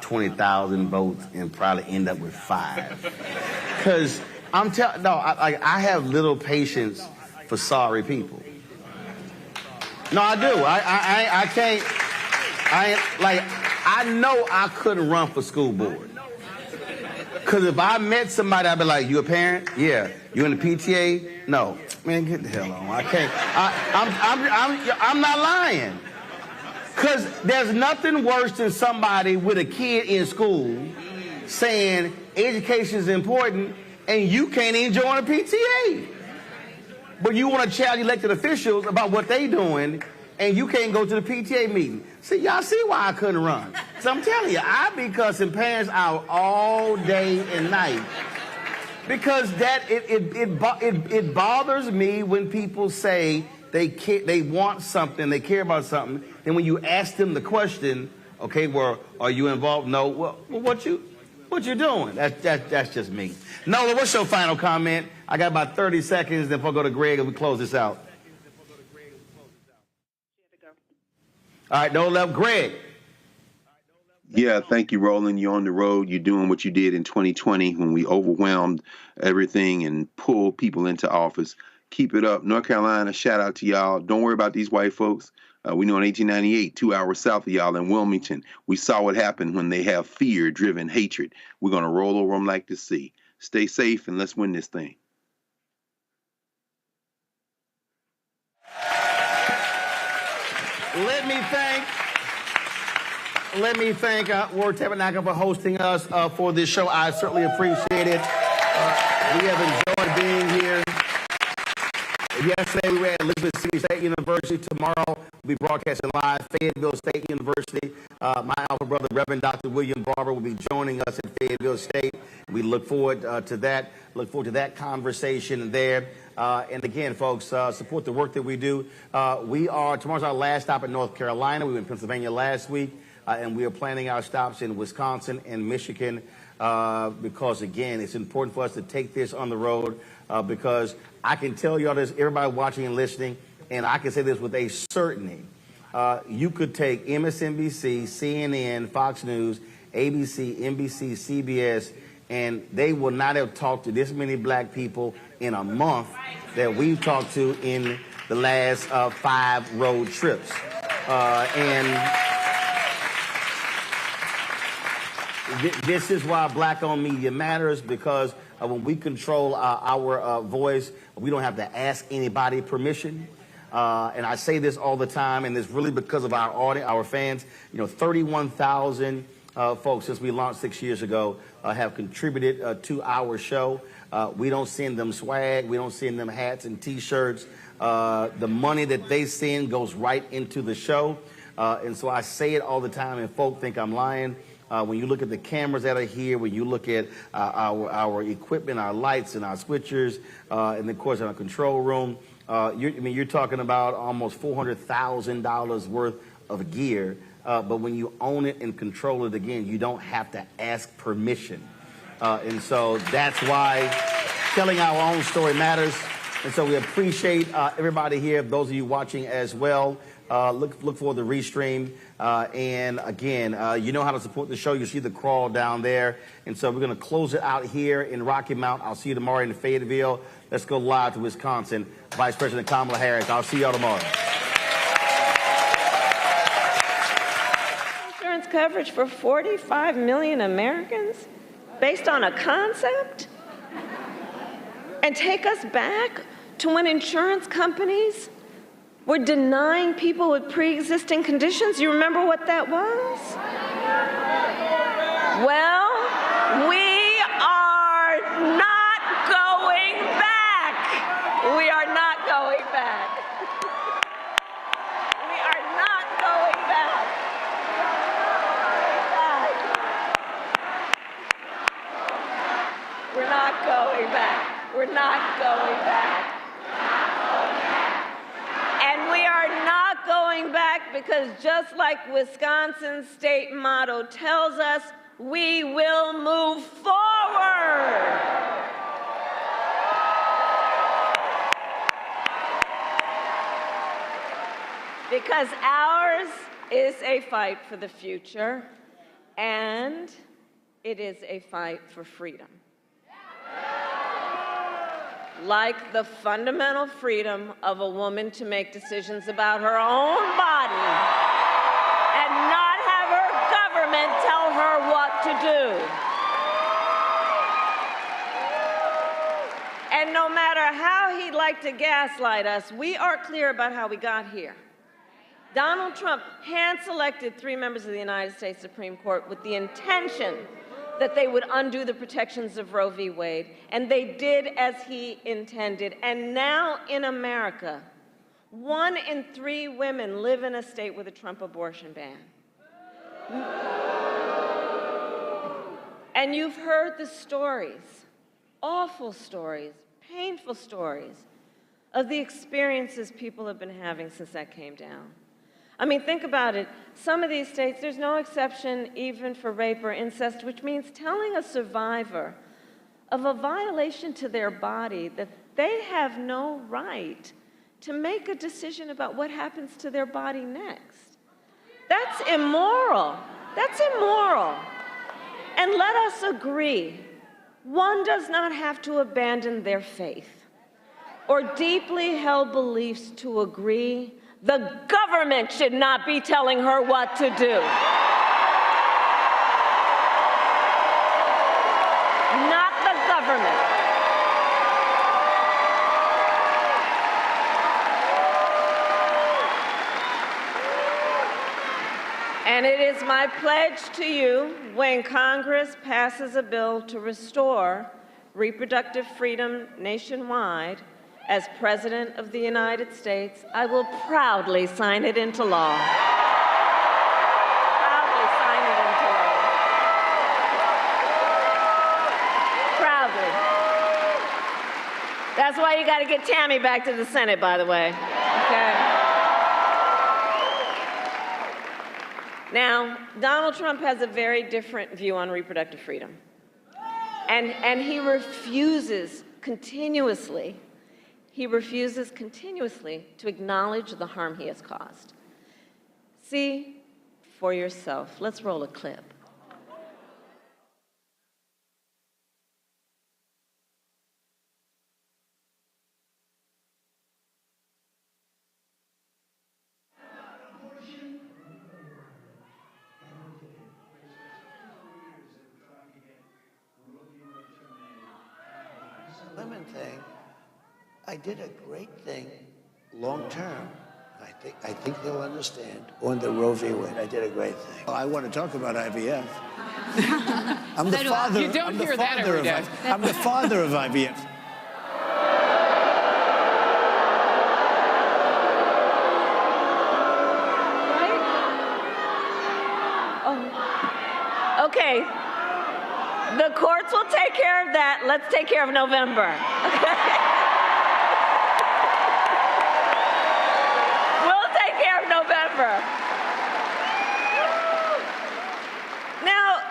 20,000 votes and probably end up with 5. Because I'm telling, no, I have little patience for sorry people. No, I do. I can't. I know I couldn't run for school board. Because if I met somebody, I'd be like, you a parent? Yeah. You in the PTA? No. Man, get the hell on. I can't. I'm not lying. Because there's nothing worse than somebody with a kid in school saying education is important and you can't even join a PTA. But you want to challenge elected officials about what they doing, and you can't go to the PTA meeting. See, y'all see why I couldn't run. So I'm telling you, I be cussing parents out all day and night. Because that it bothers me when people say they want something, they care about something, and when you ask them the question, okay, well, are you involved? No. Well, what you doing? That's just me. Nola, what's your final comment? I got about 30 seconds, then we'll go to Greg and we close this out. All right, Nola, Greg. Yeah, thank you, Roland. You're on the road. You're doing what you did in 2020 when we overwhelmed everything and pulled people into office. Keep it up. North Carolina, shout out to y'all. Don't worry about these white folks. We know in 1898, 2 hours south of y'all in Wilmington, we saw what happened when they have fear-driven hatred. We're going to roll over them like the sea. Stay safe and let's win this thing. Let me thank Word Tabernacle for hosting us for this show. I certainly appreciate it. We have enjoyed being here. Yesterday we were at Elizabeth City State University. Tomorrow we'll be broadcasting live Fayetteville State University. My alpha brother, Reverend Dr. William Barber, will be joining us at Fayetteville State. We look forward to that. Look forward to that conversation there. And again, folks, support the work that we do. Tomorrow's our last stop in North Carolina. We were in Pennsylvania last week, and we are planning our stops in Wisconsin and Michigan because, again, it's important for us to take this on the road because I can tell y'all this, everybody watching and listening, and I can say this with a certainty. You could take MSNBC, CNN, Fox News, ABC, NBC, CBS, And they will not have talked to this many black people in a month that we've talked to in the last 5 road trips. This is why black-owned media matters, because when we control our voice, we don't have to ask anybody permission. And I say this all the time, and it's really because of our audience, our fans. 31,000 folks since we launched 6 years ago have contributed to our show. We don't send them swag. We don't send them hats and T-shirts. The money that they send goes right into the show. And so I say it all the time, and folk think I'm lying. When you look at the cameras that are here, when you look at our equipment, our lights and our switchers, and of course in our control room, you're talking about almost $400,000 worth of gear. But when you own it and control it, again, you don't have to ask permission. And so that's why telling our own story matters. And so we appreciate everybody here, those of you watching as well. Look for the restream. And again, you know how to support the show. You see the crawl down there. And so we're going to close it out here in Rocky Mount. I'll see you tomorrow in Fayetteville. Let's go live to Wisconsin. Vice President Kamala Harris. I'll see y'all tomorrow. Insurance coverage for 45 million Americans based on a concept? And take us back to when insurance companies were denying people with pre-existing conditions? You remember what that was? Well, we are not going back. We are not going back. We are not going back. We're not going back. We're not going back. And we are not going back because just like Wisconsin's state motto tells us, we will move forward. Because ours is a fight for the future, and it is a fight for freedom. Like the fundamental freedom of a woman to make decisions about her own body and not have her government tell her what to do. And no matter how he'd like to gaslight us, we are clear about how we got here. Donald Trump hand-selected 3 members of the United States Supreme Court with the intention that they would undo the protections of Roe v. Wade, and they did as he intended. And now in America, 1 in 3 women live in a state with a Trump abortion ban. And you've heard the stories, awful stories, painful stories, of the experiences people have been having since that came down. I mean, think about it. Some of these states, there's no exception even for rape or incest, which means telling a survivor of a violation to their body that they have no right to make a decision about what happens to their body next. That's immoral. That's immoral. And let us agree, one does not have to abandon their faith or deeply held beliefs to agree the government should not be telling her what to do. Not the government. And it is my pledge to you, when Congress passes a bill to restore reproductive freedom nationwide, as President of the United States, I will proudly sign it into law. Proudly sign it into law. Proudly. That's why you got to get Tammy back to the Senate, by the way. Okay? Now, Donald Trump has a very different view on reproductive freedom. And he refuses continuously to acknowledge the harm he has caused. See for yourself. Let's roll a clip. women thing, I did a great thing long term. I think they'll understand. On the Roe v. Wade, I did a great thing. I want to talk about IVF. I'm the father. You don't hear that every day. I'm the father of IVF. Okay, the courts will take care of that. Let's take care of November. Okay? We'll take care of November. Now,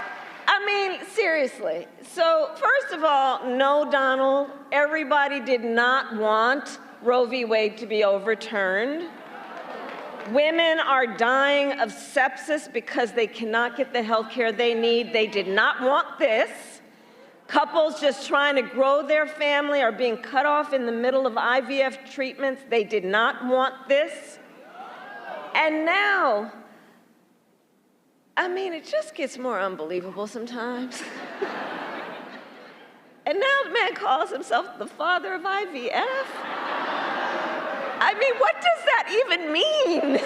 I mean, seriously. So, first of all, no, Donald, everybody did not want Roe v. Wade to be overturned. Women are dying of sepsis because they cannot get the health care they need. They did not want this. Couples just trying to grow their family are being cut off in the middle of IVF treatments. They did not want this. And now, I mean, it just gets more unbelievable sometimes. And now the man calls himself the father of IVF? I mean, what does that even mean?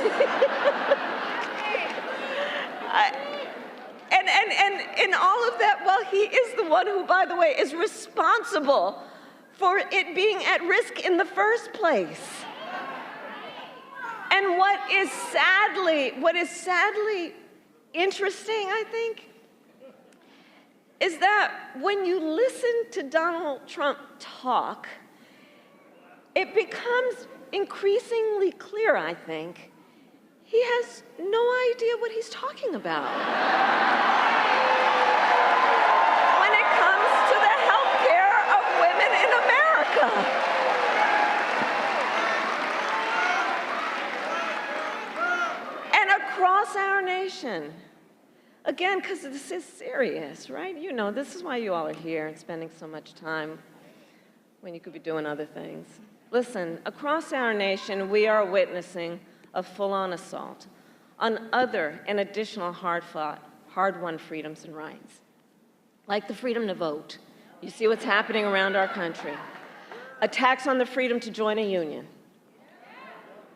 And all of that, well, he is the one who, by the way, is responsible for it being at risk in the first place. And what is sadly interesting, I think, is that when you listen to Donald Trump talk, it becomes increasingly clear, I think, he has no idea what he's talking about when it comes to the health care of women in America. And across our nation, again, because this is serious, right? You know, this is why you all are here and spending so much time when you could be doing other things. Listen, across our nation, we are witnessing a full-on assault on other and additional hard-fought, hard-won freedoms and rights, like the freedom to vote. You see what's happening around our country. Attacks on the freedom to join a union.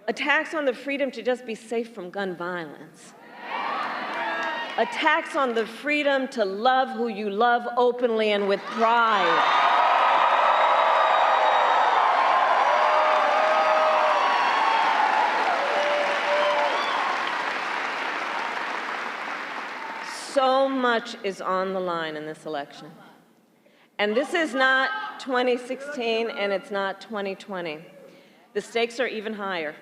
Attacks on the freedom to just be safe from gun violence. Attacks on the freedom to love who you love openly and with pride. So much is on the line in this election. And this is not 2016 and it's not 2020. The stakes are even higher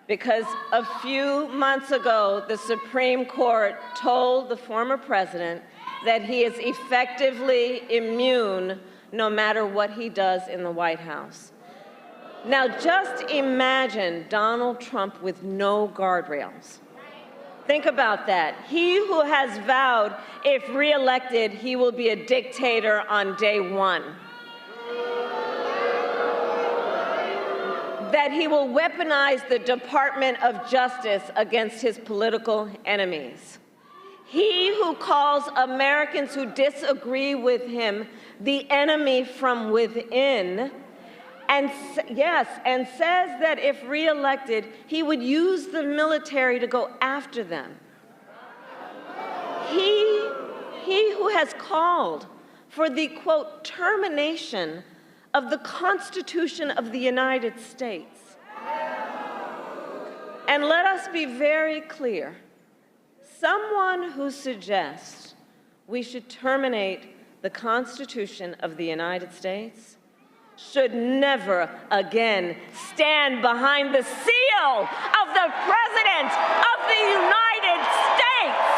because a few months ago, the Supreme Court told the former president that he is effectively immune no matter what he does in the White House. Now just imagine Donald Trump with no guardrails. Think about that. He who has vowed, if reelected, he will be a dictator on day one. That he will weaponize the Department of Justice against his political enemies. He who calls Americans who disagree with him the enemy from within, and says that if reelected, he would use the military to go after them. He who has called for the, quote, termination of the Constitution of the United States. And let us be very clear. Someone who suggests we should terminate the Constitution of the United States should never again stand behind the seal of the President of the United States.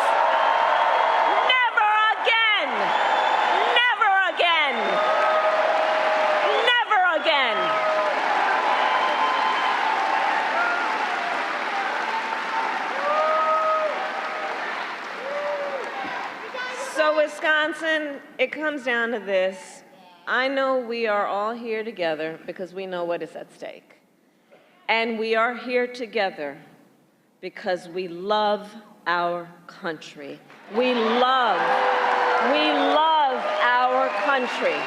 Never again. Never again. Never again. So, Wisconsin, it comes down to this. I know we are all here together because we know what is at stake. And we are here together because we love our country. We love our country.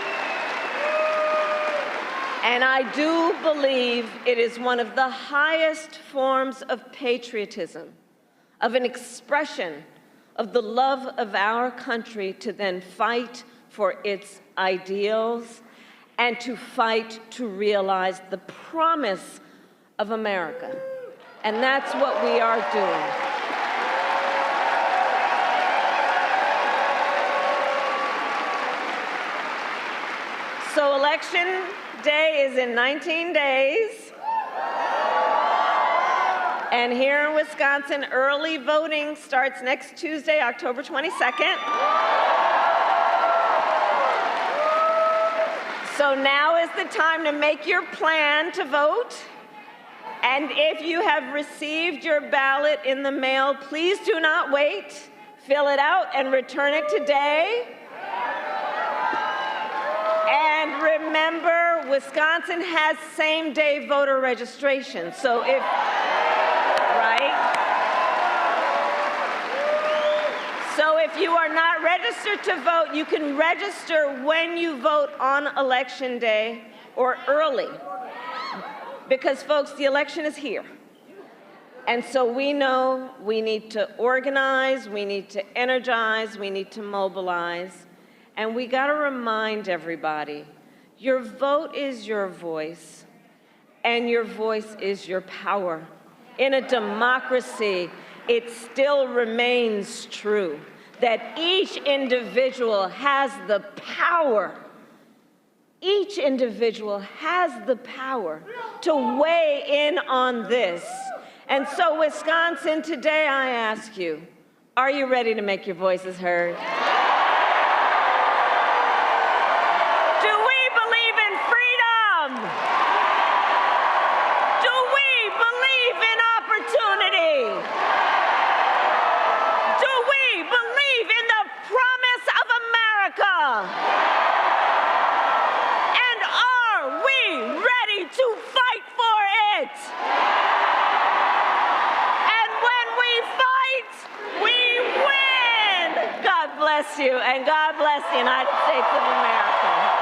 And I do believe it is one of the highest forms of patriotism, of an expression of the love of our country to then fight for its ideals and to fight to realize the promise of America. And that's what we are doing. So Election Day is in 19 days. And here in Wisconsin, early voting starts next Tuesday, October 22nd. So now is the time to make your plan to vote. And if you have received your ballot in the mail, please do not wait. Fill it out and return it today. And remember, Wisconsin has same-day voter registration. So if, right? So if you are not registered to vote, you can register when you vote on Election Day or early. Because, folks, the election is here. And so we know we need to organize, we need to energize, we need to mobilize. And we got to remind everybody, your vote is your voice, and your voice is your power. In a democracy, it still remains true that each individual has the power. Each individual has the power to weigh in on this. And so, Wisconsin, today I ask you, are you ready to make your voices heard? Do we believe in freedom? Do we believe in opportunity? Do we believe in the promise of America? And are we ready to fight for it? And when we fight, we win! God bless you, and God bless the United States of America.